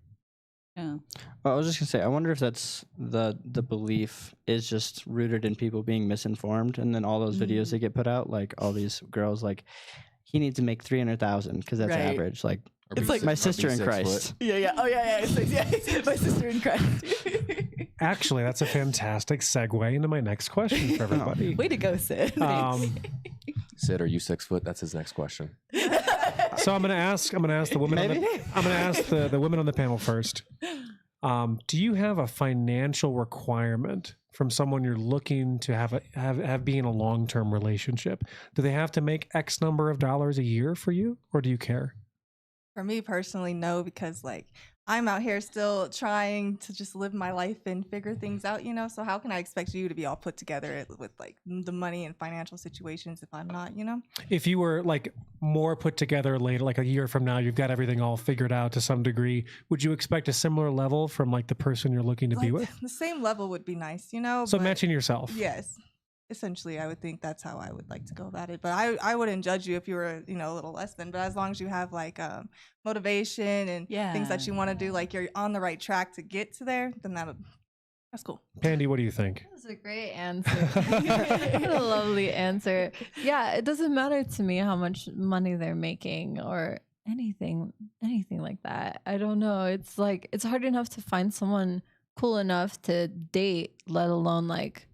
Yeah. Well, I was just gonna say, I wonder if that's the belief is just rooted in people being misinformed, and then all those videos that get put out, like all these girls, like he needs to make 300,000 because that's Right. average. Like Or It's be like six- my or be sister in 6 Christ. foot. Yeah. Oh, yeah. My sister in Christ. Actually, that's a fantastic segue into my next question for everybody. Way to go, Sid. Sid, are you 6 foot? That's his next question. So I'm going to ask the women. Maybe. I'm going to ask the women on the panel first. Do you have a financial requirement from someone you're looking to have be in a long-term relationship? Do they have to make X number of dollars a year for you, or do you care? For me personally, no, because like I'm out here still trying to just live my life and figure things out, you know? So how can I expect you to be all put together with like the money and financial situations if I'm not, you know? If you were like more put together later, like a year from now, you've got everything all figured out to some degree, would you expect a similar level from like the person you're looking to be Like, with? the same level would be nice, you know? So but matching yourself. yes. Essentially, I would think that's how I would like to go about it. But I wouldn't judge you if you were, you know, a little less than. But as long as you have like motivation and things that you want to do, like you're on the right track to get to there, then that's cool. Pandy, what do you think? That was a great answer. What a lovely answer. Yeah, it doesn't matter to me how much money they're making or anything like that. I don't know. It's like it's hard enough to find someone cool enough to date, let alone like,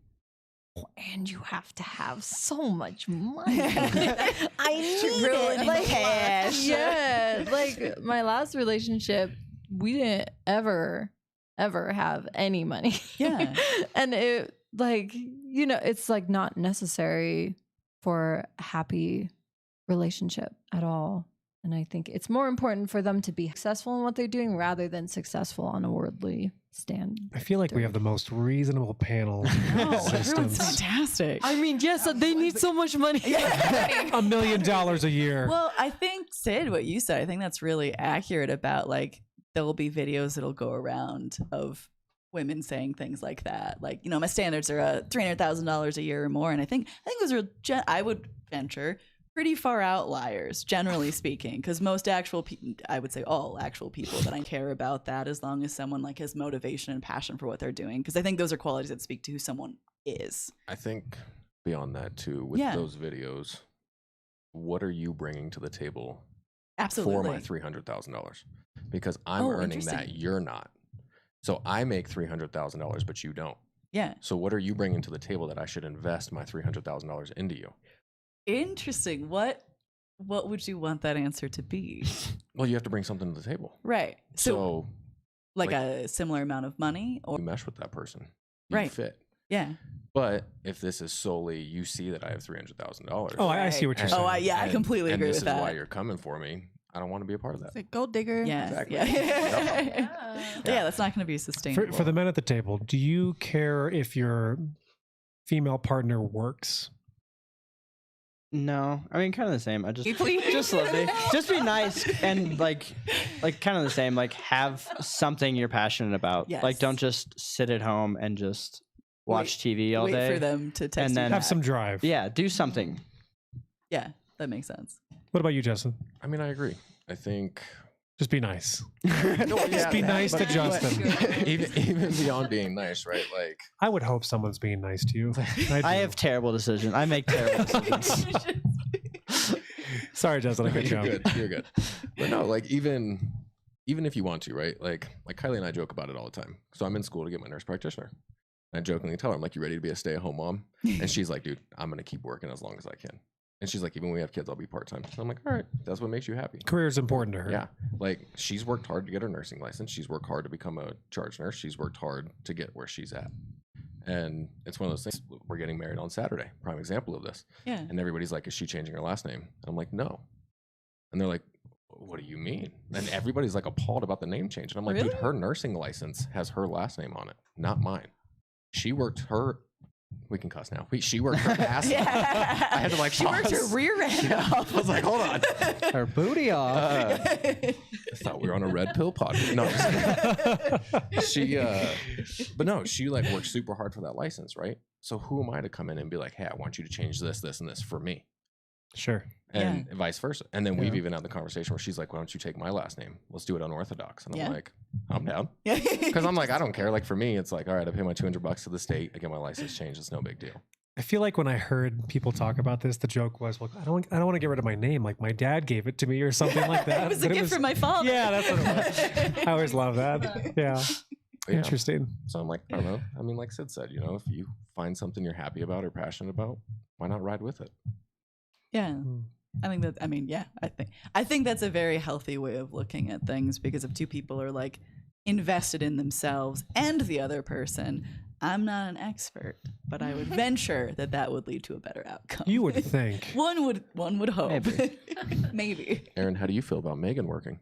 and you have to have so much money. I need it. Like, cash. yeah, like my last relationship, we didn't ever have any money. Yeah. And it like, you know, it's like not necessary for a happy relationship at all. And I think it's more important for them to be successful in what they're doing rather than successful on a worldly stand. I feel like we have the most reasonable panel. in No, everyone's existence. fantastic. I mean, yes, they need so much money. $1 million a year. Well, I think, Sid, what you said, I think that's really accurate about like there will be videos that'll go around of women saying things like that. Like, you know, my standards are $300,000 a year or more. And I think those are, I would venture, pretty far outliers, generally speaking, because most actual people, I would say all actual people that I care about that, as long as someone like has motivation and passion for what they're doing, because I think those are qualities that speak to who someone is. I think beyond that too, with those videos, what are you bringing to the table for my $300,000? Because I'm earning that, you're not. So I make $300,000, but you don't. Yeah. So what are you bringing to the table that I should invest my $300,000 into you? Interesting. What would you want that answer to be? Well, you have to bring something to the table. Right. So like a similar amount of money, or you mesh with that person. You fit. Yeah. But if this is solely, you see that I have $300,000. Oh, I see what you're saying. Oh, I completely agree with that. And this is why you're coming for me. I don't want to be a part of that. It's like gold digger. Yeah. Exactly. Yeah. That's not going to be sustainable. For the men at the table, do you care if your female partner works? No, I mean, kind of the same. I just Please. just love it. Just be nice and like kind of the same. Like have something you're passionate about. Yes. Like don't just sit at home and just watch TV all day. Wait for them to text and then you Have back. some drive. Yeah, do something. Yeah, that makes sense. What about you, Justin? I mean, I agree. I think Just be nice. just be nice to Justin. even beyond being nice, right? Like I would hope someone's being nice to you. I have terrible decisions. I make terrible decisions. Sorry, Justin. I cut you off. You're good. But no, like even if you want to, right? Like Kylie and I joke about it all the time. So I'm in school to get my nurse practitioner. And I jokingly tell her, I'm like, you ready to be a stay-at-home mom? And she's like, dude, I'm gonna keep working as long as I can. And she's like, even when we have kids, I'll be part-time. So I'm like, all right, that's what makes you happy. Career is important to her. Yeah. Like she's worked hard to get her nursing license. She's worked hard to become a charge nurse. She's worked hard to get where she's at. And it's one of those things. We're getting married on Saturday. Prime example of this. Yeah. And everybody's like, is she changing her last name? And I'm like, no. And they're like, what do you mean? And everybody's like appalled about the name change. And I'm like, Really? dude, her nursing license has her last name on it, not mine. She worked her, we can cuss now. She worked her ass off. I had to like, She worked her rear end off. I was like, hold on. Her booty off. I thought we were on a red pill podcast. No, I'm just kidding. But no, she like worked super hard for that license, right? So who am I to come in and be like, hey, I want you to change this, this, and this for me? Sure. And vice versa. And then we've even had the conversation where she's like, why don't you take my last name? Let's do it unorthodox. And I'm like, I'm down. Because I'm like, I don't care. Like for me, it's like, all right, I pay my $200 to the state. I get my license changed. It's no big deal. I feel like when I heard people talk about this, the joke was, well, I don't want to get rid of my name. Like my dad gave it to me or something like that. It was a gift from my father. Yeah, that's what it was. I always love that. Yeah. Yeah. Interesting. So I'm like, I don't know. I mean, like Sid said, you know, if you find something you're happy about or passionate about, why not ride with it? Yeah. I think that, I mean, yeah, I think that's a very healthy way of looking at things, because if two people are like invested in themselves and the other person, I'm not an expert, but I would venture that would lead to a better outcome. You would think. One would hope. Maybe. Maybe. Aaron, how do you feel about Megan working?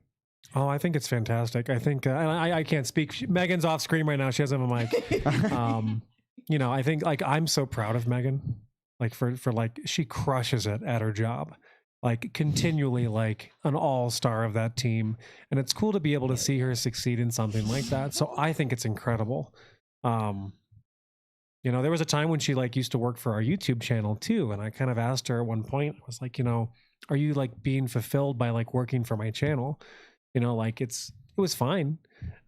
Oh, I think it's fantastic. I think I can't speak. Megan's off screen right now. She doesn't have a mic. You know, I think like I'm so proud of Megan. Like for like she crushes it at her job. Like continually like an all-star of that team. And it's cool to be able to see her succeed in something like that. So I think it's incredible. You know, there was a time when she like used to work for our YouTube channel too. And I kind of asked her at one point, I was like, you know, are you like being fulfilled by like working for my channel? You know, like it was fine.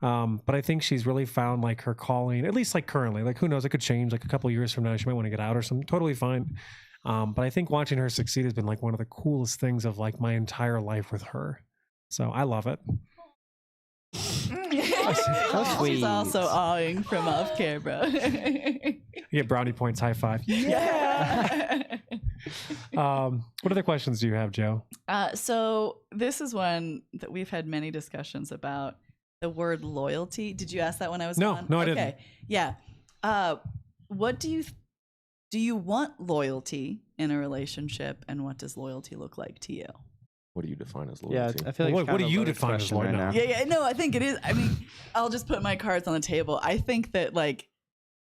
But I think she's really found like her calling, at least like currently, like who knows, it could change like a couple of years from now. She might want to get out or something. Totally fine. But I think watching her succeed has been like one of the coolest things of like my entire life with her. So I love it. She's also awing from off camera. You get brownie points, high five. Yeah. What other questions do you have, Joe? So this is one that we've had many discussions about, the word loyalty. Did you ask that when I was gone? No, I didn't. Yeah. What do you want loyalty in a relationship, and what does loyalty look like to you? What do you define as Yeah, loyalty? I feel like What it's kind do of a you loaded define as question loyal now? Yeah, no, I think it is. I mean, I'll just put my cards on the table. I think that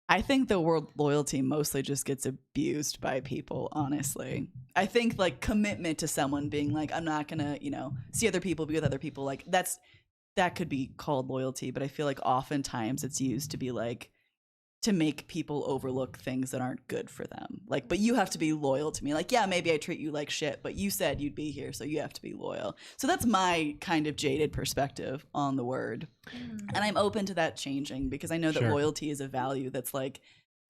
I think the word loyalty mostly just gets abused by people, honestly. I think like commitment to someone, being like, I'm not gonna, you know, see other people, be with other people, like that could be called loyalty, but I feel like oftentimes it's used to be like to make people overlook things that aren't good for them. Like, but you have to be loyal to me. Like, yeah, maybe I treat you like shit, but you said you'd be here, so you have to be loyal. So that's my kind of jaded perspective on the word. And I'm open to that changing because I know that loyalty is a value that's like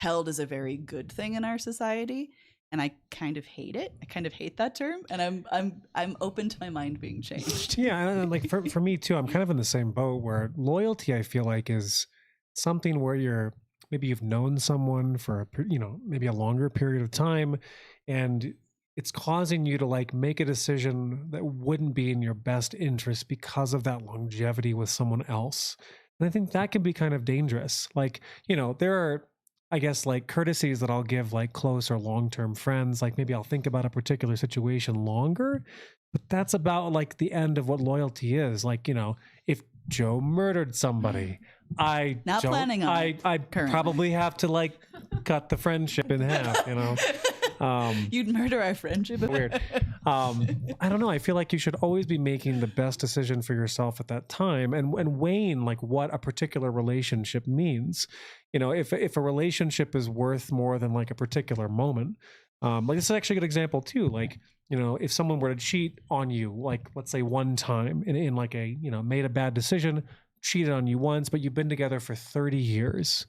held as a very good thing in our society. And I kind of hate it. I kind of hate that term, and I'm open to my mind being changed. Yeah, and like for me too, I'm kind of in the same boat where loyalty, I feel like, is something where maybe you've known someone for maybe a longer period of time, and it's causing you to like make a decision that wouldn't be in your best interest because of that longevity with someone else. And I think that can be kind of dangerous. Like, there are, I guess, like courtesies that I'll give like close or long-term friends. Like maybe I'll think about a particular situation longer, but that's about like the end of what loyalty is. Like, if Joe murdered somebody, I probably have to like cut the friendship in half, You'd murder our friendship. Weird. I don't know. I feel like you should always be making the best decision for yourself at that time and weighing like what a particular relationship means. If a relationship is worth more than like a particular moment, like this is actually a good example too. Like, if someone were to cheat on you, like let's say one time in like a, made a bad decision, cheated on you once, but you've been together for 30 years.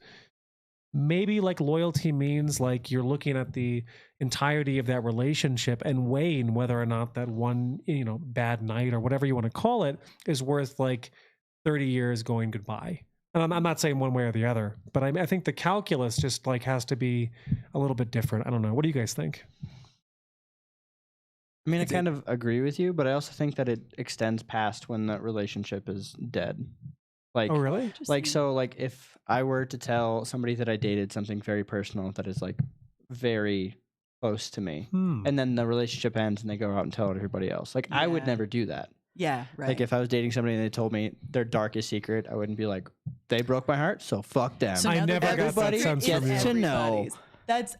Maybe like loyalty means like you're looking at the entirety of that relationship and weighing whether or not that one, bad night or whatever you want to call it is worth like 30 years going goodbye. And I'm not saying one way or the other, but I think the calculus just like has to be a little bit different. I don't know. What do you guys think? I mean, I kind of agree with you, but I also think that it extends past when the relationship is dead. Like, oh, really? Like, so like if I were to tell somebody that I dated something very personal that is like very close to me, and then the relationship ends and they go out and tell everybody else, like I would never do that. Yeah, right. Like if I was dating somebody and they told me their darkest secret, I wouldn't be like, they broke my heart, so fuck them. So I never got that sense from you. Gets to know.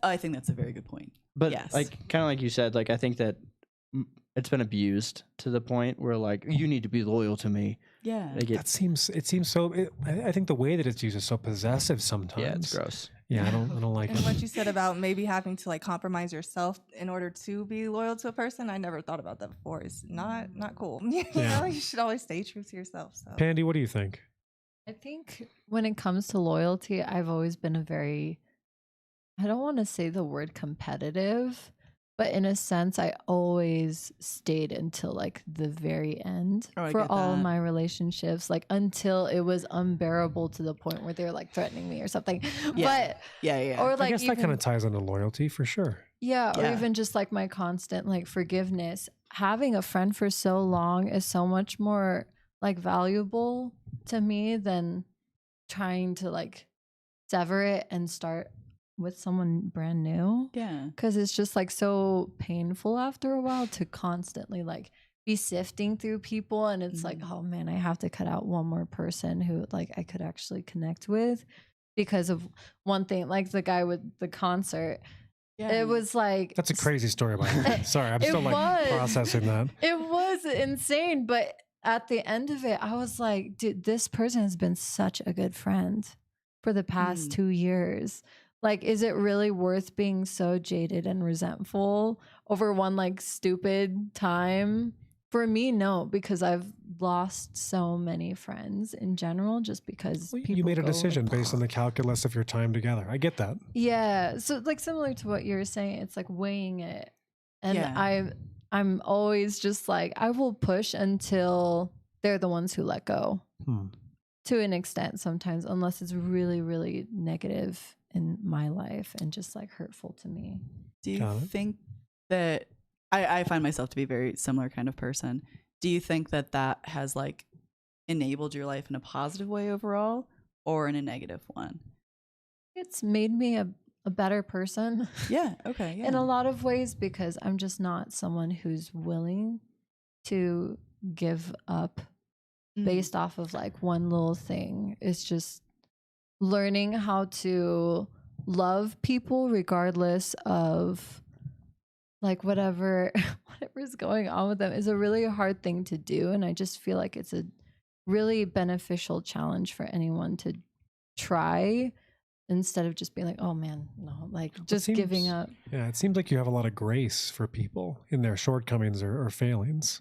I think that's a very good point. But yes. like kind of like you said, like I think that it's been abused to the point where like you need to be loyal to me. Yeah, like it seems so. I think the way that it's used is so possessive sometimes. Yeah, it's gross. Yeah, I don't like and it. what you said about maybe having to like compromise yourself in order to be loyal to a person, I never thought about that before. It's not cool. You should always stay true to yourself. So, Pandy, what do you think? I think when it comes to loyalty, I've always been I don't want to say the word competitive, but in a sense, I always stayed until like the very end for all of my relationships, like until it was unbearable to the point where they were like threatening me or something. Yeah. But or like I guess that kind of ties into loyalty for sure. Yeah, or even just like my constant like forgiveness. Having a friend for so long is so much more like valuable to me than trying to like sever it and start with someone brand new. Yeah. Because it's just like so painful after a while to constantly like be sifting through people. And it's like, oh man, I have to cut out one more person who like I could actually connect with because of one thing, like the guy with the concert. Yeah. It was like... That's a crazy story about it. Sorry, I'm still like processing that. It was insane. But at the end of it, I was like, dude, this person has been such a good friend for the past 2 years. Like, is it really worth being so jaded and resentful over one like stupid time? For me, no, because I've lost so many friends in general just because people you made a decision based on the calculus of your time together. I get that. Yeah. So like similar to what you're saying, it's like weighing it. And I'm always just like, I will push until they're the ones who let go to an extent sometimes, unless it's really, really negative in my life and just like hurtful to me. Do you think that I find myself to be a very similar kind of person? Do you think that that has like enabled your life in a positive way overall or in a negative one? It's made me a better person. Yeah. Okay. Yeah. In a lot of ways, because I'm just not someone who's willing to give up based off of like one little thing. It's just learning how to love people regardless of like whatever's going on with them is a really hard thing to do. And I just feel like it's a really beneficial challenge for anyone to try. instead of just being like, oh man, no, like just giving up. Yeah, it seems like you have a lot of grace for people in their shortcomings or failings.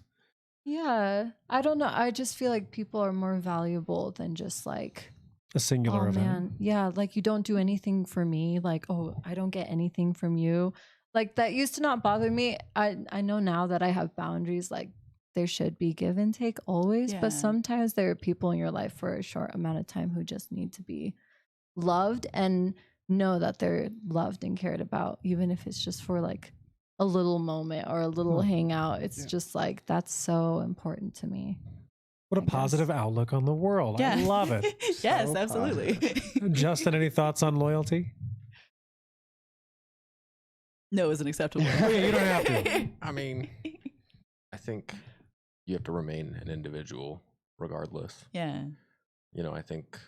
Yeah, I don't know. I just feel like people are more valuable than just like a singular event. Man. Yeah, like you don't do anything for me. Like, oh, I don't get anything from you. Like that used to not bother me. I know now that I have boundaries, like there should be give and take always, but sometimes there are people in your life for a short amount of time who just need to be loved and know that they're loved and cared about, even if it's just for like a little moment or a little hangout. It's just like, that's so important to me. What a positive outlook on the world. I love it. Yes, absolutely. Justin, any thoughts on loyalty? No isn't acceptable. Oh, yeah, you don't have to. I mean, I think you have to remain an individual regardless. Yeah. You know, I think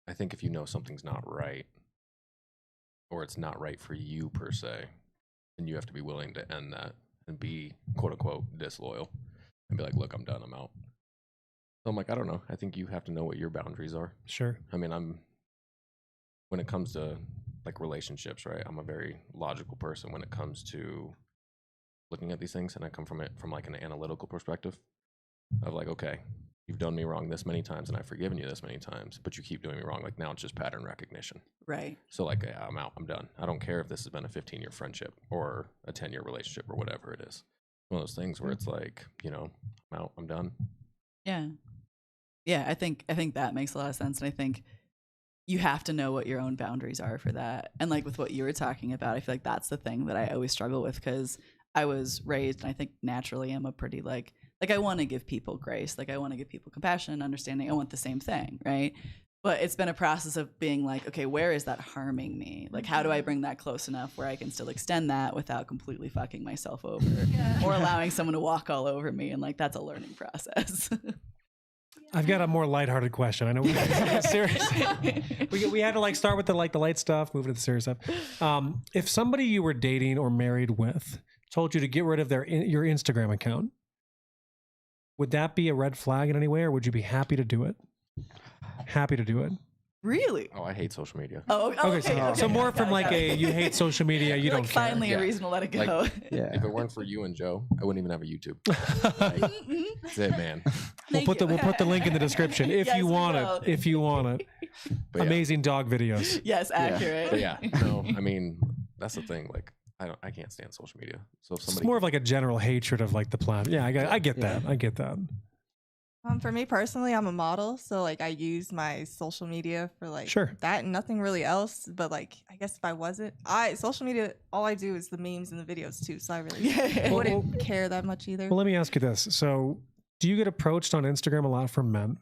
if you know something's not right or it's not right for you per se, then you have to be willing to end that and be quote unquote disloyal and be like, look, I'm done, I'm out. So I'm like, I don't know. I think you have to know what your boundaries are. Sure. I mean, when it comes to like relationships, right? I'm a very logical person when it comes to looking at these things, and I come from it from like an analytical perspective of like, okay, you've done me wrong this many times and I've forgiven you this many times, but you keep doing me wrong. Like now it's just pattern recognition. Right. So like, yeah, I'm out, I'm done. I don't care if this has been a 15-year friendship or a 10-year relationship or whatever it is. One of those things where it's like, you know, I'm out, I'm done. Yeah. Yeah, I think that makes a lot of sense. And I think you have to know what your own boundaries are for that. And like with what you were talking about, I feel like that's the thing that I always struggle with, because I was raised, and I think naturally I'm a pretty like I want to give people grace. Like I want to give people compassion and understanding. I want the same thing, right? But it's been a process of being like, okay, where is that harming me? Like, how do I bring that close enough where I can still extend that without completely fucking myself over or allowing someone to walk all over me? And like, that's a learning process. I've got a more lighthearted question. I know we got serious. we had to like start with the light stuff, move to the serious stuff. If somebody you were dating or married with told you to get rid of your Instagram account, would that be a red flag in any way, or would you be happy to do it? Happy to do it. Really? Oh, I hate social media. Oh, okay. So more from like you hate social media, you don't like care. finally a reason to let it go. Like, if it weren't for you and Joe, I wouldn't even have a YouTube. Like, that's it, man. We'll put the link in the description if you want it. If you want it. But amazing dog videos. Yes, accurate. But yeah, no, I mean, that's the thing. Like, I can't stand social media. So if somebody, it's more of like a general hatred of like the planet. Yeah, I get that. I get that. For me personally, I'm a model, so like I use my social media for like that and nothing really else. But like, I guess if I wasn't, social media, all I do is the memes and the videos too. So I really wouldn't care that much either. Well, let me ask you this: so, do you get approached on Instagram a lot from men?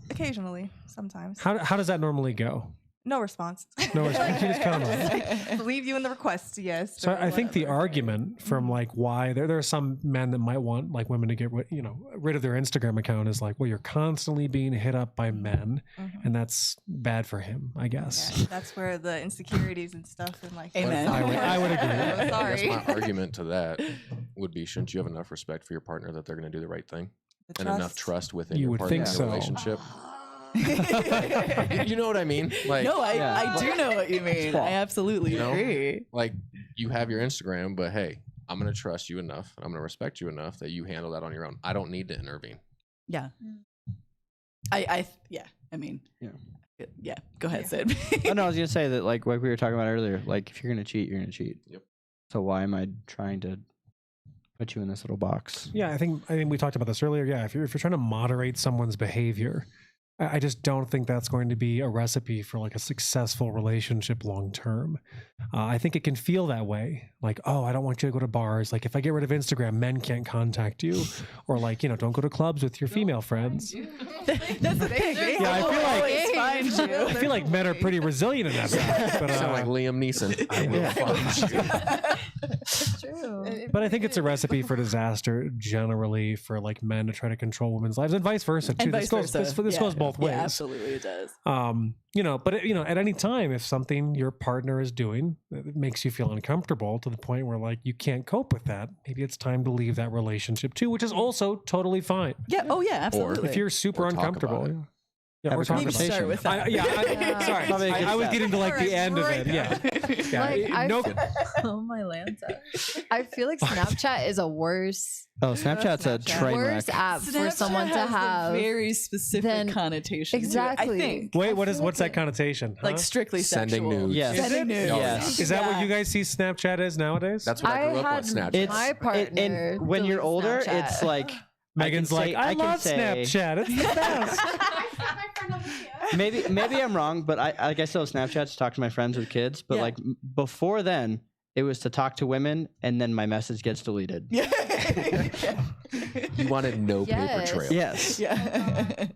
Occasionally, sometimes. How does that normally go? No response. No response. You just count on it. Leave you in the request, yes. So I think the argument from like why there are some men that might want like women to get rid of their Instagram account is like, well, you're constantly being hit up by men, and that's bad for him, I guess. Yeah, that's where the insecurities and stuff and like. Amen. I would agree. Sorry. I guess my argument to that would be, shouldn't you have enough respect for your partner that they're going to do the right thing, and enough trust within your partner in a relationship? You know what I mean? Like, no, I do know what you mean. I absolutely agree. Like, you have your Instagram, but hey, I'm going to trust you enough, and I'm going to respect you enough that you handle that on your own. I don't need to intervene. Yeah. I mean, yeah. Go ahead, Sid. I was gonna say that like we were talking about earlier. Like, if you're gonna cheat, you're gonna cheat. Yep. So why am I trying to put you in this little box? Yeah, I think we talked about this earlier. Yeah, if you're trying to moderate someone's behavior, I just don't think that's going to be a recipe for like a successful relationship long term. I think it can feel that way. Like, oh, I don't want you to go to bars. Like, if I get rid of Instagram, men can't contact you. Or like, don't go to clubs with your female friends. That's the thing. Yeah, I feel like men are pretty resilient in that fact. But, You sound like Liam Neeson. I will find you. It's true. But I think it's a recipe for disaster generally for like men to try to control women's lives and vice versa too. And This goes both ways. Yeah, absolutely it does. But at any time, if something your partner is doing that makes you feel uncomfortable to the point where like you can't cope with that, maybe it's time to leave that relationship too, which is also totally fine. Yeah. Oh yeah, absolutely. If you're super Or talk uncomfortable. about it. have we're a talking Maybe conversation. start with that. Sorry. Probably a good I was step. getting to like Alright, the end of right it. Yeah. Like, no. oh my Lanza. I feel like Snapchat is a worse Snapchat's a Snapchat. train wreck. worse app for Snapchat someone to has the have. very specific then- connotation. Exactly. To it, I think. Wait, I what's feel that like connotation? Like huh? strictly Sending sexual. nudes. Yes. Sending nudes. Yes. Is that what Yeah. you guys see Snapchat as nowadays? That's what I grew up with. Snapchat. It's My partner and when you're deletes older, Snapchat. it's like Megan's like, I can love say- Snapchat. It's the best. Maybe I'm wrong, but I still have Snapchat to talk to my friends with kids. But Yeah. like before then, it was to talk to women, and then my message gets deleted. Yeah. You wanted no Yes. paper trail. Yes. Yeah.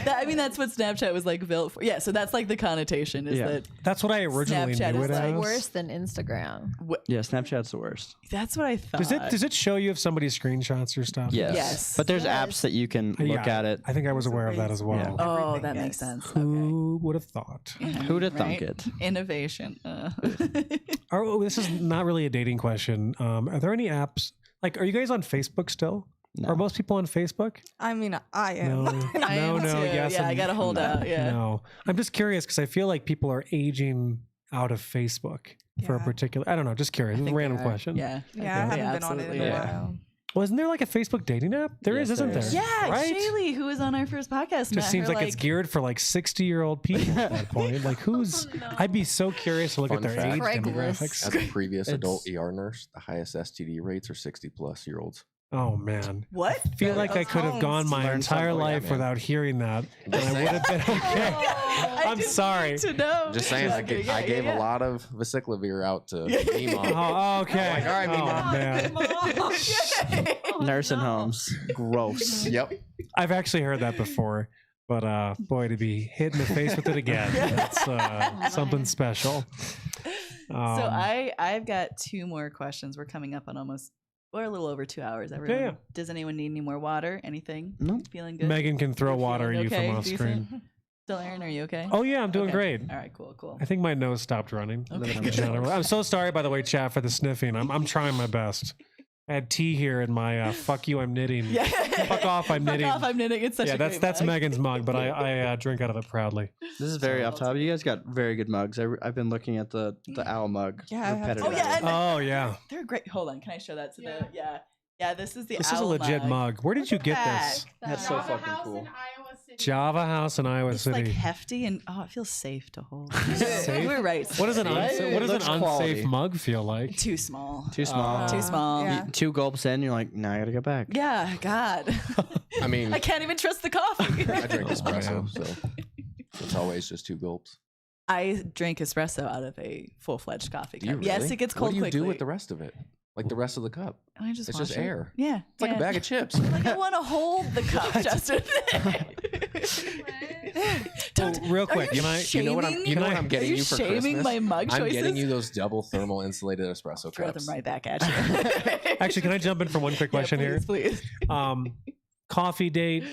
I mean, that's what Snapchat was like built for. Yeah, so that's like the connotation is Yeah. that That's what I originally Snapchat knew is it like as. worse than Instagram. Yeah, Snapchat's the worst. that's what I thought. Does it show you if somebody screenshots your stuff? Yes. Yes. But there's Yes. apps that you can look Yeah, at it. I think I was aware of that as well. Yeah. Oh, Everything, that yes. makes sense. Okay. Who would have thought? Who'd have thunk Right? it? Innovation. This is not really a dating question. Are there any apps? Like, are you guys on Facebook still? No. Are most people on Facebook? I mean, I am. No, I am no, too. yes. Yeah, I and gotta hold no. out. Yeah. No, I'm just curious because I feel like people are aging out of Facebook for a Yeah. particular. I don't know. Just curious. I think random they are. question. Yeah. Yeah, I They haven't been on it in absolutely a are. while. Well, isn't there like a Facebook dating app? There Yes, is, isn't there there? is. Yeah, Right? Shaylee, who was on our first podcast, Just met seems her, like it's geared for like 60-year-old people at that point. Like, who's? I'd be so curious to look Fun at their fact. age Craigslist. demographics. As a previous adult It's- ER nurse, the highest STD rates are 60-plus-year-olds. Oh man. What? I feel like I could have gone my Learn entire something. life Yeah, man. without hearing that, and Just I saying. would have been okay. I I'm didn't sorry. need to know. Just saying, I gave, Yeah, I gave yeah. a lot of Vasiclavir out to Yeah. Mima. Oh, okay. Like, all right, oh, Mima. man. Nursing homes. Gross. Yep. I've actually heard that before, but boy, to be hit in the face with it again, that's something special. So I've got two more questions. We're coming up on we're a little over 2 hours. Everyone. yeah. Does anyone need any more water? Anything? No. Feeling good? Megan can throw You're water at feeling you okay? from off Decent? screen. Still, Aaron, are you okay? Oh yeah, I'm doing Okay. great. All right, cool. I think my nose stopped running. Okay. In general. I'm so sorry, by the way, chat, for the sniffing. I'm trying my best. I had tea here in my fuck you, I'm knitting. Yeah. Fuck off, I'm knitting. Fuck off, I'm knitting. It's such Yeah, a that's great mug. Megan's mug, but I drink out of it proudly. This is very off topic. You guys got very good mugs. I've been looking at the owl mug. Yeah, I have to. repetitively. Oh yeah, and Oh yeah, they're great. Hold on, can I show that to the? Yeah. This is the. this is a owl legit mug. Where did you get this? That's so fucking cool. Java House in Iowa It's City. like hefty and it feels safe to hold. Safe? We're right. What does an Right? unsafe, what does an Looks unsafe quality. mug feel like? Too small. Too small. Too small. Yeah. 2 gulps in, you're like, now I gotta go back. Yeah, God. I mean, I can't even trust the coffee. I drink espresso, man. so it's always just 2 gulps. I drink espresso out of a full-fledged coffee Do you cup. really? Yes, it gets cold What do you quickly. do with the rest of it? Like the rest of the cup? I just It's wash just it. air. Yeah. It's like a bag of chips. Like I want to hold the cup, Justin. Don't, Real quick, you You know what I'm, you know what I'm Are getting you you for shaming Christmas? my mug I'm choices? getting you those double thermal insulated espresso Throw cups. them right back at you. Actually, can I jump in for one quick question here? Please. Coffee date,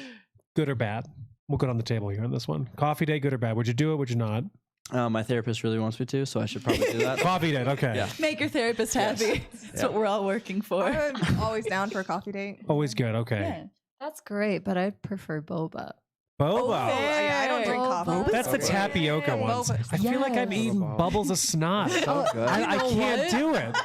good or bad? We'll go on the table here on this one. Coffee date, good or bad? Would you do it? Would you not? My therapist really wants me to, so I should probably do that. Coffee date, okay. Yeah. Make your therapist happy. That's what we're all working for. I'm always down for a coffee date. Always good, okay. Yeah. That's great, but I prefer boba. Boba. Yeah, I don't drink coffee. Boba. That's the Okay. tapioca ones. Boba. I feel like I'm Yes. eating bubbles of snot. So good. I know can't what? do it.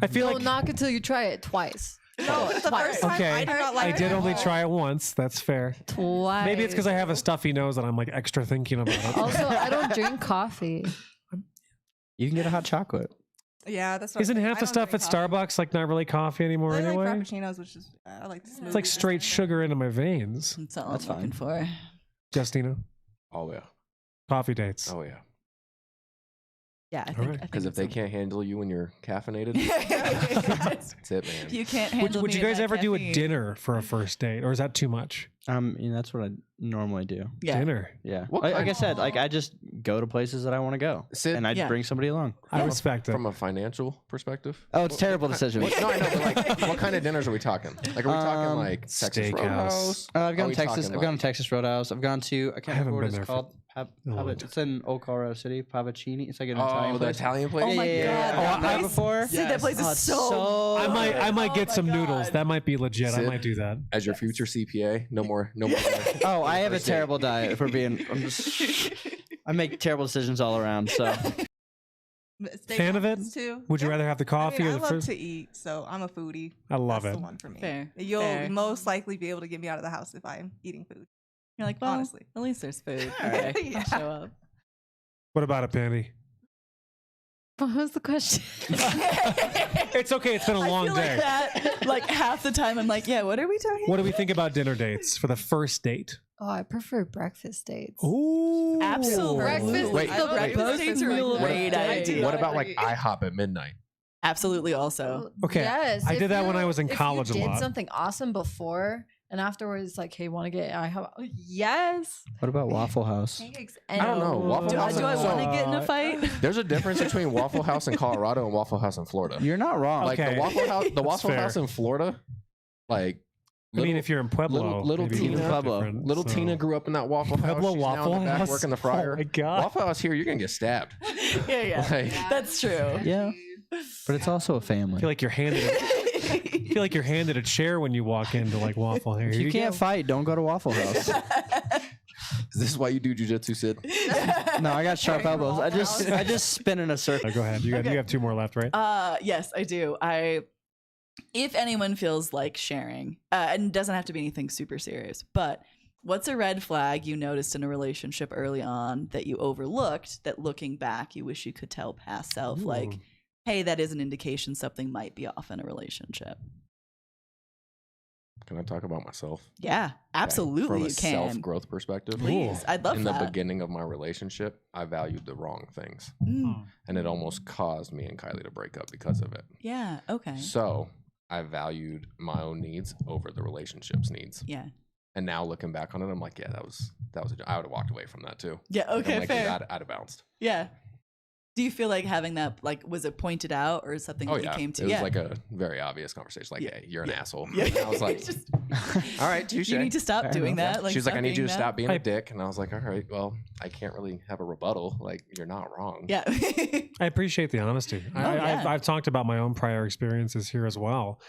I feel No, like knock until you try it twice. No, it's the first time okay. I did not like I did it. only try it once. That's fair. Twice. Maybe it's because I have a stuffy nose and I'm like extra thinking about it. Also, I don't drink coffee. You can get a hot chocolate. Yeah, that's what Isn't I'm saying. half I the don't stuff at drink coffee. Starbucks like not really coffee anymore I anyway? like frappuccinos, which is I like the smooth. It's like straight sugar into my veins. That's all That's I'm looking for. Justina, Oh yeah. coffee dates. Oh yeah. Yeah, I All think. right. Because if they can't handle you when you're caffeinated, Yes. that's it, man. If you can't Would, handle would you me and guys that ever do a caffeine. dinner for a first date, or is that too much? That's what I normally do. Yeah. Dinner. Yeah. What Like I kind- said, like I just go to places that I want to go, Sid, and I Yeah. bring somebody along. I respect it. from a financial perspective. Oh, it's a terrible decision. No, I know, but like, what kind of dinners are we talking? Like, are we talking like Texas Steakhouse. Roadhouse? I've Are gone we to Texas. talking, I've gone like- to Texas Roadhouse. I've gone to. I can't haven't remember what been it's there for called. a long It's in Old Colorado City. Pavaccini. It's like an Oh, Italian the place. Italian place. Oh my Yeah, God, yeah, that yeah. Oh, place- before. Sid, that place is Oh, it's so. I might Oh get my some God. noodles. That might be legit. I Sid? might do that. As your future CPA, no more. Oh, I have a first date. terrible diet. If we're being, I make terrible decisions all around. So Steak Fan of it? options too. Would you Yeah. rather have the coffee I or mean, the I love fruit? to eat, so I'm a foodie. I love That's it. the one for me. Fair. You'll Fair. most likely be able to get me out of the house if I'm eating food. You're like, well, Honestly. at least there's food. All right. Okay, Yeah. I'll show up. What about it, Pandy? What was the question? It's okay. It's been a long I feel day. like that, like half the time, I'm like, yeah, what are we talking What about? do we think about dinner dates for the first date? Oh, I prefer breakfast dates. Ooh, Absolutely. Breakfast Wait, is the wait. breakfast Dates are a meal of the great day. idea. What about like IHOP at midnight? Absolutely also. Okay, Yes. I if did that when you- I was in college a if you lot. did something awesome before and afterwards, like, hey, want to get IHOP? Yes. what about Waffle House? Pancakes I don't know. Waffle Do, House do I is- want to get in a Uh, fight? There's a difference between Waffle House in Colorado and Waffle House in Florida. You're not wrong. Like Okay. the Waffle fair. House in Florida, like I mean, if you're in Pueblo, little maybe Tina- it's Pueblo. different, little so- Tina grew up in that Waffle House. Pueblo She's now Waffle in the back House. working the fryer. Oh my god! Waffle House here, you're gonna get stabbed. Yeah. Like, That's true. yeah, but it's also a I feel feel like you're handed. I feel like you're handed a chair when you walk into like Waffle. Here, if you can't go. fight, don't go to Waffle House. is this why you do jujitsu, Sid? No, I got sharp elbows. I just spin in a circle. Go ahead. You have 2 more left, right? Yes, I do. If anyone feels like sharing, and it doesn't have to be anything super serious, but what's a red flag you noticed in a relationship early on that you overlooked that looking back you wish you could tell past self, like, Ooh. hey, that is an indication something might be off in a relationship? Can I talk about myself? Yeah, absolutely From a you can. self-growth perspective. Please, I'd love In that. the beginning of my relationship, I valued the wrong things, Mm, and it almost caused me and Kylie to break up because of it. yeah, okay. So I valued my own needs over the relationship's needs. Yeah. And now looking back on it, I'm like, yeah, that was I would have walked away from that too. Yeah, Like, I'm okay, like, fair. I'd have bounced. Yeah. Do you feel like having that, like, was it pointed out or something Oh that yeah, you came to? it was yeah. like a very obvious conversation. Like, Yeah, hey, you're an asshole. yeah. And I was like, It's just- all right, touche. you need to stop Fair doing enough. that. Like, She's like, I need you to being stop being I- a dick. And I was like, all right, well, I can't really have a rebuttal. Like, you're not wrong. Yeah. I appreciate the honesty. yeah. I've talked about my own prior experiences here as well.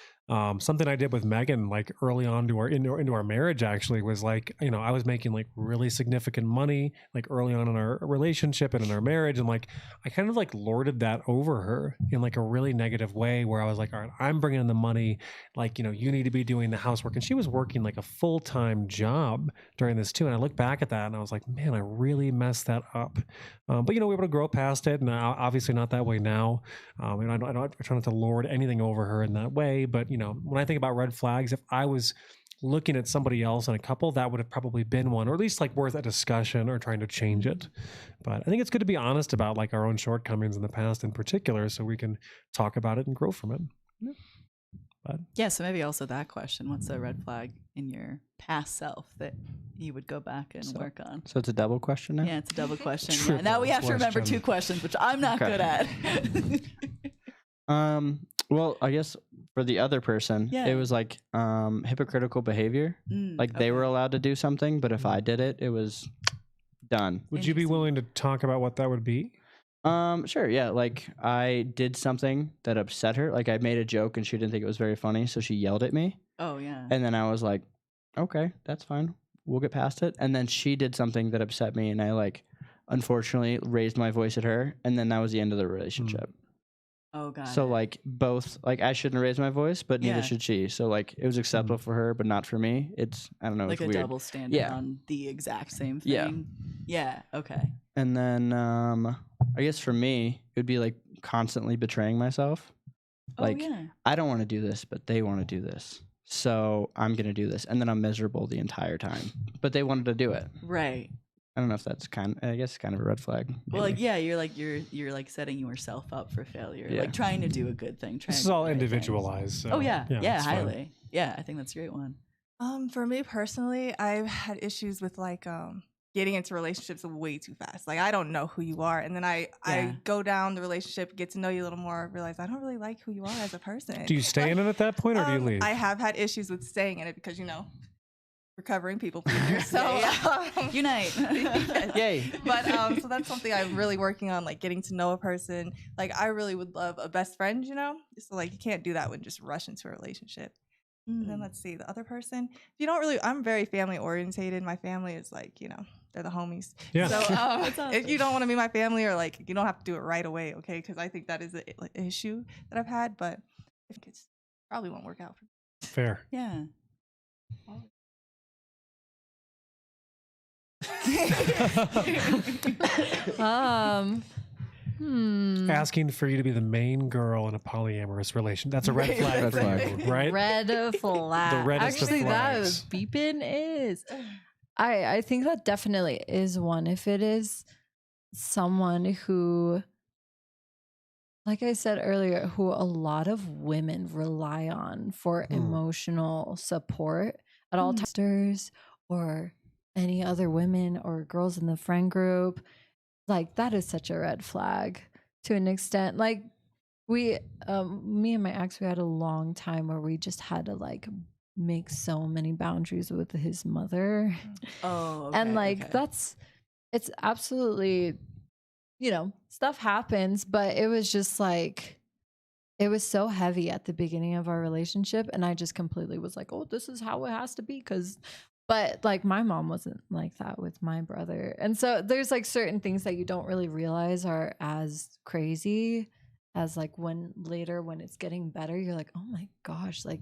Something I did with Megan, like early on into our marriage, actually was like, I was making like really significant money, like early on in our relationship and in our marriage, and like I kind of like lorded that over her in like a really negative way, where I was like, all right, I'm bringing in the money, like you need to be doing the housework, and she was working like a full-time job during this too. And I look back at that and I was like, man, I really messed that up. But we were able to grow past it, and obviously not that way now. And I try not to lord anything over her in that way, but when I think about red flags, if I was looking at somebody else in a couple, that would have probably been one, or at least like worth a discussion or trying to change it. But I think it's good to be honest about like our own shortcomings in the past in particular, so we can talk about it and grow from it. But Yeah, so maybe also that question. What's a red flag in your past self that you would go back and work on? So it's a double question now. Yeah, it's a double question. Yeah. Triple Now we have to remember question. 2 questions, which I'm not Okay. good at. Well, I guess for the other person, Yeah. it was like hypocritical behavior. Like they were allowed to do something, but if I did it, it was done. would you be Interesting. willing to talk about what that would be? Sure, yeah. Like I did something that upset her. Like I made a joke and she didn't think it was very funny, so she yelled at me. Oh, yeah. And then I was like, okay, that's fine. We'll get past it. And then she did something that upset me, and I like unfortunately raised my voice at her, and then that was the end of the relationship. Oh, God. So like both, like I shouldn't raise my voice, but neither Yeah. should she. So like it was acceptable for her, but not for me. It's I don't know, like it's a weird. double standard Yeah. on the exact same Yeah. thing. Yeah. Okay. And then I guess for me, it would be like constantly betraying myself. Like oh, yeah. I don't want to do this, but they want to do this. So I'm going to do this. And then I'm miserable the entire time. But they wanted to do it. Right. I don't know if that's I guess kind of a red flag. Well, like, maybe. yeah, you're like setting yourself up for failure, Yeah. like trying to do a good thing. This trying is to do all the right things. individualized. So, Oh yeah, yeah, it's fine. highly. Yeah, I think that's a great one. For me personally, I've had issues with like getting into relationships way too fast. Like I don't know who you are, and then Yeah. I go down the relationship, get to know you a little more, realize I don't really like who you are as a person. Do you stay in it at that point, or do you leave? I have had issues with staying in it because recovering people pleaser. So Unite. yes. Yay. But so that's something I'm really working on, like getting to know a person. Like I really would love a best friend, So like you can't do that when just rush into a relationship. And then let's see, the other person. You don't really. I'm very family orientated. My family is like, you know, they're the homies. Yeah. So Awesome. if you don't want to be my family, or like, you don't have to do it right away, okay? Because I think that is an issue that I've had. But I think it's probably won't work out for me. Fair. Yeah. Asking for you to be the main girl in a polyamorous relation. That's a red flag. Red for flag. you, right? Red flag. The reddest of Actually, that flags. beeping is. I think that definitely is one. If it is someone who, like I said earlier, who a lot of women rely on for emotional support at all times, or any other women or girls in the friend group, like that is such a red flag to an extent. Like me and my ex, we had a long time where we just had to like make so many boundaries with his mother. Oh, And like it's absolutely, you know, stuff happens, but it was just like, it was so heavy at the beginning of our relationship, and I just completely was like, oh, this is how it has to be. But like my mom wasn't like that with my brother. And so there's like certain things that you don't really realize are as crazy as like when it's getting better, you're like, oh my gosh, like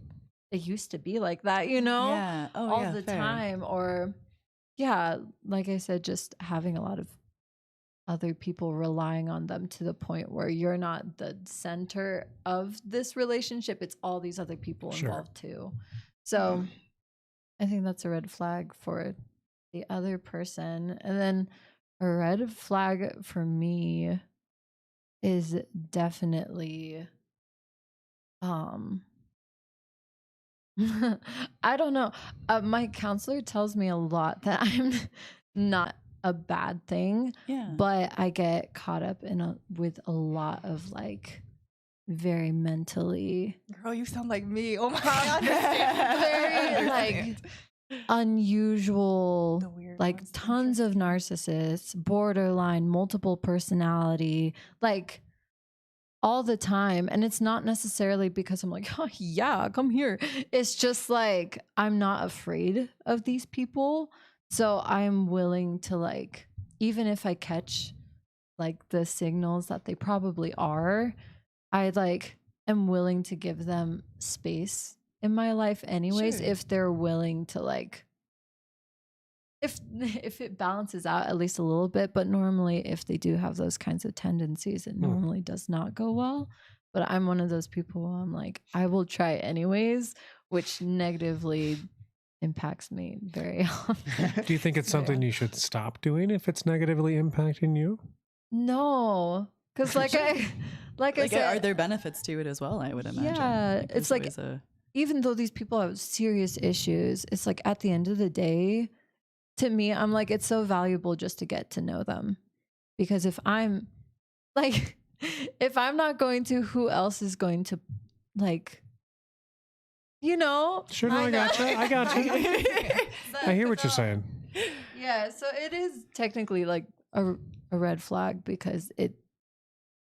it used to be like that, you know? Yeah. Oh, all yeah, the fair. time. Or yeah, like I said, just having a lot of other people relying on them to the point where you're not the center of this relationship. It's all these other people Sure. involved too. So I think that's a red flag for the other person. And then a red flag for me is definitely I don't know. My counselor tells me a lot that I'm not a bad thing, Yeah. but I get caught up with a lot of like very mentally Girl, you sound like me. Oh my God. very like unusual, The weird like ones. tons of narcissists, borderline, multiple personality, like all the time. And it's not necessarily because I'm like, oh yeah, come here. It's just like I'm not afraid of these people. So I'm willing to like, even if I catch like the signals that they probably are, I like am willing to give them space in my life anyways, Sure. if they're willing to like, if it balances out at least a little bit. But normally if they do have those kinds of tendencies, it normally does not go well. But I'm one of those people who I'm like, I will try anyways, which negatively impacts me very often. Do you think it's something you should stop doing if it's negatively impacting you? No, because like I said, are there benefits to it as well? I would imagine. Yeah, there's it's like always a- even though these people have serious issues, it's like at the end of the day, to me, I'm like, it's so valuable just to get to know them. Because if I'm like, if I'm not going to, who else is going to, like, you know? Sure, no, I got you. I got you. I hear what you're saying. Yeah, so it is technically like a red flag because it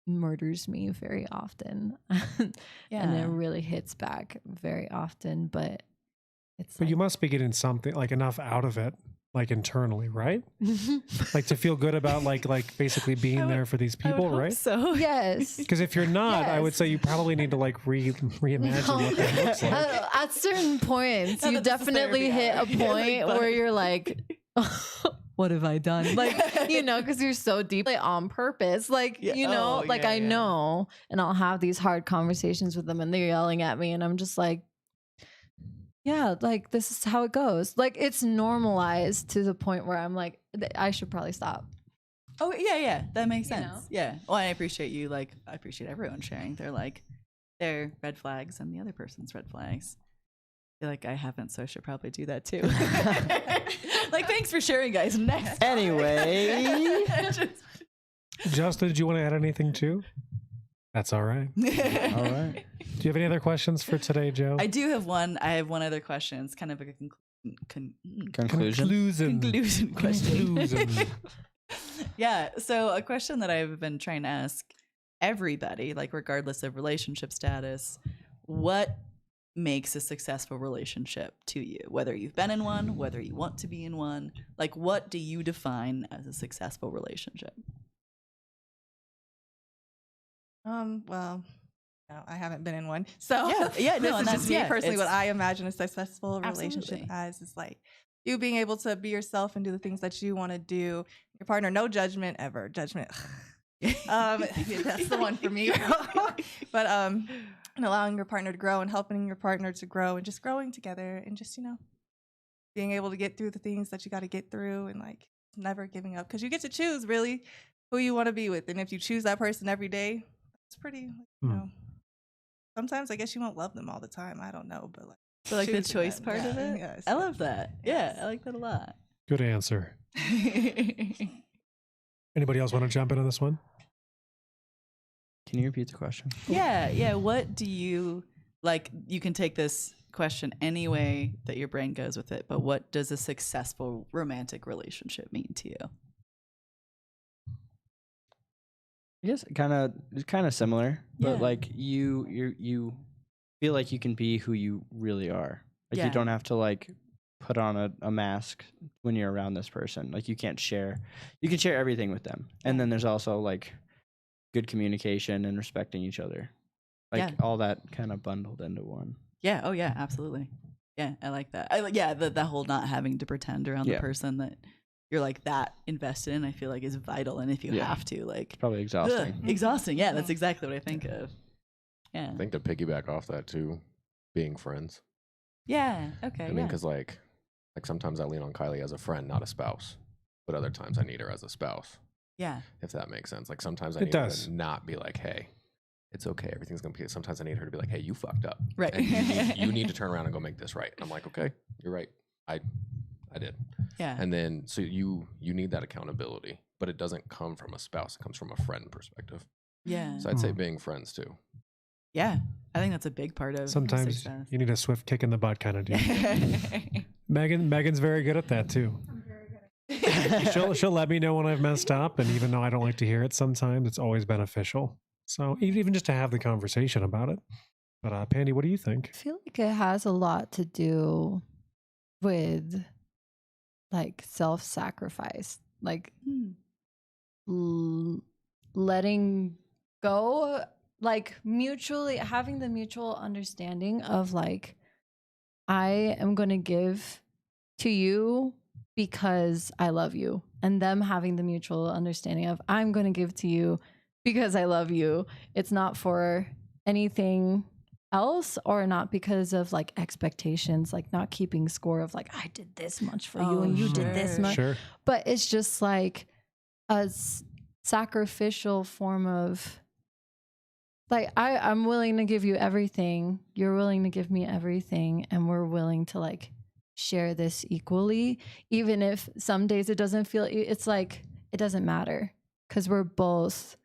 murders me very often. And it really hits back very often, but it's But you must be getting something, like enough out of it, like internally, right? Like to feel good about like basically being there for these I would people, hope right? So Yes. Because if you're not, I would Yes. say you probably need to like reimagine what that looks like. At certain points, Now you that this is definitely therapy hit hour. a Yeah, point like, where you're like, what have I done? Like, you know, because you're so deeply on purpose. Like, Yeah. you know, Oh, like yeah, I yeah. know, and I'll have these hard conversations with them and they're yelling at me and I'm just like, yeah, like this is how it goes. Like it's normalized to the point where I'm like, I should probably stop. Oh yeah, that makes You sense. know? Yeah. Well, I appreciate you. Like, I appreciate everyone sharing their red flags and the other person's red flags. I feel like I haven't, so I should probably do that too. Like, thanks for sharing, guys. Next. Anyway. Justin, did you want to add anything too? That's all right. All right. Do you have any other questions for today, Joe? I do have one. I have one other question. It's kind of a Conclusion. conclusion question. Conclusion. Yeah. So a question that I've been trying to ask everybody, like regardless of relationship status, what makes a successful relationship to you? Whether you've been in one, whether you want to be in one, like what do you define as a successful relationship? Well, no, I haven't been in one. So yeah, this no, is and just me that's- personally. What it's- I imagine a successful relationship Absolutely. as is like you being able to be yourself and do the things that you want to do. Your partner, no judgment ever. Judgment. Yeah, that's the one for me. But and allowing your partner to grow and helping your partner to grow and just growing together and just, being able to get through the things that you got to get through and like never giving up because you get to choose really who you want to be with. And if you choose that person every day, it's pretty, sometimes I guess you won't love them all the time. I don't know, but like. So like the choosing choice them, part of it? yes. I love that. Yes. Yeah, I like that a lot. Good answer. Anybody else want to jump in on this one? Can you repeat the question? Yeah. What do you like? You can take this question any way that your brain goes with it, but what does a successful romantic relationship mean to you? I guess it's kind of similar, but Yeah. like you feel like you can be who you really are. Like Yeah. you don't have to like put on a mask when you're around this person. Like you can share everything with them. And then there's also like good communication and respecting each other. Like all that kind of bundled into one. Yeah. Oh yeah, absolutely. Yeah, I like that. The whole not having to pretend around the person that you're like that invested in, I feel like is vital. And if you have to, like, It's probably exhausting. Exhausting. Yeah, that's exactly what I think of. Yeah. I think to piggyback off that too, being friends. Yeah. Okay. I mean, because like sometimes I lean on Kylie as a friend, not a spouse, but other times I need her as a spouse. Yeah. If that makes sense. Like sometimes I It need her does. to not be like, hey, it's okay, everything's gonna be. Sometimes I need her to be like, hey, you fucked up. Right. And you need to turn around and go make this right. And I'm like, okay, you're right. I did. Yeah. And then so you need that accountability, but it doesn't come from a spouse. It comes from a friend perspective. Yeah. So I'd say being friends too. Yeah. I think that's a big part of Sometimes success. you need a swift kick in the butt kind of deal. Megan's very good at that too. She'll let me know when I've messed up, and even though I don't like to hear it sometimes, it's always beneficial. So even just to have the conversation about it. But Pandy, what do you think? I feel like it has a lot to do with like self-sacrifice, like letting go, like mutually having the mutual understanding of like, I am going to give to you because I love you, and them having the mutual understanding of I'm going to give to you because I love you. It's not for anything else, or not because of like expectations, like not keeping score of like I did this much for you and you did this much. Sure. But it's just like a sacrificial form of like I'm willing to give you everything, you're willing to give me everything, and we're willing to like share this equally, even if some days it doesn't feel, it's like it doesn't matter because we're both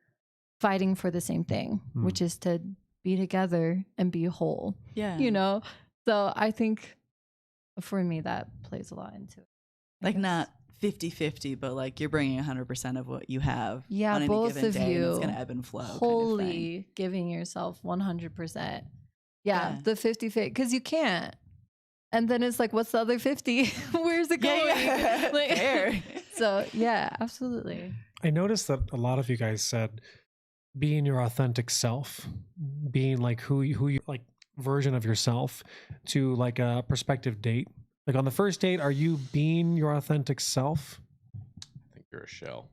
fighting for the same thing, which is to be together and be whole. Yeah. You know? So I think for me that plays a lot into it. Like not 50-50, but like you're bringing 100% of what you have. Yeah, on any both given of day, and you it's gonna ebb and flow. wholly kind of thing. giving yourself 100%. Yeah, Yeah. the 50-50, because you can't. And then it's like, what's the other 50? Where's it going? Yeah. Like, Fair. So yeah, absolutely. I noticed that a lot of you guys said being your authentic self, being like who you like version of yourself to like a prospective date. Like on the first date, are you being your authentic self? I think you're a shell.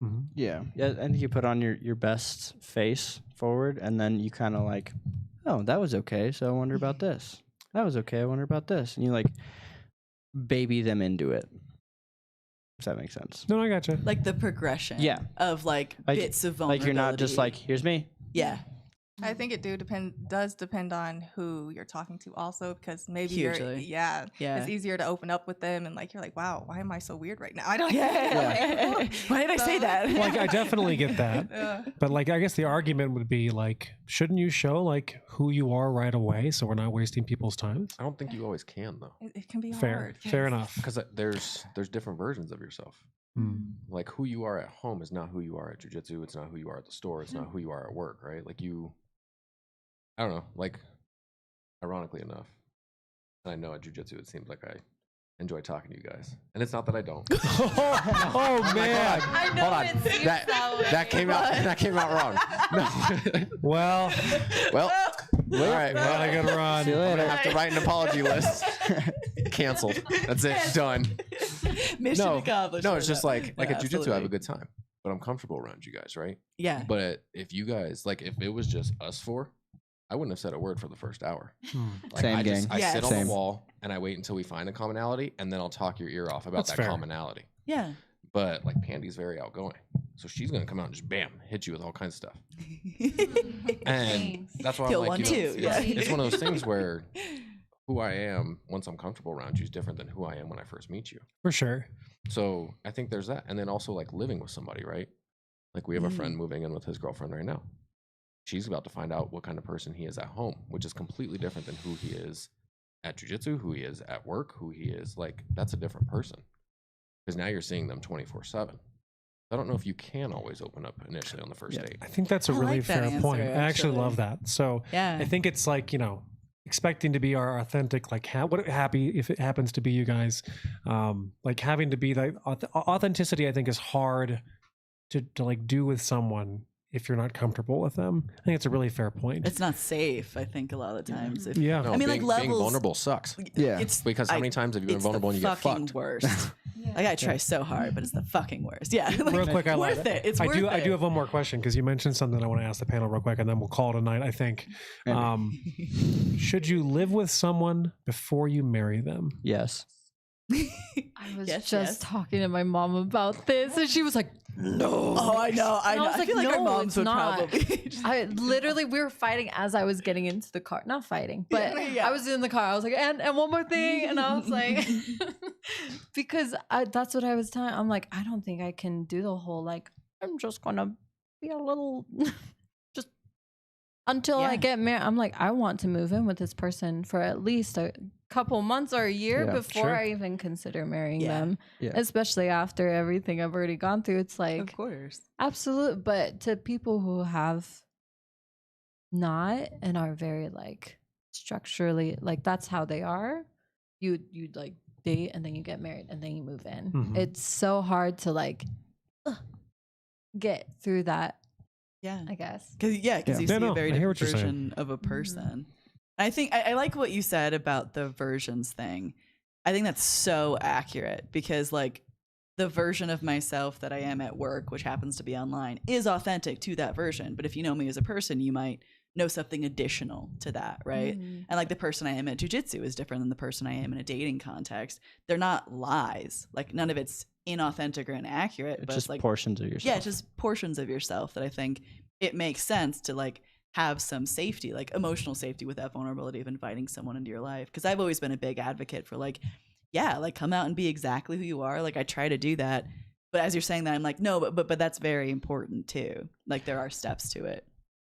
Mm-hmm. Yeah. And you put on your best face forward, and then you kind of like, oh, that was okay, so I wonder about this. That was okay, I wonder about this. And you like baby them into it. Does that make sense? No, I gotcha. Like the progression. Yeah. Of like bits of vulnerability. Like you're not just like, here's me. Yeah. I think it does depend on who you're talking to also, because maybe Hugely. yeah, Yeah. it's easier to open up with them and like you're like, wow, why am I so weird right now? I don't Why did I say that? Like I definitely get that. Yeah. But like I guess the argument would be like, shouldn't you show like who you are right away so we're not wasting people's time? I don't think you always can though, It can be Fair. hard. Fair yes. enough. because there's different versions of yourself. Like who you are at home is not who you are at jiu-jitsu. It's not who you are at the store. It's not who you are at work, right? Like I don't know, like ironically enough, and I know at jiu-jitsu it seems like I enjoy talking to you guys, and it's not that I don't. Oh man! I know Hold on. it seems That came out wrong. No. Well, All right. Well, I gotta run. See you I'm later. gonna have to write an apology list. Canceled. That's it. Done. Mission No, accomplished. no, it's just No, like at jiu-jitsu, I have absolutely. a good time, but I'm comfortable around you guys, right? Yeah. But if you guys if it was just us four, I wouldn't have said a word for the first hour. Like, Same I gang. I Yes. sit on Same. the wall and I wait until we find a commonality, and then I'll talk your ear off about That's that fair. commonality. Yeah. But like Pandy's very outgoing, so she's gonna come out and just bam, hit you with all kinds of stuff. And Thanks. that's why Feel I'm like, one you know, too, yeah. it's one of those things where who I am once I'm comfortable around you is different than who I am when I first meet you. for sure. So I think there's that, and then also like living with somebody, right? Like we have a friend moving in with his girlfriend right now. She's about to find out what kind of person he is at home, which is completely different than who he is at jiu-jitsu, who he is at work, who he is like. That's a different person because now you're seeing them 24/7. I don't know if you can always open up initially on the first date. I think that's a I really like that fair point. answer, I actually actually. love that. So Yeah. I think it's like, expecting to be our authentic, like happy if it happens to be you guys, like having to be like authenticity. I think is hard to like do with someone if you're not comfortable with them. I think it's a really fair point. It's not safe, I think, a lot of the times. If, Yeah. No, I mean, like, being levels- vulnerable sucks Yeah. It's because how many times have you been it's vulnerable the and you get fucking fucked? worst. Like I try so hard, but it's the fucking worst. Yeah. Like, Real quick, I love worth it. It's I worth do. it. I do have one more question because you mentioned something I want to ask the panel real quick, and then we'll call it a night. I think. Should you live with someone before you marry them? Yes. I was Yes, just yes. talking to my mom about this, and she was like, "No." Oh, I know. I And know. I was I like, feel like our no, moms it's would not. probably. I literally, we were fighting as I was getting into the car. Not fighting, but Yeah. I was in the car. I was like, and one more thing. And I was like, because that's what I was telling. I'm like, I don't think I can do the whole, like, I'm just going to be a little, just until I Yeah. get married. I'm like, I want to move in with this person for at least a couple months or a year Yeah, before sure. I even consider marrying Yeah. them. Yeah. Especially after everything I've already gone through. It's like, Of course. absolute, but to people who have not and are very like structurally like that's how they are, you like date and then you get married and then you move in. Mhm. It's so hard to like get through that, Yeah. I guess. Because you Yeah, see no, a very I hear different what you're saying. version of a person. I think I like what you said about the versions thing. I think that's so accurate because like the version of myself that I am at work, which happens to be online, is authentic to that version. But if you know me as a person, you might know something additional to that, right? Mhm. And like the person I am at jiu-jitsu is different than the person I am in a dating context. They're not lies. Like none of it's inauthentic or inaccurate, It's but just it's like portions of yourself. yeah, it's just portions of yourself that I think it makes sense to like have some safety, like emotional safety with that vulnerability of inviting someone into your life. Because I've always been a big advocate for like, yeah, like come out and be exactly who you are. Like I try to do that. But as you're saying that, I'm like, no, but that's very important too. Like there are steps to it.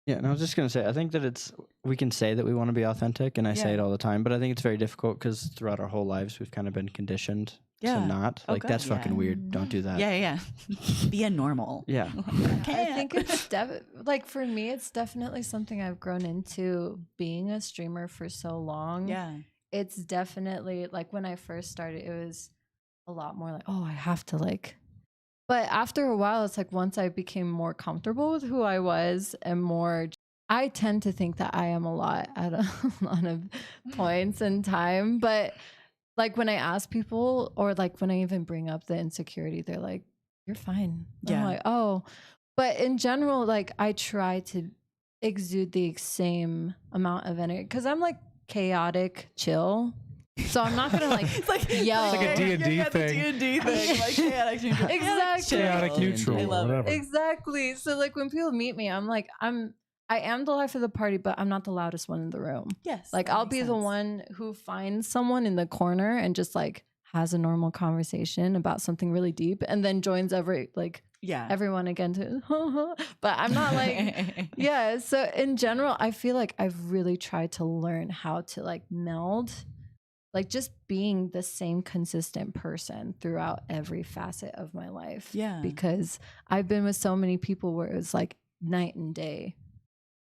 Yeah, and I was just gonna say, I think that we can say that we want to be authentic, and I say Yeah. it all the time, but I think it's very difficult because throughout our whole lives we've kind of been conditioned Yeah. to not. Oh, Like God, that's fucking yeah. weird. Don't do that. Yeah. Be a normal. Yeah. I think it's like for me, it's definitely something I've grown into being a streamer for so long. Yeah. It's definitely like when I first started, it was a lot more like, oh, I have to like. But after a while, it's like once I became more comfortable with who I was and more, I tend to think that I am a lot at a lot of points in time. But like when I ask people or like when I even bring up the insecurity, they're like, you're fine. Yeah. I'm like, oh. But in general, like I try to exude the same amount of energy because I'm like chaotic, chill. So I'm not gonna like It's like yell. It's like a D&D yeah, thing. The D&D thing. Like chaotic neutral. Exactly. Chaotic chill. neutral, I love it. whatever. Exactly. So like when people meet me, I'm like, I am the life of the party, but I'm not the loudest one in the room. Yes. Like that I'll makes be the sense. one who finds someone in the corner and just like has a normal conversation about something really deep and then joins Yeah. everyone again to but I'm not like yeah. So in general, I feel like I've really tried to learn how to like meld like just being the same consistent person throughout every facet of my life. Yeah. Because I've been with so many people where it was like night and day,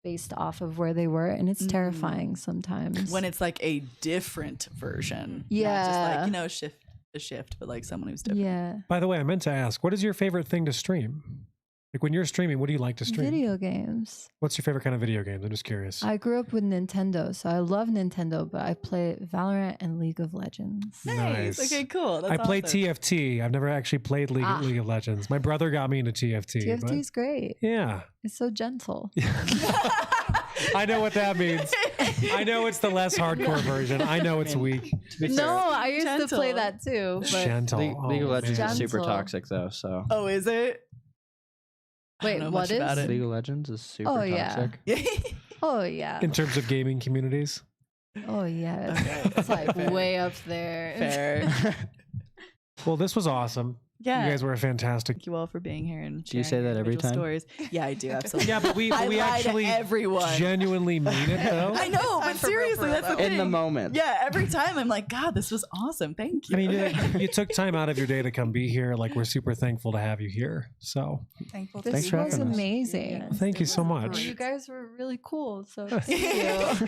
based off of where they were, and it's terrifying sometimes. When it's like a different version. Yeah. Not just like, you know, shift, but like someone who's different. Yeah. By the way, I meant to ask, what is your favorite thing to stream? Like when you're streaming, what do you like to stream? Video games. What's your favorite kind of video games? I'm just curious. I grew up with Nintendo, so I love Nintendo, but I play Valorant and League of Legends. Nice. Okay, cool. That's I play awesome. TFT. I've never actually played League of Legends. My brother got me into TFT. TFT is great. Yeah. It's so gentle. I know what that means. I know it's the less hardcore version. I know it's weak. No, I used to play Gentle. that too. But Gentle. League of Legends man. is super Gentle. toxic though. So Oh, is it? I don't Wait, know what much is? about it. League of Legends is super Oh, yeah. toxic. Oh yeah. In terms of gaming communities. Oh yeah. It's like way up there. Fair. Well, this was awesome. Yeah. You guys were fantastic. Thank you all for being here and Do you sharing say your that every individual time? stories. Yeah, I do. Absolutely. Yeah, but we I lie to actually everyone. genuinely mean it though. I know, but Time for real, seriously, that's the though. thing. In the moment. Yeah, every time I'm like, God, this was awesome. Thank you. I mean, you took time out of your day to come be here. Like, we're super thankful to have you here. So, Thankful. This Thanks for was having us. amazing. thank you so much. You guys were really cool. So thank you.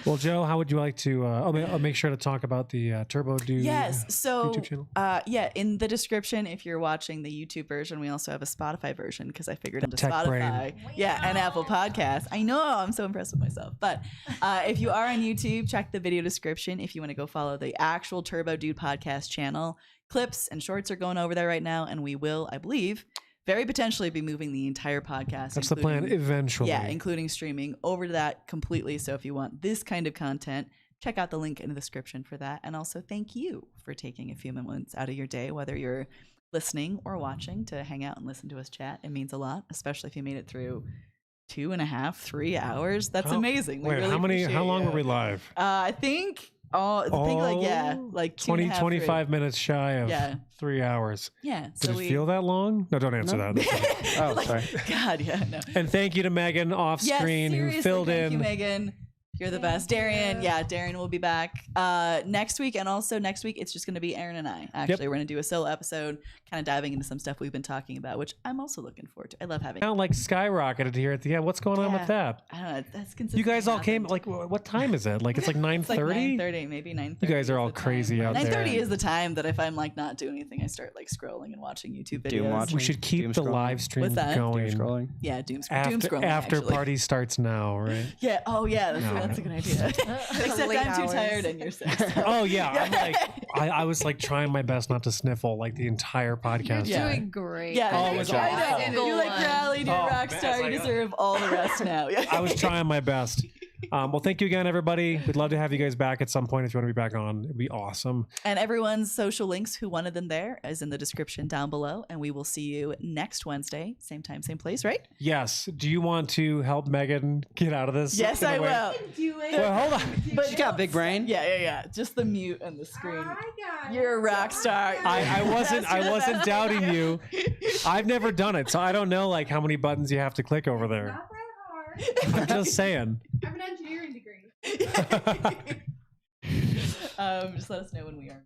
Well, Joe, how would you like to? I'll make sure to talk about the Turbo Dude. Yes. So, YouTube channel. yeah, in the description, if you're watching the YouTube version, we also have a Spotify version because I figured into Tech Spotify. brain. Yeah, and Apple Podcasts. I know. I'm so impressed with myself. But if you are on YouTube, check the video description if you want to go follow the actual Turbo Dude podcast channel. Clips and shorts are going over there right now, and we will, I believe, very potentially be moving the entire podcast. That's the plan including- eventually. Yeah, including streaming over to that completely. So if you want this kind of content, check out the link in the description for that. And also thank you for taking a few moments out of your day, whether you're listening or watching, to hang out and listen to us chat. It means a lot, especially if you made it through 2.5, 3 hours. That's amazing. We Wait, really how appreciate long you. like I think like 20, 2.5, 25 minutes shy of Yeah. 3 hours. Yeah. Did it feel that long? No, don't answer that. Oh, Like, sorry. God, yeah, no. And thank you to Megan off Yes, screen who seriously, filled thank in. you, Megan. You're the best. Darian, Darian will be back next week. And also next week, it's just going to be Aaron and I. Actually, we're going to do a solo episode, kind of diving into some stuff we've been talking about, which I'm also looking forward to. I love having. Now, like skyrocketed here at the end. What's going on with that? I don't know. That's consistent. You guys all came. Like, what time is it? Like, it's like 9:30. It's like 9:30, maybe 9:30. You guys are is all the time. crazy out there. 9:30 is the time that if I'm like not doing anything, I start like scrolling and watching YouTube videos. Doom watching. We should keep Doom the scrolling. live stream What's that? going. Doom scrolling. Yeah, doom After, scrolling. after actually. party starts now, right? Yeah. Oh yeah. No. That's a good idea. Except Late I'm too hours. tired and you're sick. so- Oh yeah, I'm like, I was like trying my best not to sniffle like the entire podcast. Yeah. Doing great. Yeah, Oh, it was awesome. You like rallied, you're a Oh, rock man, star. it's You like- deserve all the rest now. I was trying my best. Well, thank you again, everybody. We'd love to have you guys back at some point if you want to be back on. It'd be awesome. And everyone's social links who wanted them there is in the description down below. And we will see you next Wednesday, same time, same place, right? Yes. Do you want to help Megan get out of this? Yes, in a I way? will. Well, hold on. But She got big brain. Yeah. Just the mute and the screen. You're a rock star. I wasn't doubting you. I've never done it, so I don't know like how many buttons you have to click over there. Not that hard. I'm just saying. I have an engineering degree. Just let us know when we are.